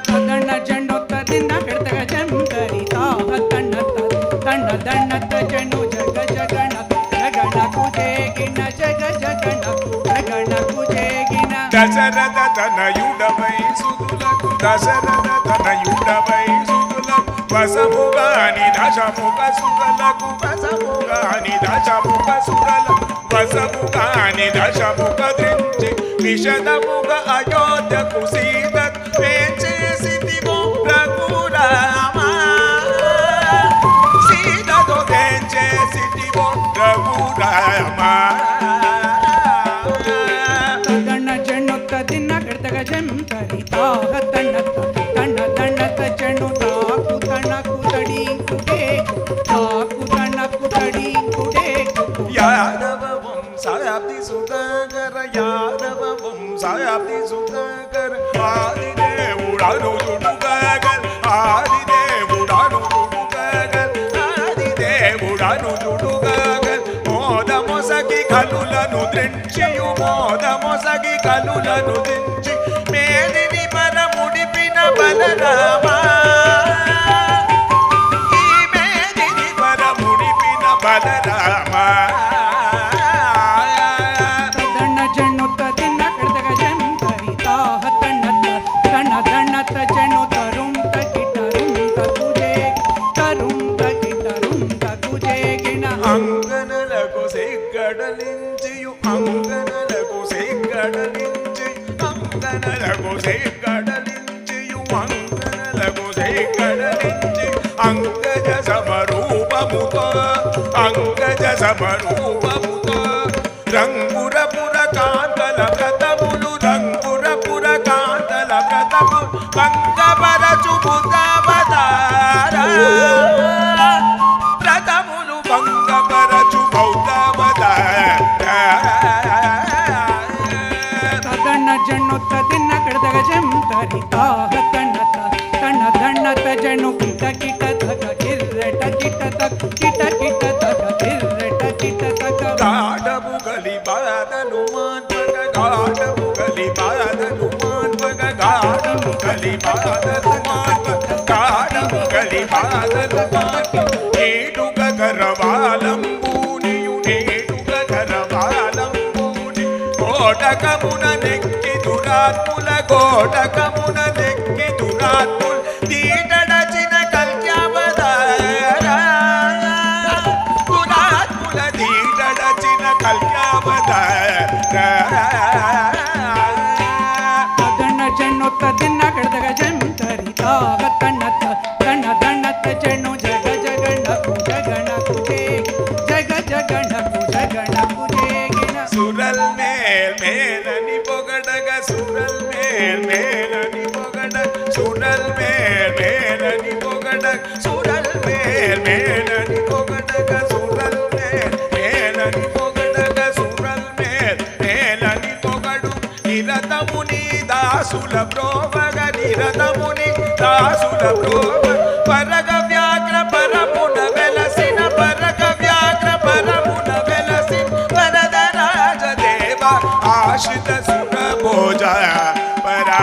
తదన జనుత దిన కర్తగ జంకరి తాహ తనత తన దణత జను జగ జగణ జగణ కుజేగిన జగ జగణ జగణ కుజేగిన దశరథ తనయుడవై సుతులకు దశరథ తనయుడవై సుతులకు వసముగాని దశముఖ సుగలకు వసముగాని దశముఖ సుగలకు వసముగాని దశముఖ దృంచి విషదముగ అయోధ్యకు సీత వేచేసితివో రఘురామ సీతతో వేచేసితివో రఘురామ తదన జనుత దిన కర్తగ జంకరి తాహ తనత తన దణత జను తాకు తనకు తడింకుడే తాకు తనకు తడింకుడే యాదవ వంశాబ్ది సుధాకర యాదవ వంశాబ్ది సుధాకర ఆదిదేవుడను జుడుగాగల్ ఆదిదేవుడను జుడుగాగల్ ఆదిదేవుడను జుడుగాగల్ మోదమొసగి కలులను దృంచియు మోదమొసగి కలులను దృంచి మేదిని పరముడిపిన బలరామ ఈ మేదిని పరముడిపిన బలరామ తదన జనుత దిన కర్తగ జంకరి తాహ తనత తన దణత జను తరుం తకిటరుం తకుజే తరుం తకిటరుం తకుజేగిన అంగనలకు సిగ్గడలించియు అంగనలకు సిగ్గడలించి అంగనలకు సిగ్గడలించియు అంగనలకు సిగ్గడలించి అంగజ సమరూపముతో అంగజ సమరూపముతో రంగురపుర ತರಿತಾ ತಣ್ಣತ ತಣ್ಣ ದಣ್ಣತ ಜನು ಕಿಟ ಕಿಟ ತಕ ಕಿರ್ರೆಟ ಕಿಟ ತಕ ಕಿಟ ಕಿಟ ತಕ ಕಿರ್ರೆಟ ಕಿಟ ತಕ ಗಾಢವು ಗಲಿ ಬಾದಲು ಮಾನ್ಪಗ ಗಾಢವು ಗಲಿ ಬಾದಲು ಮಾನ್ಪಗ ಗಾಢವು ಗಲಿ ಬಾದಲು ಮಾನ್ಪಗ ಗಾಢವು ಗಲಿ ಬಾದಲು ಮಾನ್ಪಗ ಏಡುಗ ಗರವಾಲಂಬೂನಿಯು ಏಡುಗ ಗರವಾಲಂಬೂನಿ ಗೋಡಕమున నెక్కి దురాత్ముల ಗೋಡಕమున నెక్కి దురాత్ముల తీటడచిన కల్యావదార దురాత్ముల తీటడచిన కల్యావదార ದಣ್ಣ ಜಣ್ಣೊತ್ತ ದಿನ ಕಡ್ದಗ ಜಂ ತರಿತಾ ತಣ್ಣತ ತಣ್ಣ ದಣ್ಣತ ಜಣ್ಣು ಜಗ ಜಗಣ್ಣ ಕುಜಗಣ ಕುಜೇ ಜಗ ಜಗಣ್ಣ ಕುಜಗಣ ಕುಜೇಗಿನ ಸುರಲ್ ಮೇಲ್ ಮೇಲನಿ ಪೊಗಡಗ ಸುರಲ್ ಮೇಲ್ ಮೇಲನಿ ಪೊಗಡ ಸುರಲ್ ಮೇಲ್ ಮೇಲನಿ ಪೊಗಡ ಸುರಲ್ ಮೇಲ್ ಮೇಲನಿ ಪೊಗಡಗ ಸುರಲ್ ಮೇಲ್ ಮೇಲನಿ ಪೊಗಡಗ ಸುರಲ್ ಮೇಲ್ ಮೇಲನಿ ಪೊಗಡು ನಿರತముని దాసుల ప్రోవగ నిరతముని దాసుల ప్రోవ పరగ వ్యాఘ్ర పరమున వెలసిన పరగ వ్యాఘ్ర పరమున వెలసిన వరదరాజ దేవ ఆశ్రిత సుర భోజ పరా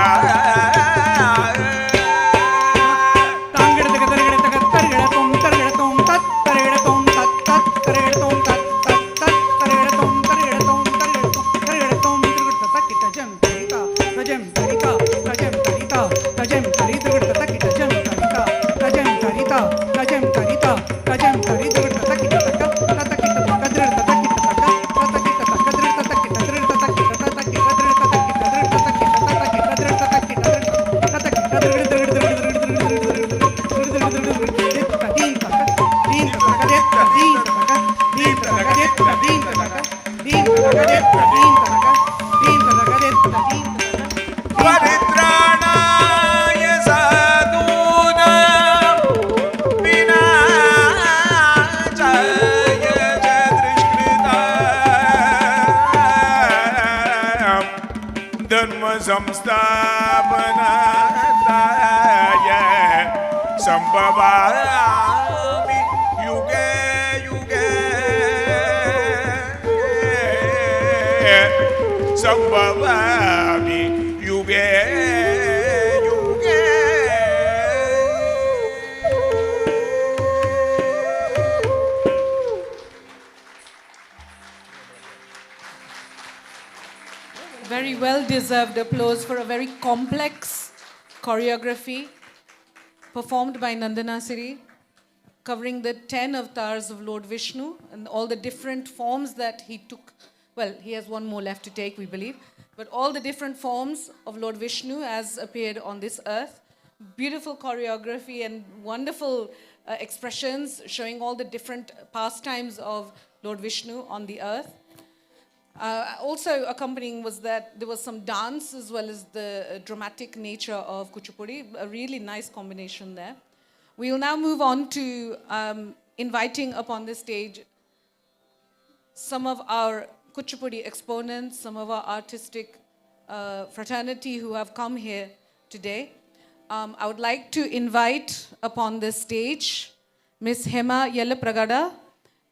ತಾಂಗಡದಗ ತರಗಡತಗ ತರಗಡತೋಂ ತರಗಡತೋಂ ತತ್ ತರಗಡತೋಂ ತತ್ ತತ್ ತರಗಡತೋಂ ತತ್ ತತ್ ತತ್ ತರಗಡತೋಂ ತರಗಡತೋಂ ತರಗಡತೋಂ ತರಗಡತ ತಕ್ಕಿಟ ಜಂ ತರಿತಾ ತಜಂ ತರಿತಾ ತಜಂ ತರಿತಾ ತಜಂ ತರಿತಗಡತ ತಕ್ಕಿಟ ಜಂ ತರಿತಾ ತಜಂ ತರಿತಾ ತಜಂ ತರಿತಾ ತಜಂ ತರಿತಗಡತ ತಕ್ಕಿಟ ತಕ್ಕ ತಕ್ಕಿಟ ತಕ್ಕದ್ರತ ತಕ್ಕಿಟ ತಕ್ಕ ತಕ್ಕಿಟ ತಕ್ಕದ್ರತ ತಕ್ಕಿಟ ತಕ್ಕಿಟ ತಕ್ಕಿಟ ತಕ್ಕಿಟ పరిత్రాణాయ సాధూనాం వినాశాయ చ దుష్కృతాం ధర్మ సంస్థాపనాయ సంభవామి యుగే యుగే సంభవామి యుగే యుగే Very well deserved applause for a very complex choreography performed by Nandana Siri, covering the 10 avatars of Lord Vishnu and all the different forms that he took. Well, he has one more left to take, we believe. But all the different forms of Lord Vishnu as appeared on this earth. Beautiful choreography and wonderful expressions showing all the different pastimes of Lord Vishnu on the earth. Also accompanying was that there was some dance as well as the dramatic nature of Kuchipudi, a really nice combination there. We will now move on to inviting upon the stage some of our Kuchipudi exponents, some of our artistic fraternity who have come here today. I would like to invite upon this stage Miss Hema Yellapragada,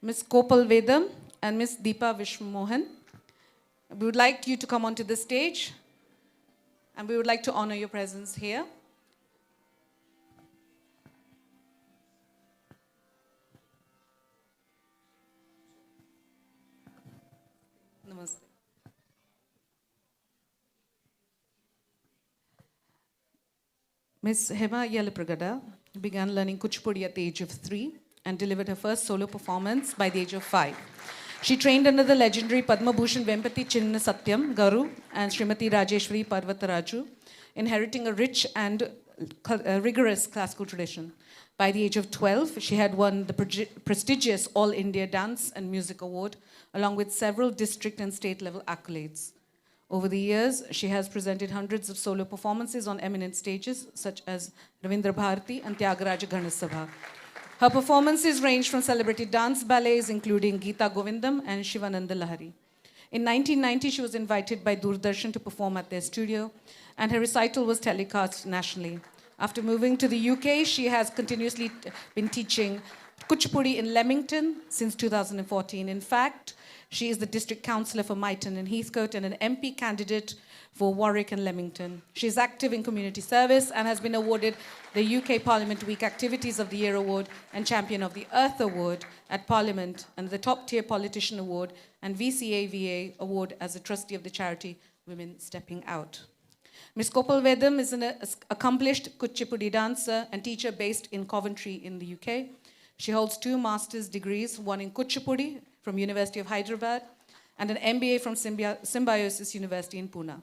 Miss Kopal Vedam, and Miss Deepa Vishmohan. We would like you to come onto the stage, and we would like to honor your presence here. Namaste. Miss Hema Yellapragada began learning Kuchipudi at the age of 3 and delivered her first solo performance by the age of 5. She trained under the legendary Padma Bhushan Vempati Chinna Satyam Garu and Srimati Rajeshwari Parvataraju, inheriting a rich and rigorous classical tradition. By the age of 12, she had won the prestigious All India Dance and Music Award, along with several district and state level accolades. Over the years, she has presented hundreds of solo performances on eminent stages such as Ravindra Bharati and Tyagaraja Ganasabha. Her performances range from celebrity dance ballets including Geeta Govindam and Shivananda Lahari. In 1990, she was invited by Doordarshan to perform at their studio, and her recital was telecast nationally. After moving to the UK, she has continuously been teaching Kuchipudi in Leamington since 2014. In fact, she is the district councillor for Myton and Heathcote and an MP candidate for Warwick and Leamington. She is active in community service and has been awarded the UK Parliament Week Activities of the Year Award and Champion of the Earth Award at Parliament and the Top Tier Politician Award and VCAVA Award as a trustee of the charity Women Stepping Out. Ms. Kopal Vedam is an accomplished Kuchipudi dancer and teacher based in Coventry in the UK. She holds 2 master's degrees, one in Kuchipudi from University of Hyderabad and an MBA from Symbiosis University in Pune.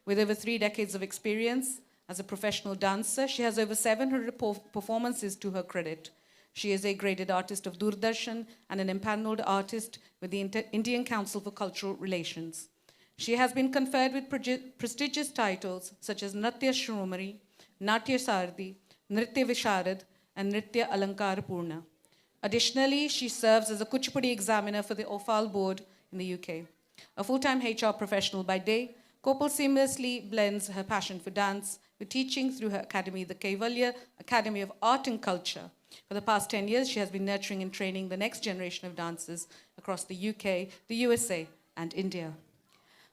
With over 3 decades of experience as a professional dancer, she has over 700 performances to her credit. She is a graded artist of Doordarshan and an empaneled artist with the Indian Council for Cultural Relations. She has been conferred with prestigious titles such as Natya Shromari, Natya Sardi, Nritya Visharad, and Nritya Alankar Purna. Additionally, she serves as a Kuchipudi examiner for the OFAL board in the UK. A full-time HR professional by day, Kopal seamlessly blends her passion for dance with teaching through her academy, the Kaivalya Academy of Art and Culture. For the past 10 years, she has been nurturing and training the next generation of dancers across the UK, the USA, and India.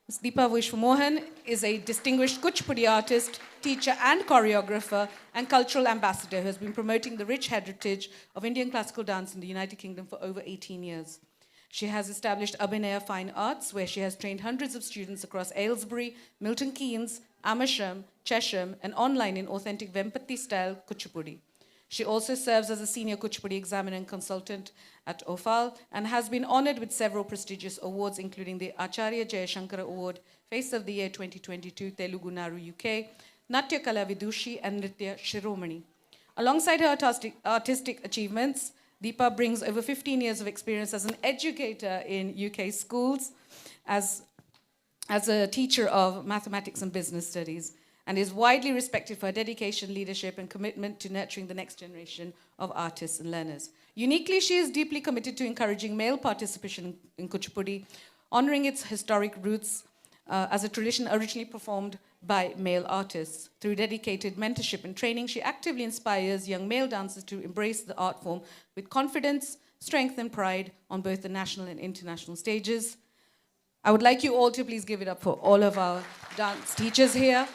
Ms. Deepa Vishwamohan is a distinguished Kuchipudi artist, teacher, and choreographer, and cultural ambassador who has been promoting the rich heritage of Indian classical dance in the United Kingdom for over 18 years. She has established Abhinaya Fine Arts, where she has trained hundreds of students across Aylesbury, Milton Keynes, Amersham, Chesham, and online in authentic Vempati-style Kuchipudi. She also serves as a senior Kuchipudi examiner and consultant at OFAL and has been honored with several prestigious awards, including the Acharya Jayashankara Award, Face of the Year 2022, Telugu Naru UK, Natya Kala Vidushi, and Nritya Shiromani. Alongside her artistic achievements, Deepa brings over 15 years of experience as an educator in UK schools, as a teacher of mathematics and business studies, and is widely respected for her dedication, leadership, and commitment to nurturing the next generation of artists and learners. Uniquely, she is deeply committed to encouraging male participation in Kuchipudi, honoring its historic roots as a tradition originally performed by male artists. Through dedicated mentorship and training, she actively inspires young male dancers to embrace the art form with confidence, strength, and pride on both the national and international stages. I would like you all to please give it up for all of our dance teachers here.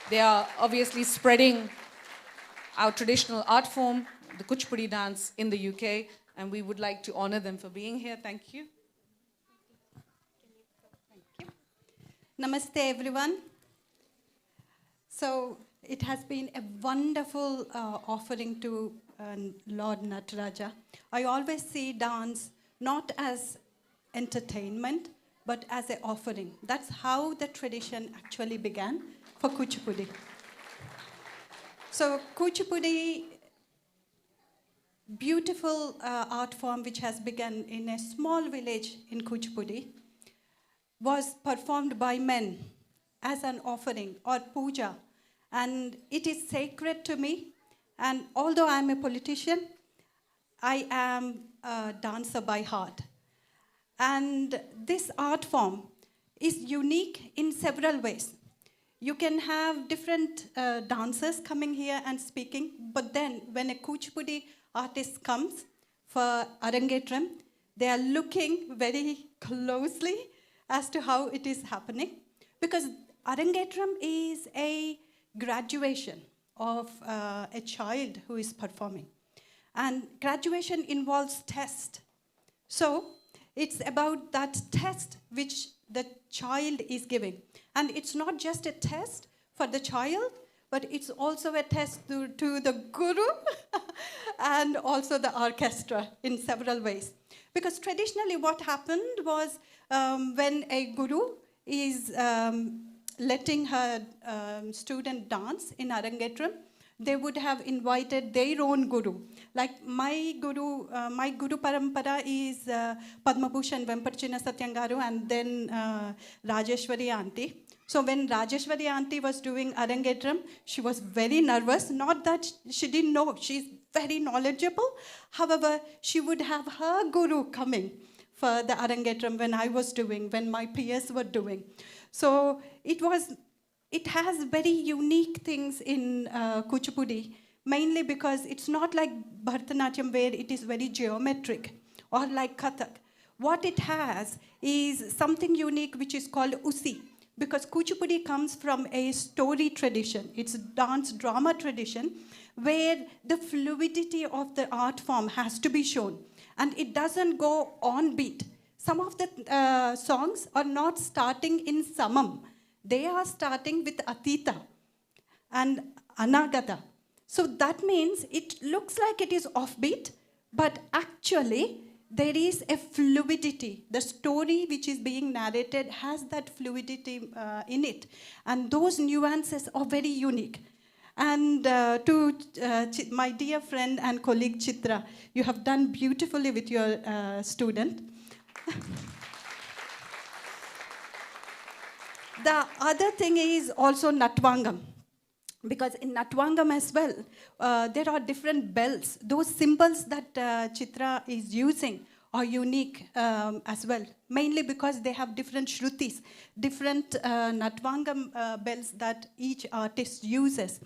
They are obviously spreading our traditional art form, the Kuchipudi dance, in the UK, and we would like to honor them for being here. Thank you. Namaste, everyone. So it has been a wonderful offering to Lord Nataraja. I always see dance not as entertainment, but as an offering. That's how the tradition actually began for Kuchipudi. So Kuchipudi, beautiful art form which has begun in a small village in Kuchipudi, was performed by men as an offering or puja. And it is sacred to me. And although I'm a politician, I am a dancer by heart. And this art form is unique in several ways. You can have different dancers coming here and speaking, but then when a Kuchipudi artist comes for Arangetram, they are looking very closely as to how it is happening, because Arangetram is a graduation of a child who is performing. And graduation involves test. So it's about that test which the child is giving. And it's not just a test for the child, but it's also a test to the guru and also the orchestra in several ways. Because traditionally what happened was when a guru is letting her student dance in Arangetram, they would have invited their own guru. Like my guru parampara is Padma Bhushan Vempachina Satyangaru and then Rajeshwari auntie. So when Rajeshwari auntie was doing Arangetram, she was very nervous. Not that she didn't know, she's very knowledgeable. However, she would have her guru coming for the Arangetram when I was doing, when my peers were doing. So it has very unique things in Kuchipudi, mainly because it's not like Bharatanatyam where it is very geometric, or like Kathak. What it has is something unique which is called Usi, because Kuchipudi comes from a story tradition. It's a dance drama tradition where the fluidity of the art form has to be shown. And it doesn't go on beat. Some of the songs are not starting in samam. They are starting with atita and anagata. So that means it looks like it is offbeat, but actually there is a fluidity. The story which is being narrated has that fluidity in it. And those nuances are very unique. And to my dear friend and colleague Chitra, you have done beautifully with your student. The other thing is also Natvangam. Because in Natvangam as well, there are different bells. Those symbols that Chitra is using are unique as well, mainly because they have different shrutis, different Natvangam bells that each artist uses,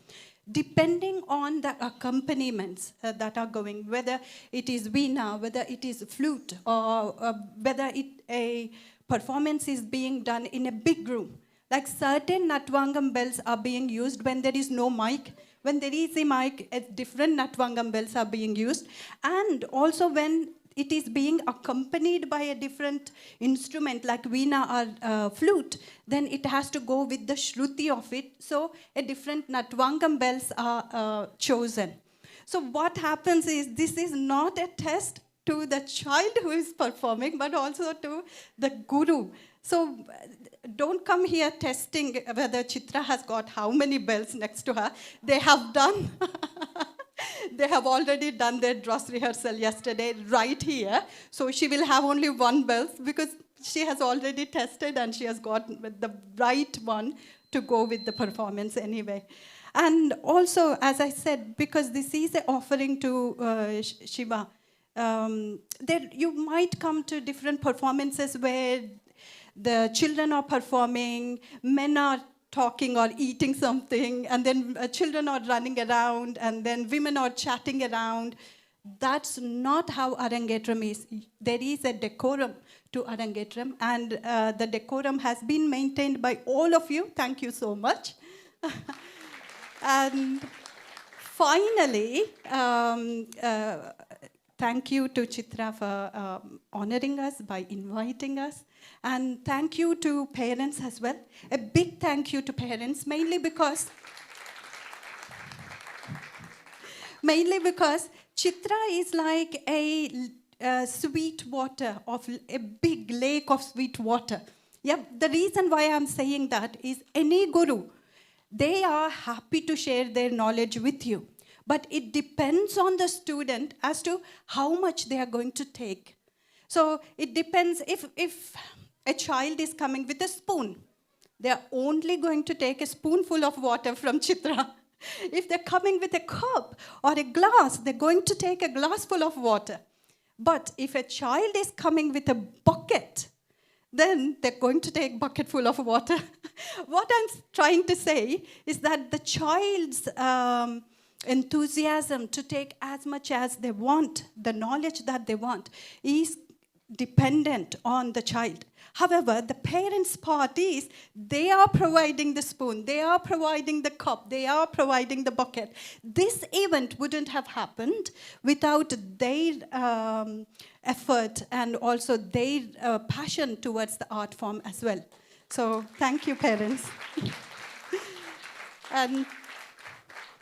depending on the accompaniments that are going, whether it is veena, whether it is flute, or whether a performance is being done in a big room. Like certain Natvangam bells are being used when there is no mic. When there is a mic, different Natvangam bells are being used. And also when it is being accompanied by a different instrument like veena or flute, then it has to go with the shruti of it. So a different Natvangam bells are chosen. So what happens is this is not a test to the child who is performing, but also to the guru. So don't come here testing whether Chitra has got how many bells next to her. They have done. They have already done their dress rehearsal yesterday right here. So she will have only one bell because she has already tested and she has got the right one to go with the performance anyway. And also, as I said, because this is an offering to Shiva, you might come to different performances where the children are performing, men are talking or eating something, and then children are running around, and then women are chatting around. That's not how Arangetram is. There is a decorum to Arangetram, and the decorum has been maintained by all of you. Thank you so much. And finally, thank you to Chitra for honoring us by inviting us. And thank you to parents as well. A big thank you to parents, mainly because Chitra is like a sweet water, of a big lake of sweet water. Yeah, the reason why I'm saying that is any guru, they are happy to share their knowledge with you. But it depends on the student as to how much they are going to take. So it depends if a child is coming with a spoon, they are only going to take a spoonful of water from Chitra. If they're coming with a cup or a glass, they're going to take a glass full of water. But if a child is coming with a bucket, then they're going to take a bucket full of water. What I'm trying to say is that the child's enthusiasm to take as much as they want, the knowledge that they want, is dependent on the child. However, the parents' part is they are providing the spoon, they are providing the cup, they are providing the bucket. This event wouldn't have happened without their effort and also their passion towards the art form as well. So thank you, parents. And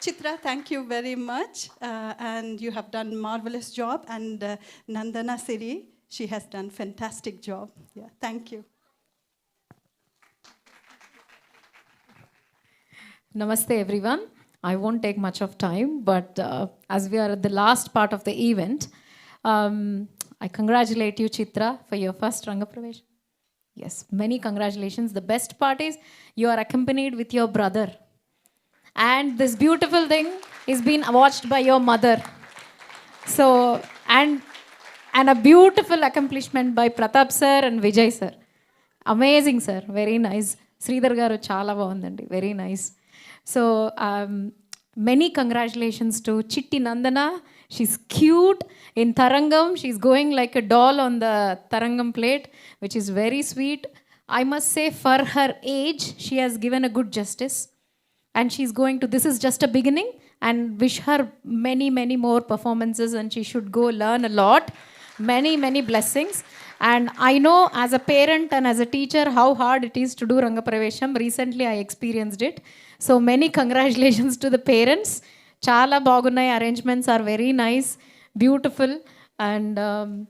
Chitra, thank you very much. And you have done a marvelous job. And Nandana Siri, she has done a fantastic job. Yeah, thank you. Namaste, everyone. I won't take much of time, but as we are at the last part of the event, I congratulate you, Chitra, for your first Rangapravesam. Yes, many congratulations. The best part is you are accompanied with your brother. And this beautiful thing is being watched by your mother. So, and And a beautiful accomplishment by Pratap sir and Vijay sir. Amazing, sir. Very nice. Sridhar garu chala bagundi. Very nice. So, many congratulations to Chitti Nandana. She's cute in Tarangam. She's going like a doll on the Tarangam plate, which is very sweet. I must say, for her age, she has given a good justice. And she's going to, this is just a beginning, and wish her many, many more performances, and she should go learn a lot. Many, many blessings. And I know as a parent and as a teacher how hard it is to do Rangapravesam. Recently I experienced it. So many congratulations to the parents. Chala bagunnai, arrangements are very nice, beautiful. And the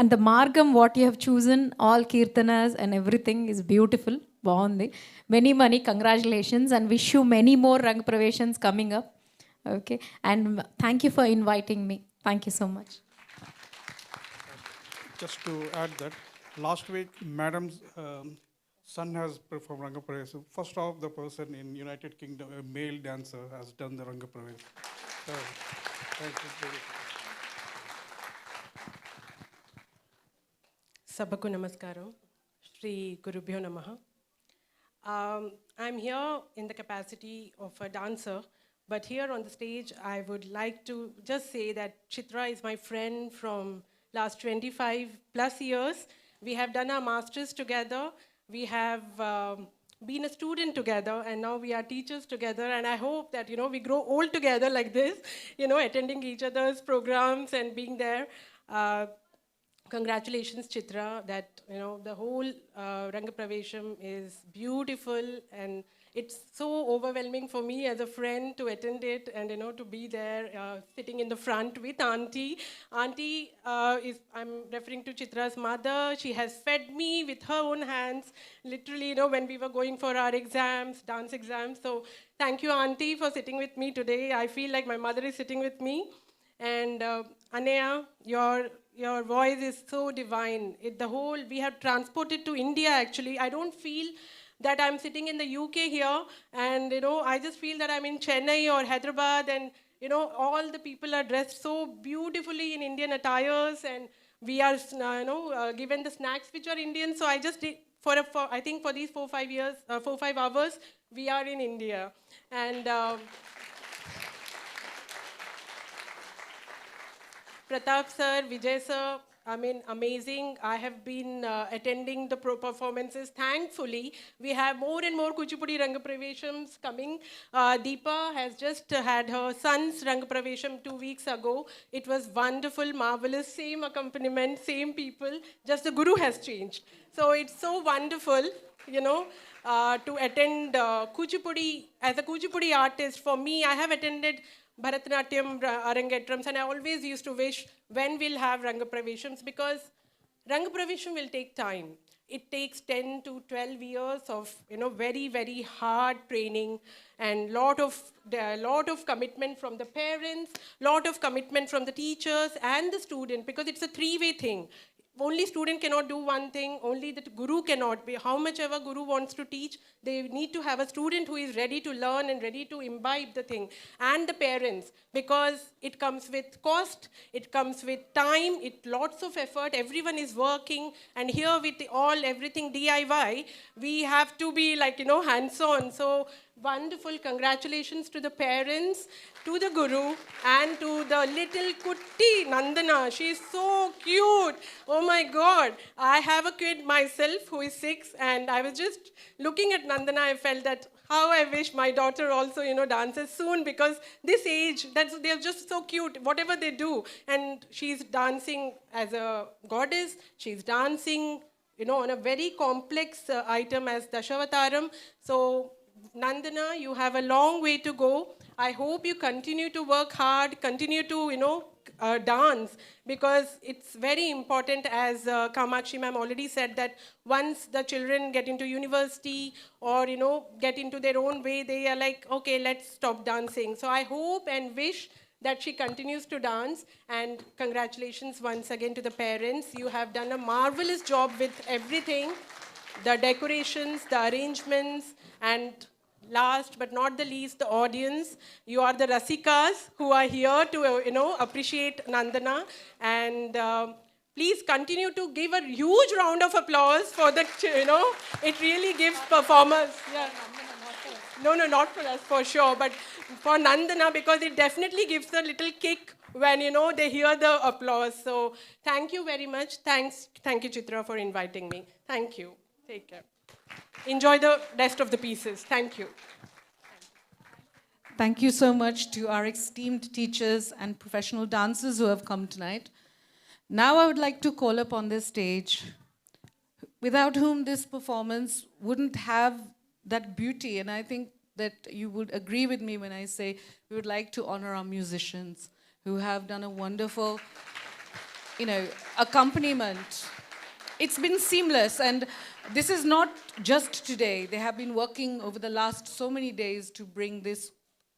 margam what you have chosen, all kirtanas and everything is beautiful. Bagundi. Many, many congratulations, and wish you many more Rangapravesams coming up. Okay. And thank you for inviting me. Thank you so much. Just to add that, last week, Madam's son has performed Rangapravesam. First off, the person in United Kingdom, a male dancer, has done the Rangapravesam. So, thank you. Sabbaku Namaskaram, Shri Gurubhyo Namaha. I'm here in the capacity of a dancer, but here on the stage, I would like to just say that Chitra is my friend from last 25 plus years. We have done our masters together. We have been a student together, and now we are teachers together. And I hope that, we grow old together like this, attending each other's programs and being there. Congratulations, Chitra, that, the whole Rangapravesam is beautiful, and it's so overwhelming for me as a friend to attend it and, to be there, sitting in the front with Auntie. Auntie I'm referring to Chitra's mother. She has fed me with her own hands, literally, when we were going for our exams, dance exams. So thank you, Auntie, for sitting with me today. I feel like my mother is sitting with me. And Anaya, your voice is so divine. We have transported to India, actually. I don't feel that I'm sitting in the UK here, and I just feel that I'm in Chennai or Hyderabad, and all the people are dressed so beautifully in Indian attires, and we are given the snacks which are Indian. So I just did, I think for these 4-5 hours, we are in India. And Pratap sir, Vijay sir, amazing. I have been attending the performances. Thankfully, we have more and more Kuchipudi Rangapravesams coming. Deepa has just had her son's Rangapravesam 2 weeks ago. It was wonderful, marvelous, same accompaniment, same people, just the guru has changed. So it's so wonderful, to attend Kuchipudi. As a Kuchipudi artist, for me, I have attended Bharatanatyam, Arangetrams, and I always used to wish when we'll have Rangapravesams, because Rangapravesam will take time. It takes 10 to 12 years of very, very hard training, and lot of commitment from the parents, lot of commitment from the teachers and the student, because it's a three-way thing. Only student cannot do one thing, only the guru cannot be. How much ever guru wants to teach, they need to have a student who is ready to learn and ready to imbibe the thing. And the parents, because it comes with cost, it comes with time, lots of effort, everyone is working, and here with everything DIY, we have to be hands-on. So wonderful, congratulations to the parents, to the guru, and to the little kutti Nandana. She's so cute. Oh my God. I have a kid myself who is 6, and I was just looking at Nandana. I felt that how I wish my daughter also, dances soon, because this age, they're just so cute, whatever they do. And she's dancing as a goddess. She's dancing, on a very complex item as Dashavataram. So Nandana, you have a long way to go. I hope you continue to work hard, continue to, dance, because it's very important, as Kamakshi ma'am already said, that once the children get into university or, get into their own way, they are like, okay, let's stop dancing. So I hope and wish that she continues to dance, and congratulations once again to the parents. You have done a marvelous job with everything, the decorations, the arrangements, and last but not the least, the audience. You are the Rasikas who are here to, appreciate Nandana. And please continue to give a huge round of applause for the, it really gives performers. Yeah. No, not for us, for sure, but for Nandana, because it definitely gives a little kick when, they hear the applause. So thank you very much. Thank you, Chitra, for inviting me. Thank you. Take care. Enjoy the rest of the pieces. Thank you. Thank you so much to our esteemed teachers and professional dancers who have come tonight. Now I would like to call upon this stage, without whom this performance wouldn't have that beauty. And I think that you would agree with me when I say we would like to honor our musicians who have done a wonderful, accompaniment. It's been seamless, and this is not just today. They have been working over the last so many days to bring this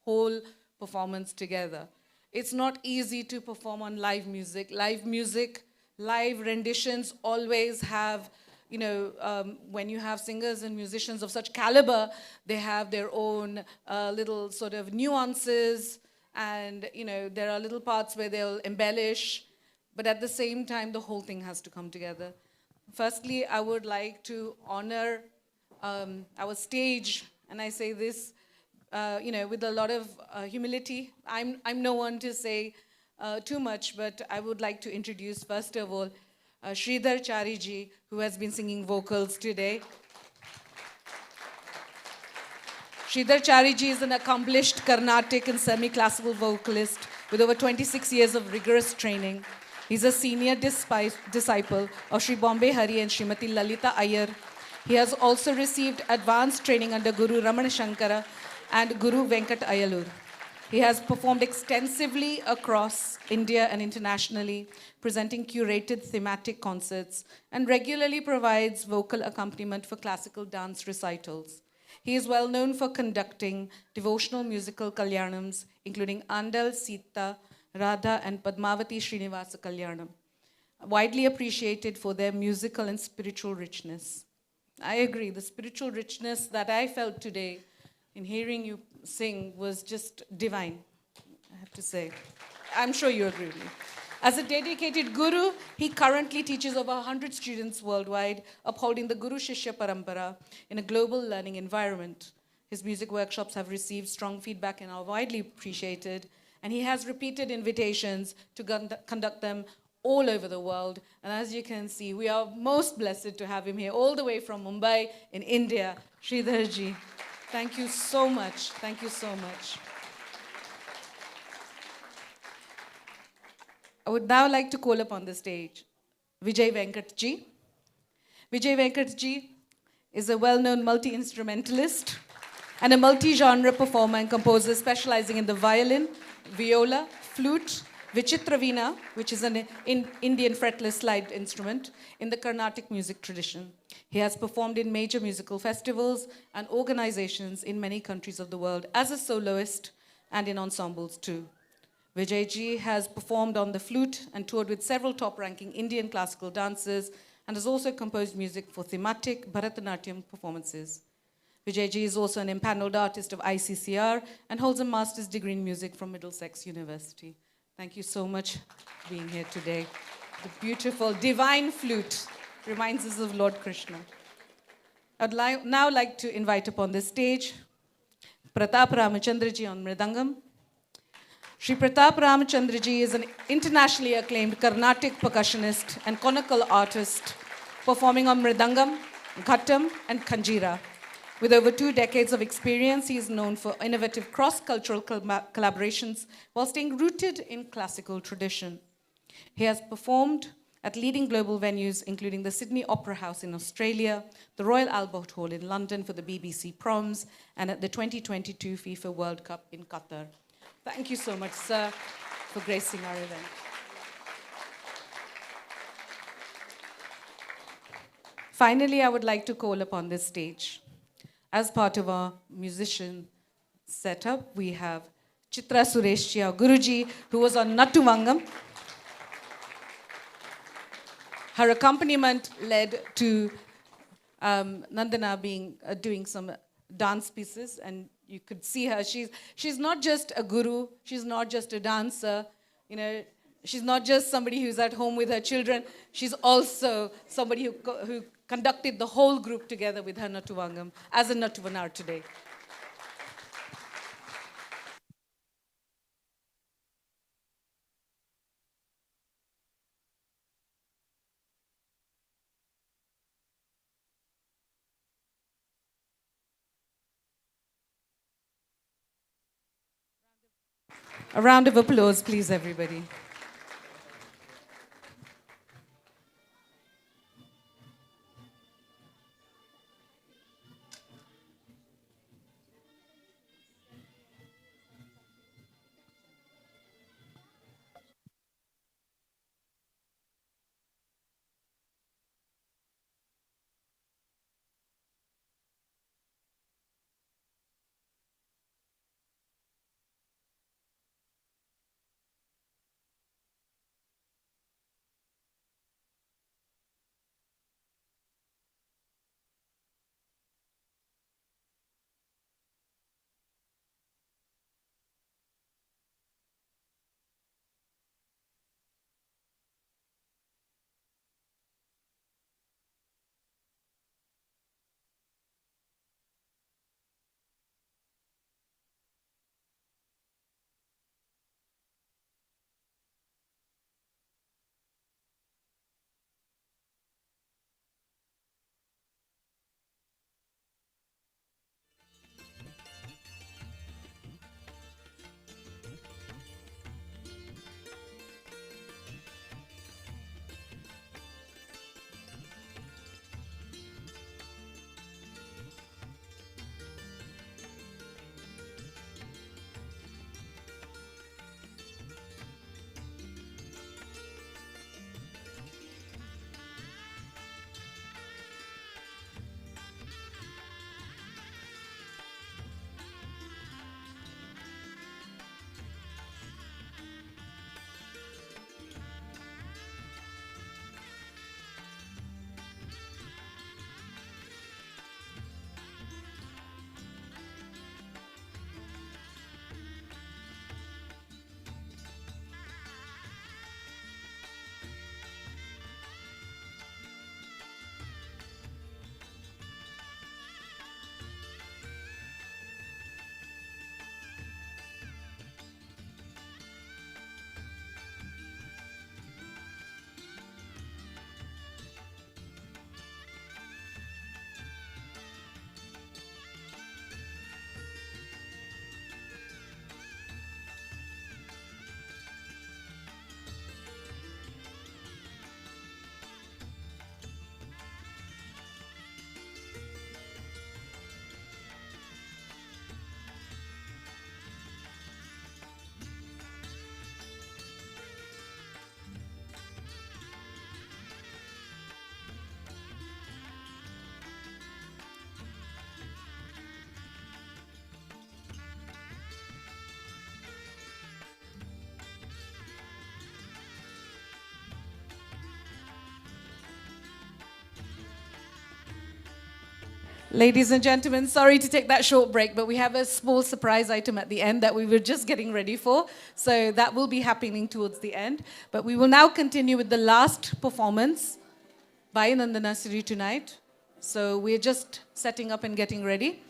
whole performance together. It's not easy to perform on live music. Live renditions always have, when you have singers and musicians of such caliber, they have their own little sort of nuances, and there are little parts where they'll embellish, but at the same time, the whole thing has to come together. Firstly, I would like to honor our stage, and I say this, with a lot of humility. I'm no one to say too much, but I would like to introduce, first of all, Sridhar Chariji, who has been singing vocals today. Sridhar Chariji is an accomplished Carnatic and semi-classical vocalist with over 26 years of rigorous training. He's a senior disciple of Sri Bombay Hari and Srimati Lalita Iyer. He has also received advanced training under Guru Ramachandra and Guru Venkat Ayalur. He has performed extensively across India and internationally, presenting curated thematic concerts, and regularly provides vocal accompaniment for classical dance recitals. He is well known for conducting devotional musical kalyanams, including Andal, Sita, Radha, and Padmavati Srinivasa Kalyanam, widely appreciated for their musical and spiritual richness. I agree, the spiritual richness that I felt today in hearing you sing was just divine, I have to say. I'm sure you agree with me. As a dedicated guru, he currently teaches over 100 students worldwide, upholding the Guru Shishya Parampara in a global learning environment. His music workshops have received strong feedback and are widely appreciated, and he has repeated invitations to conduct them all over the world. And as you can see, we are most blessed to have him here all the way from Mumbai in India. Sridharji, thank you so much. Thank you so much. I would now like to call upon the stage Vijay Venkatji. Vijay Venkatji is a well-known multi-instrumentalist and a multi-genre performer and composer specializing in the violin, viola, flute, Vichitravina, which is an Indian fretless slide instrument, in the Carnatic music tradition. He has performed in major musical festivals and organizations in many countries of the world as a soloist and in ensembles too. Vijayji has performed on the flute and toured with several top-ranking Indian classical dancers and has also composed music for thematic Bharatanatyam performances. Vijayji is also an empaneled artist of ICCR and holds a master's degree in music from Middlesex University. Thank you so much for being here today. The beautiful divine flute reminds us of Lord Krishna. I'd now like to invite upon this stage Pratap Ramachandraji on Mridangam. Sri Pratap Ramachandraji is an internationally acclaimed Carnatic percussionist and conical artist, performing on Mridangam, Ghattam, and Kanjira. With over 2 decades of experience, he is known for innovative cross-cultural collaborations while staying rooted in classical tradition. He has performed at leading global venues, including the Sydney Opera House in Australia, the Royal Albert Hall in London for the BBC Proms, and at the 2022 FIFA World Cup in Qatar. Thank you so much, sir, for gracing our event. Finally, I would like to call upon this stage. As part of our musician setup, we have Chitra Sureshji, our Guruji, who was on Nattuvangam. Her accompaniment led to Nandana doing some dance pieces, and you could see her. She's not just a guru. She's not just a dancer. She's not just somebody who's at home with her children. She's also somebody who conducted the whole group together with her Nattuvangam as a Nattuvanar today. A round of applause, please, everybody. Ladies and gentlemen, sorry to take that short break, but we have a small surprise item at the end that we were just getting ready for. So that will be happening towards the end. But we will now continue with the last performance by Nandana Siri tonight. So we're just setting up and getting ready.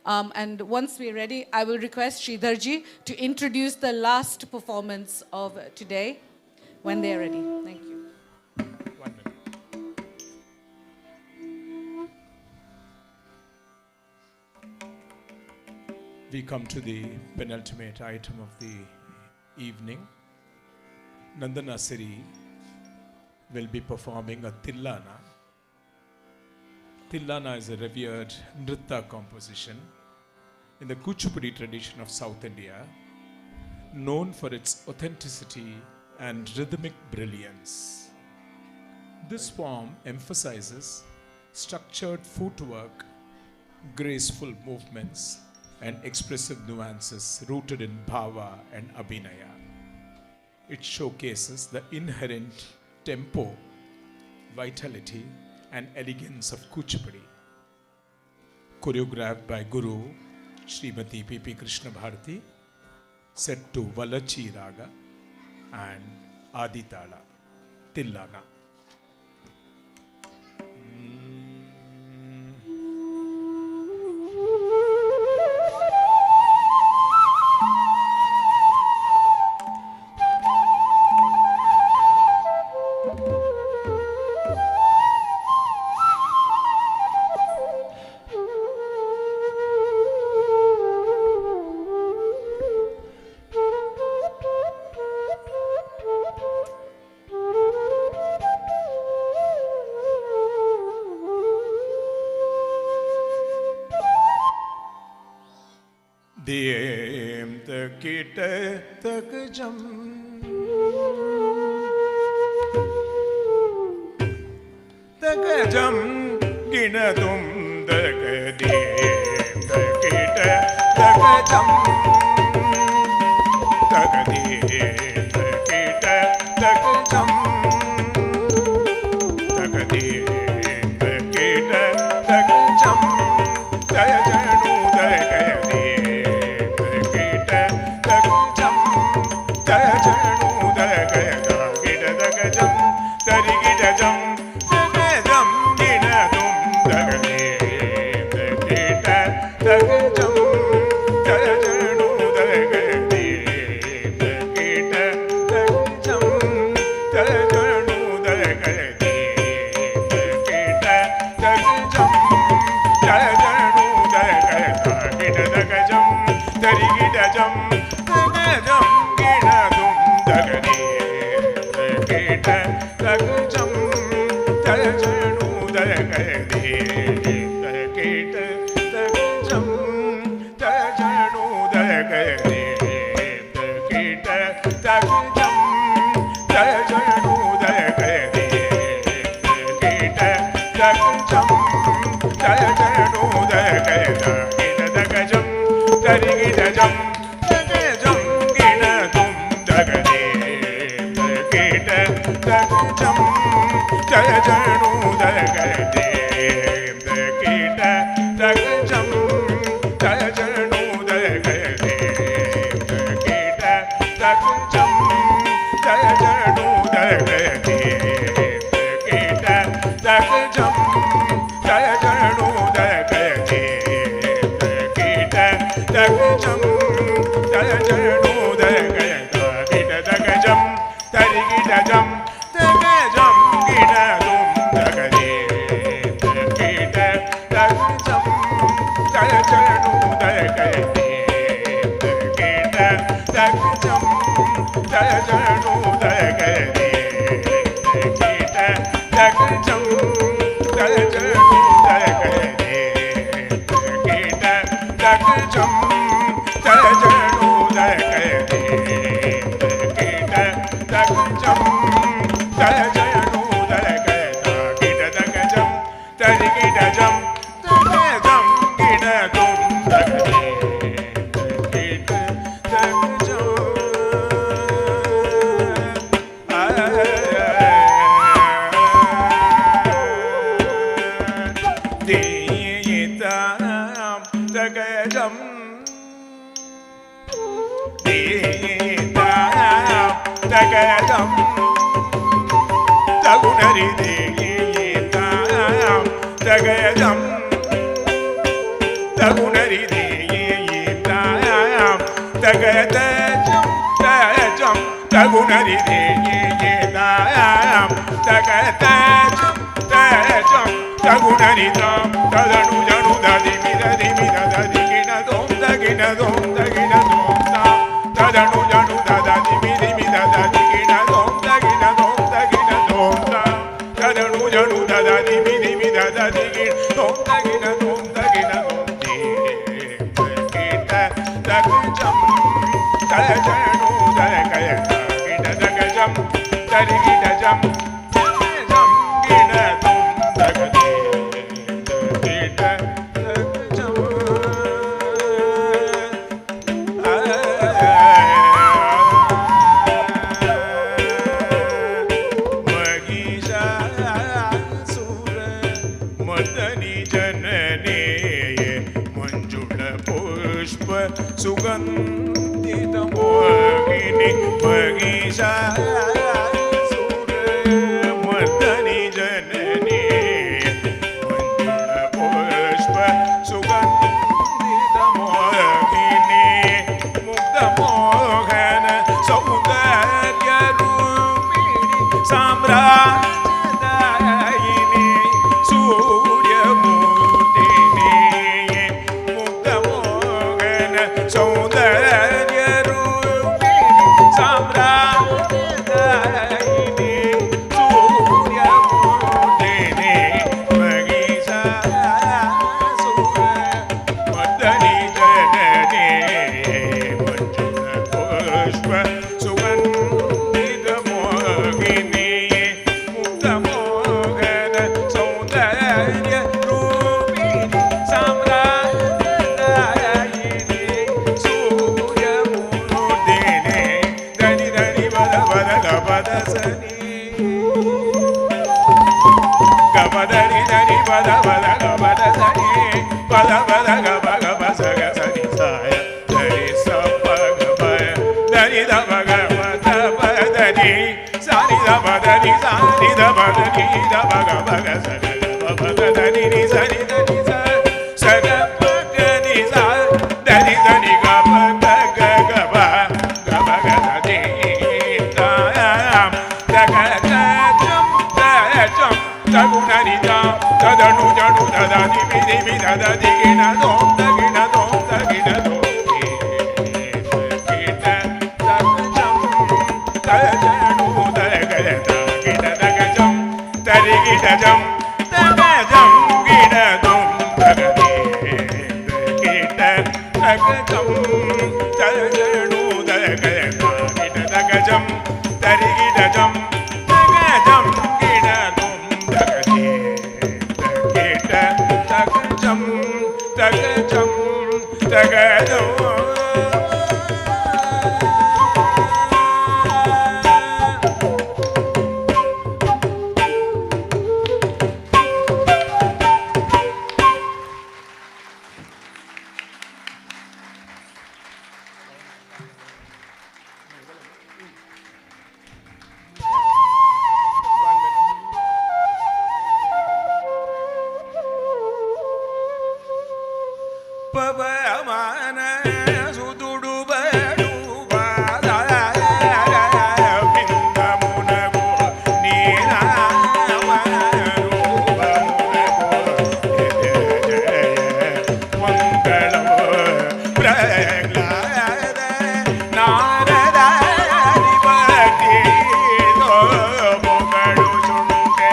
And once we're ready, I will request Sridharji to introduce the last performance of today when they're ready. Thank you. We come to the penultimate item of the evening. Nandana Siri will be performing a Tillana. Tillana is a revered Nritta composition in the Kuchipudi tradition of South India, known for its authenticity and rhythmic brilliance. This form emphasizes structured footwork, graceful movements, and expressive nuances rooted in bhava and abhinaya. It showcases the inherent tempo, vitality, and elegance of Kuchipudi. choreographed by Guru Srimati P.P. Krishna Bharati, set to Valachi Raga and Aditala, Tillana. Diem takita takajam takajam ginadum dagadim takita takajam tagadim takita takajam tagadim takita takajam tajanu dagadim सुगन्धितमोहिनी महिषासुरमर्दनि जननी मञ्जुलपुष्प सुगन्धितमोहिनी मुग्धमोहन सौन्दर्यरूपिणी साम्राज्यदायिनी सूर्यमूर्तिनी मुग्धमोहन सौन्दर्यरूपिणी साम्राज्यदायिनी सूर्यमूर्तिनी महिषासुरमर्दनि जननी मञ्जुलपुष्प सुगन्धितमोहिनी मुग्धमोहन सौन्दर्यरूपिणी साम्राज्यदायिनी सूर्यमूर्तिनी धनि धनि वद वद गपद सनि गपदनि धनि वद वद गपद सनि पद पद गप गप सग सनि साय धनि सप गप धनि धप गप तप धनि सानि धप धनि सानि धप धनि धप गप ग सग गप पद धनि नि सनि धनि स सग पग नि सा धनि धनि गप तग गप गप ग धनि ताम तग तजम तजम तगुणनि ताम तदनु जनु तदनि विधि विधदि गिण दोम तगिण दोम तगिण दोम कीट तगजम तजनु तगज गिण तगजम तरिगिटजम तगजम गिण दोम तगदे कीट तगजम तजनु तगज गिण तगजम तरिगिटजम तगजम गिण दोम तगदे कीट तगजम तगजम तगदो पवमान सुदुडु बडु बादा बिंदमुनगो नीरामरूपमुनगो मंगलम प्रह्लाद नारदारि भक्ति दो मोगडु सुंटे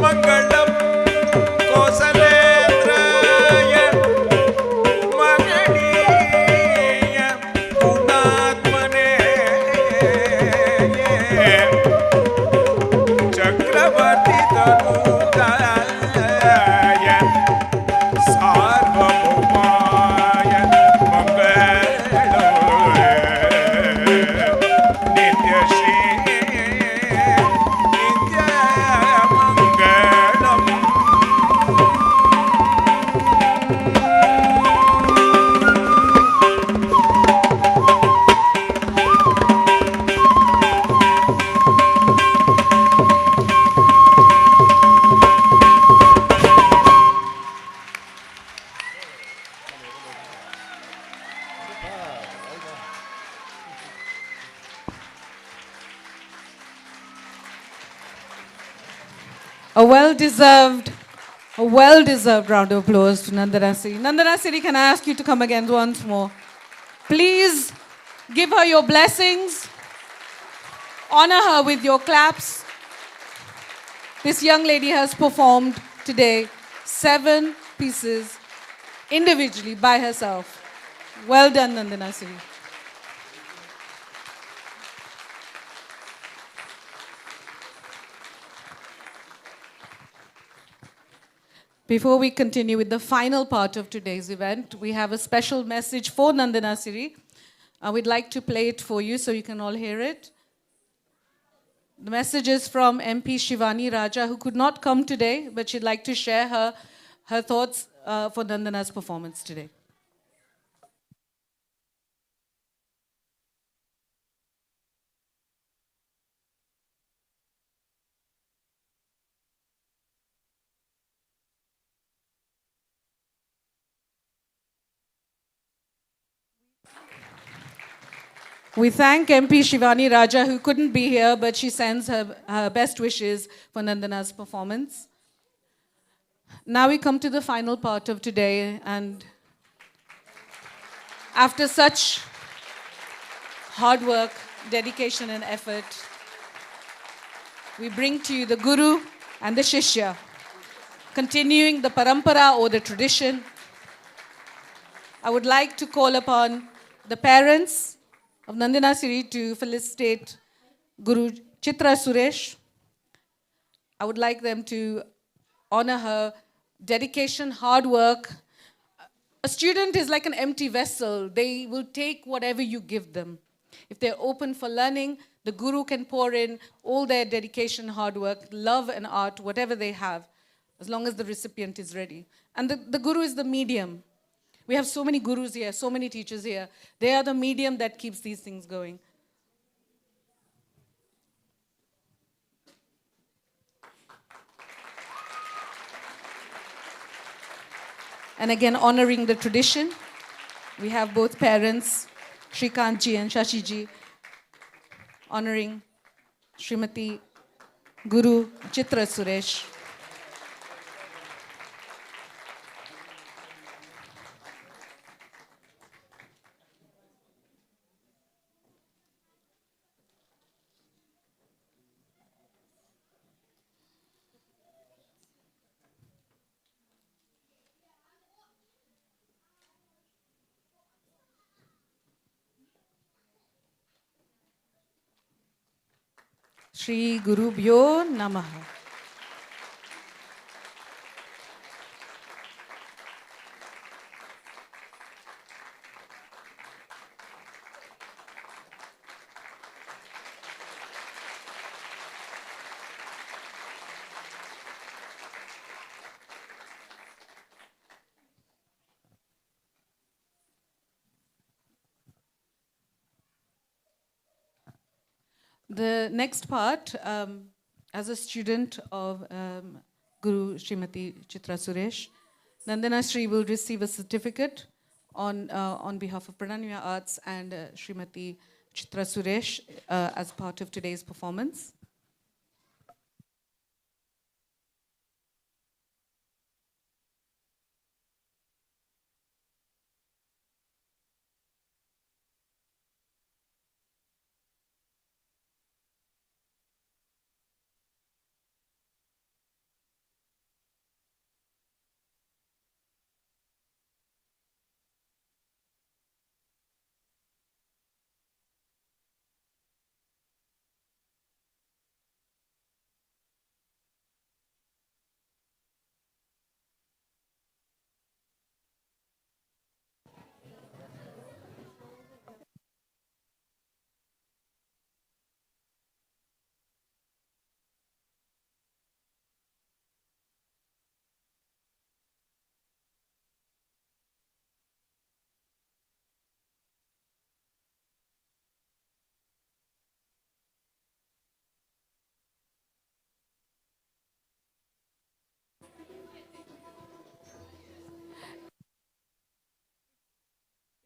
मंगलम कौसलेन्द्राय मगनीय गुणात्मने चक्रवर्ती तनूजाय सार्वभौमाय मंगलम Nithyashree नित्यमंगलम A well-deserved round of applause to Nandana Siri. Nandana Siri, can I ask you to come again once more? Please give her your blessings. Honor her with your claps. This young lady has performed today 7 pieces individually by herself. Well done, Nandana Siri. Before we continue with the final part of today's event, we have a special message for Nandana Siri. We'd like to play it for you so you can all hear it. The message is from MP Shivani Raja, who could not come today, but she'd like to share her thoughts for Nandana's performance today. We thank MP Shivani Raja, who couldn't be here, but she sends her best wishes for Nandana's performance. Now we come to the final part of today, and after such hard work, dedication and effort, we bring to you the Guru and the Shishya, continuing the parampara or the tradition. I would like to call upon the parents of Nandana Siri to felicitate Guru Chitra Suresh. I would like them to honor her dedication, hard work. A student is like an empty vessel. They will take whatever you give them. If they're open for learning, the Guru can pour in all their dedication, hard work, love and art, whatever they have, as long as the recipient is ready. And the Guru is the medium. We have so many gurus here, so many teachers here. They are the medium that keeps these things going. And again, honoring the tradition, we have both parents, Shrikantji and Shashiji, honoring Srimati Guru Chitra Suresh. Shri Gurubhyo Namaha. The next part, as a student of Guru Srimati Chitra Suresh, Nandana Sri will receive a certificate on behalf of Prananya Arts and Srimati Chitra Suresh as part of today's performance.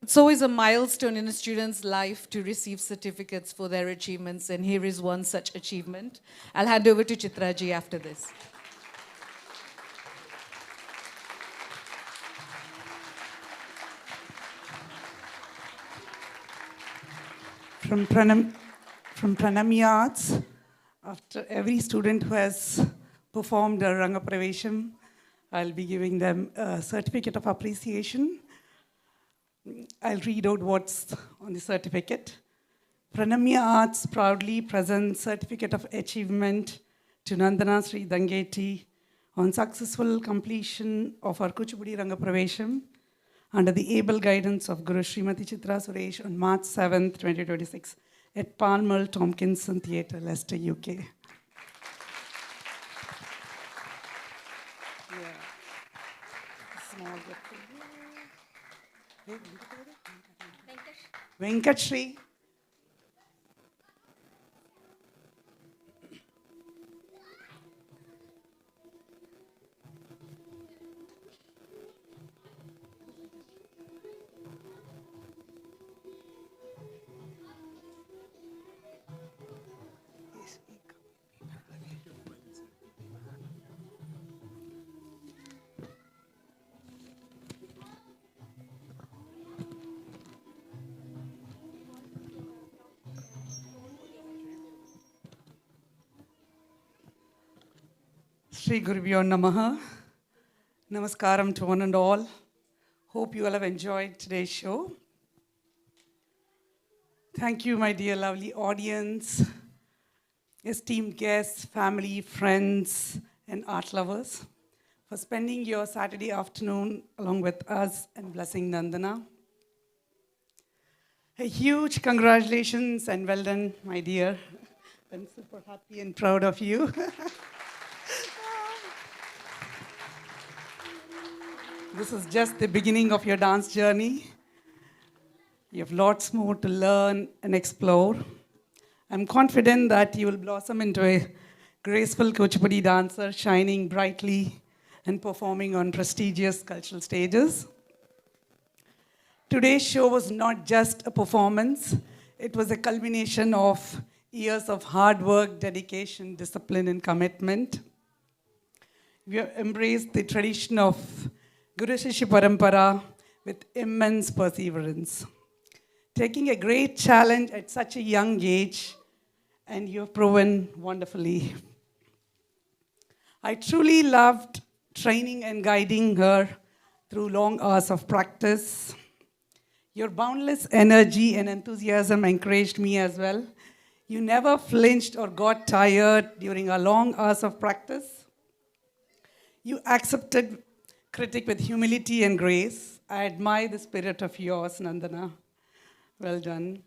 It's always a milestone in a student's life to receive certificates for their achievements, and here is one such achievement. I'll hand over to Chitraji after this. From Pranamya Arts, after every student who has performed a Rangapravesam, I'll be giving them a certificate of appreciation. I'll read out what's on the certificate. Pranamya Arts proudly presents Certificate of Achievement to Nandana Sri Dangeti on successful completion of our Kuchipudi Rangapravesam under the able guidance of Guru Srimati Chitra Suresh on March 7th, 2026 at Palmer Tompkinson Theatre, Leicester, UK. Venkateshwara. Shri Gurubhyo Namaha. Namaskaram to one and all. Hope you all have enjoyed today's show. Thank you, my dear lovely audience, esteemed guests, family, friends, and art lovers, for spending your Saturday afternoon along with us and blessing Nandana. A huge congratulations and well done, my dear. I'm super happy and proud of you. This is just the beginning of your dance journey. You have lots more to learn and explore. I'm confident that you will blossom into a graceful Kuchipudi dancer, shining brightly and performing on prestigious cultural stages. Today's show was not just a performance, it was a culmination of years of hard work, dedication, discipline, and commitment. We have embraced the tradition of Guru Shishya Parampara with immense perseverance, taking a great challenge at such a young age, and you have proven wonderfully. I truly loved training and guiding her through long hours of practice. Your boundless energy and enthusiasm encouraged me as well. You never flinched or got tired during our long hours of practice. You accepted critique with humility and grace. I admire the spirit of yours, Nandana. Well done.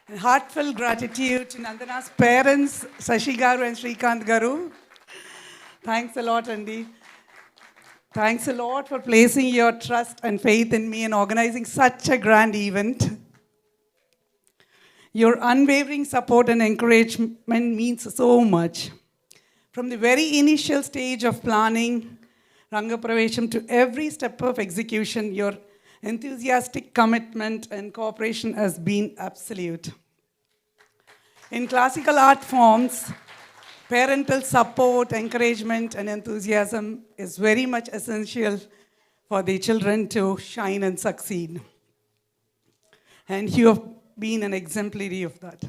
And heartfelt gratitude to Nandana's parents, Sashi Garu and Srikant Garu. Thanks a lot, Andy. Thanks a lot for placing your trust and faith in me and organizing such a grand event. Your unwavering support and encouragement means so much. From the very initial stage of planning Rangapravesam to every step of execution, your enthusiastic commitment and cooperation has been absolute. In classical art forms, parental support, encouragement, and enthusiasm is very much essential for the children to shine and succeed. And you have been an exemplary of that.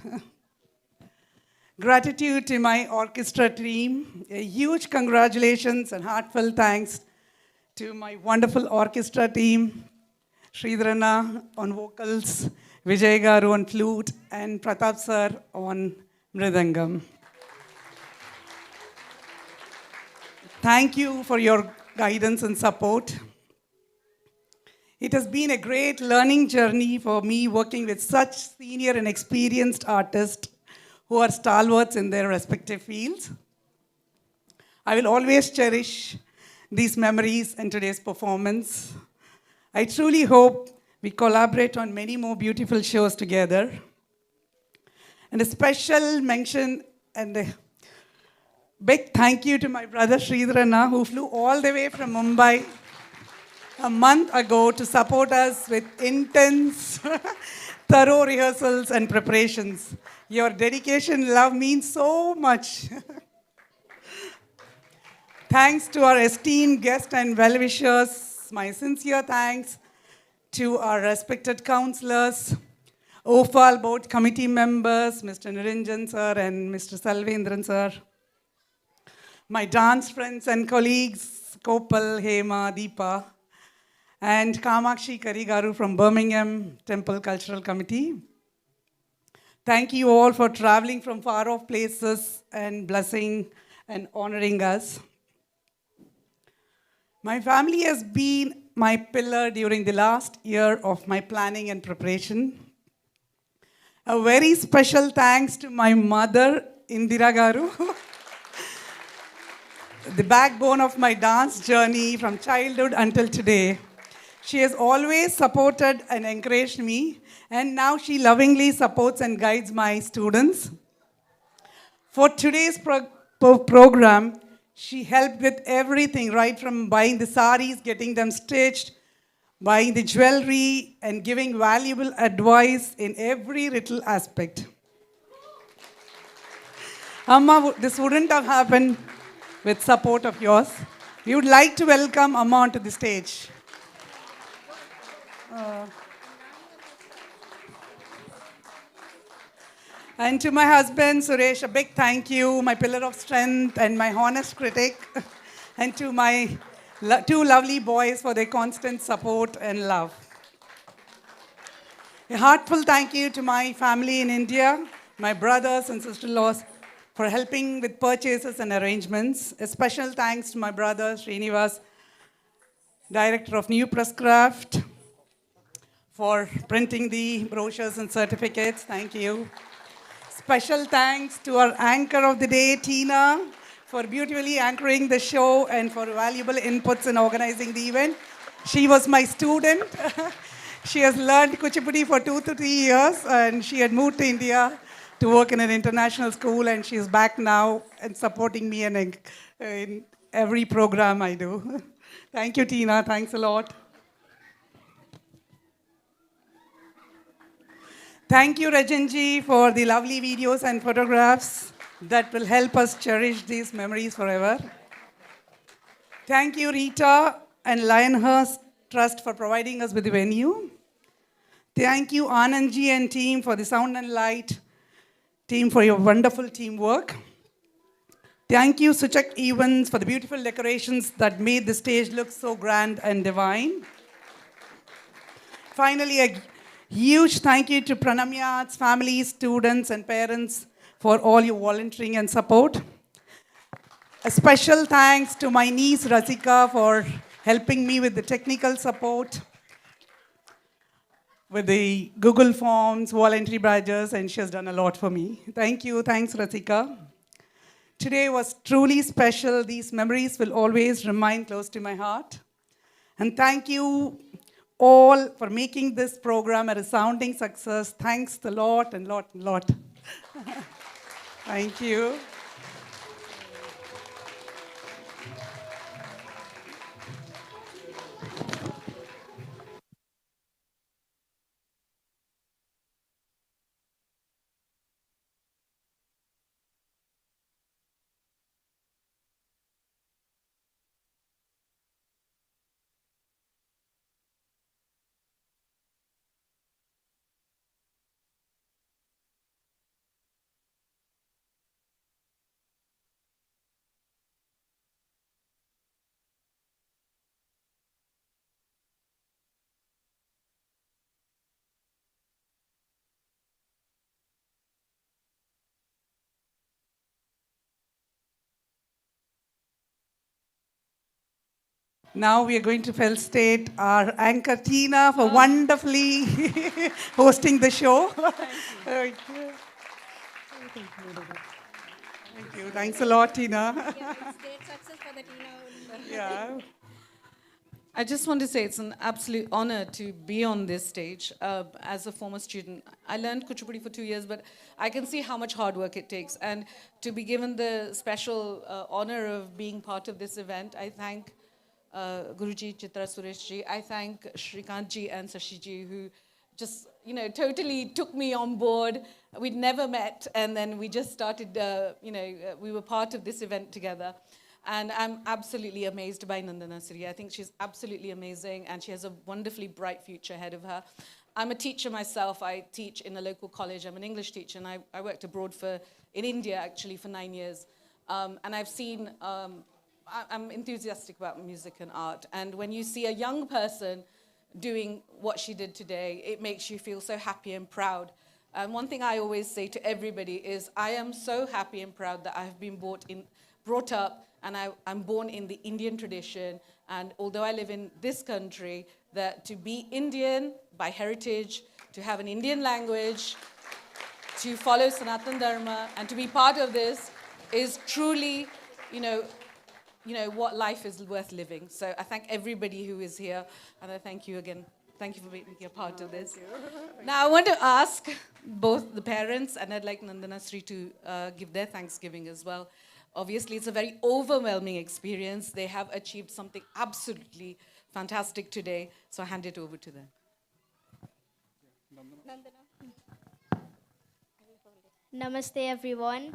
Gratitude to my orchestra team. A huge congratulations and heartfelt thanks to my wonderful orchestra team. Sridharana on vocals, Vijay Garu on flute, and Pratap sir on mridangam. Thank you for your guidance and support. It has been a great learning journey for me working with such senior and experienced artists who are stalwarts in their respective fields. I will always cherish these memories in today's performance. I truly hope we collaborate on many more beautiful shows together. And a special mention and a big thank you to my brother Sridharana, who flew all the way from Mumbai a month ago to support us with intense, thorough rehearsals and preparations. Your dedication, love means so much. Thanks to our esteemed guests and well-wishers. My sincere thanks to our respected councillors, OFAL board committee members, Mr. Niranjan sir and Mr. Salvendran sir. My dance friends and colleagues, Kopal, Hema, Deepa, and Kamakshi Karigaru from Birmingham Temple Cultural Committee. Thank you all for traveling from far off places and blessing and honoring us. My family has been my pillar during the last year of my planning and preparation. A very special thanks to my mother, Indira Garu, the backbone of my dance journey from childhood until today. She has always supported and encouraged me, and now she lovingly supports and guides my students. For today's program, she helped with everything, right from buying the saris, getting them stitched, buying the jewelry, and giving valuable advice in every little aspect. Amma, this wouldn't have happened with support of yours. We would like to welcome Amma onto the stage. And to my husband, Suresh, a big thank you, my pillar of strength and my honest critic. And to my two lovely boys for their constant support and love. A heartfelt thank you to my family in India, my brothers and sister-in-laws for helping with purchases and arrangements. A special thanks to my brother, Srinivas, Director of New Press Craft, for printing the brochures and certificates. Thank you. Special thanks to our anchor of the day, Tina, for beautifully anchoring the show and for valuable inputs in organizing the event. She was my student. She has learned Kuchipudi for 2 to 3 years, and she had moved to India to work in an international school, and she's back now and supporting me in every program I do. Thank you, Tina. Thanks a lot. Thank you, Rajanji, for the lovely videos and photographs that will help us cherish these memories forever. Thank you, Rita and Lionhurst Trust for providing us with the venue. Thank you, Anandji and team for the sound and light, team for your wonderful teamwork. Thank you, Suchak Evans, for the beautiful decorations that made the stage look so grand and divine. Finally, a huge thank you to Pranamya's family, students, and parents for all your volunteering and support. A special thanks to my niece, Rasika, for helping me with the technical support, with the Google Forms, voluntary badges, and she has done a lot for me. Thank you. Thanks, Rasika. Today was truly special. These memories will always remain close to my heart. And thank you all for making this program a resounding success. Thanks a lot and lot and lot. Thank you. Now we are going to felicitate our anchor Tina for wonderfully hosting the show. Thank you. Thank you. Thanks a lot, Tina. Yeah, it's great success for the Tina. Yeah. I just want to say it's an absolute honor to be on this stage. As a former student, I learned Kuchipudi for 2 years, but I can see how much hard work it takes. And to be given the special honor of being part of this event, I thank Guruji, Chitra, Sureshji. I thank Shrikantji and Sashiji, who just, totally took me on board. We'd never met, and then we just started, we were part of this event together. And I'm absolutely amazed by Nandana Siri. I think she's absolutely amazing, and she has a wonderfully bright future ahead of her. I'm a teacher myself. I teach in a local college. I'm an English teacher, and I worked abroad in India, actually, for 9 years. And I've seen, I'm enthusiastic about music and art. And when you see a young person doing what she did today, it makes you feel so happy and proud. And one thing I always say to everybody is, I am so happy and proud that I have been brought up, and I'm born in the Indian tradition, And although I live in this country, that to be Indian by heritage, to have an Indian language, to follow Sanatana Dharma, and to be part of this is truly, what life is worth living. So I thank everybody who is here, and I thank you again. Thank you for being a part of this. Now I want to ask both the parents, and I'd like Nandana Sri to give their Thanksgiving as well. Obviously, it's a very overwhelming experience. They have achieved something absolutely fantastic today, so I hand it over to them. Namaste everyone.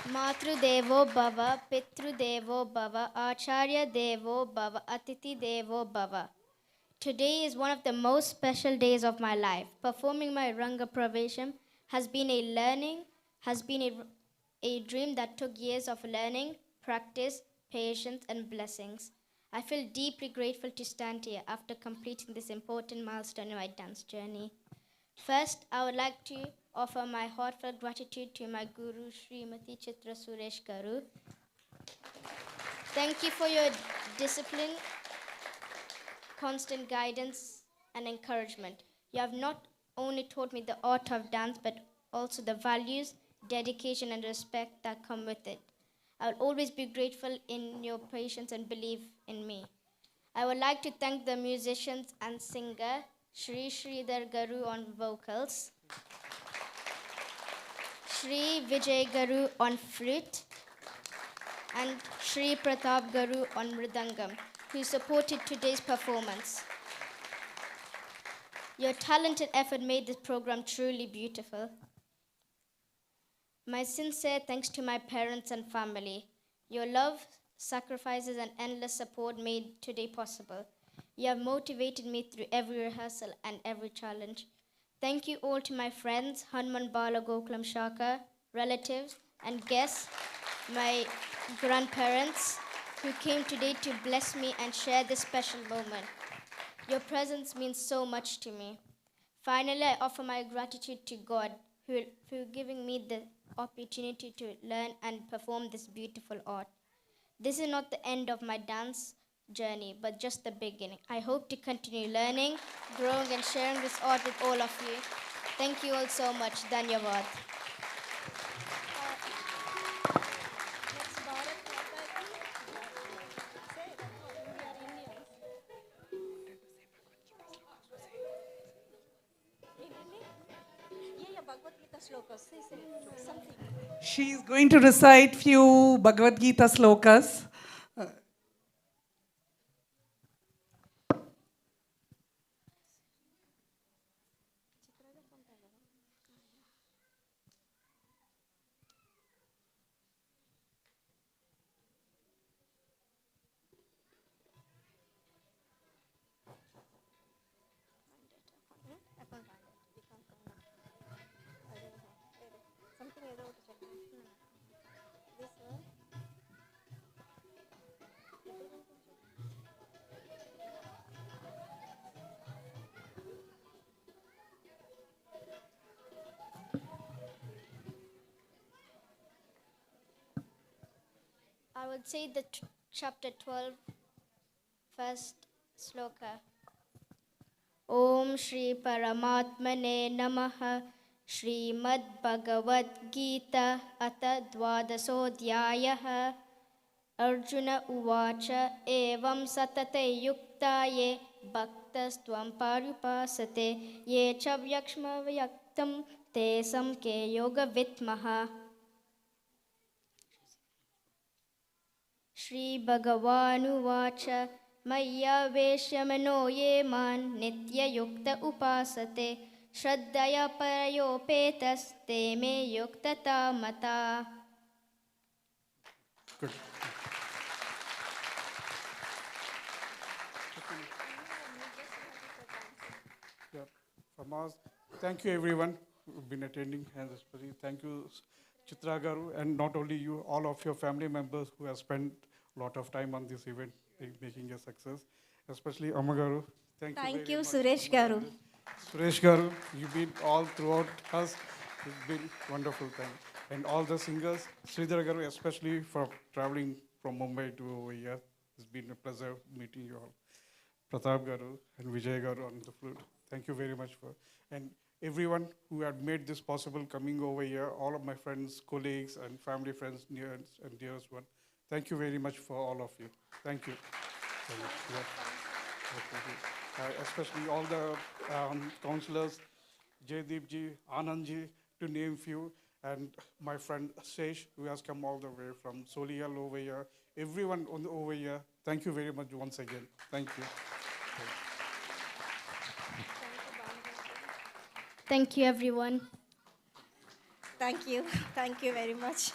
Matru Devo Bhava, Pitru Devo Bhava, Acharya Devo Bhava, Atiti Devo Bhava. Today is one of the most special days of my life. Performing my Rangapravesam has been a dream that took years of learning, practice, patience, and blessings. I feel deeply grateful to stand here after completing this important milestone in my dance journey. First, I would like to offer my heartfelt gratitude to my guru, Srimati Chitra Suresh Garu. Thank you for your discipline, constant guidance, and encouragement. You have not only taught me the art of dance, but also the values, dedication, and respect that come with it. I will always be grateful in your patience and belief in me. I would like to thank the musicians and singer, Shri Sridhar Garu on vocals, Shri Vijay Garu on flute, and Shri Pratap Garu on mridangam, who supported today's performance. Your talented effort made this program truly beautiful. My sincere thanks to my parents and family. Your love, sacrifices, and endless support made today possible. You have motivated me through every rehearsal and every challenge. Thank you all to my friends, Hanuman Balagokulam Shaka, relatives, and guests, my grandparents, who came today to bless me and share this special moment. Your presence means so much to me. Finally, I offer my gratitude to God for giving me the opportunity to learn and perform this beautiful art. This is not the end of my dance journey, but just the beginning. I hope to continue learning, growing, and sharing this art with all of you. Thank you all so much. Dhanyavad. She is going to recite few Bhagavad Gita slokas. I would say the chapter 12, first sloka. Om Shri Paramatmane Namaha Srimad Bhagavad Gita Ata Dvadasodhyayaha Arjuna Uvacha Evam Satate Yuktaye Bhaktas Tvam Parupasate Ye Chavyakshma Vyaktam Te Samke Yoga Vitmaha. Shri Bhagavanu Vacha Maya Veshamano Ye Man Nitya Yukta Upasate Shraddaya Parayopetas Te Me Yuktata Mata. Good. Yeah, from us, thank you everyone who've been attending, and especially thank you Chitra Garu, and not only you, all of your family members who have spent a lot of time on this event, making a success, especially Amagaru. Thank you very much. Suresh Garu. Suresh Garu, you've been all throughout us. It's been wonderful. and all the singers, Sridhar Garu, especially for traveling from Mumbai to over here. It's been a pleasure meeting you all. Pratap Garu and Vijay Garu on the flute. Thank you very much for, and everyone who had made this possible coming over here, all of my friends, colleagues, and family friends, near and dearest one. Thank you very much for all of you. Thank you. Especially all the councillors, Jaydeep ji, Anand ji, to name few, and my friend Sesh, who has come all the way from Solihull over here. Everyone over here, thank you very much once again. Thank you. Thank you, everyone. Thank you. Thank you very much.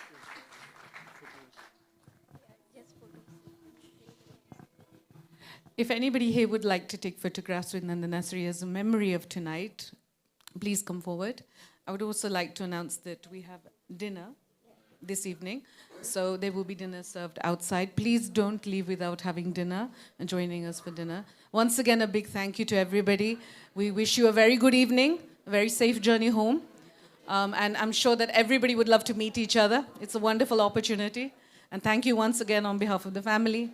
If anybody here would like to take photographs with Nandana Sri as a memory of tonight, please come forward. I would also like to announce that we have dinner this evening. So there will be dinner served outside. Please don't leave without having dinner and joining us for dinner. Once again, a big thank you to everybody. We wish you a very good evening, a very safe journey home. And I'm sure that everybody would love to meet each other. It's a wonderful opportunity. And thank you once again on behalf of the family.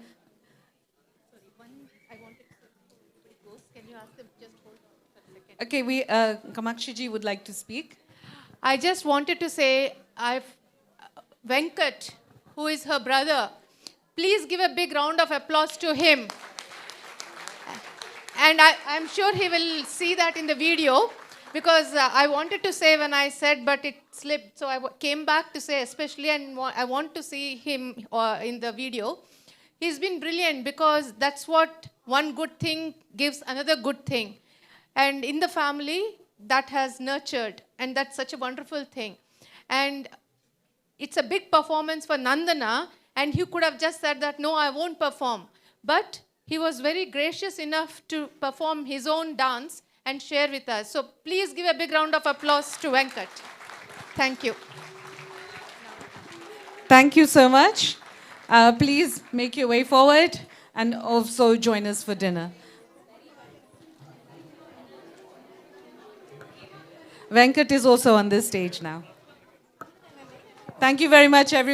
Okay, Kamakshi ji would like to speak. I just wanted to say, Venkat, who is her brother, please give a big round of applause to him. And I'm sure he will see that in the video, because I wanted to say when I said, but it slipped. So I came back to say especially, and I want to see him in the video. He's been brilliant, because that's what one good thing gives another good thing. And in the family, that has nurtured, and that's such a wonderful thing. And it's a big performance for Nandana, and he could have just said that, no, I won't perform. But he was very gracious enough to perform his own dance and share with us. So please give a big round of applause to Venkat. Thank you. Thank you so much. Please make your way forward and also join us for dinner. Venkat is also on this stage now. Thank you very much, everyone.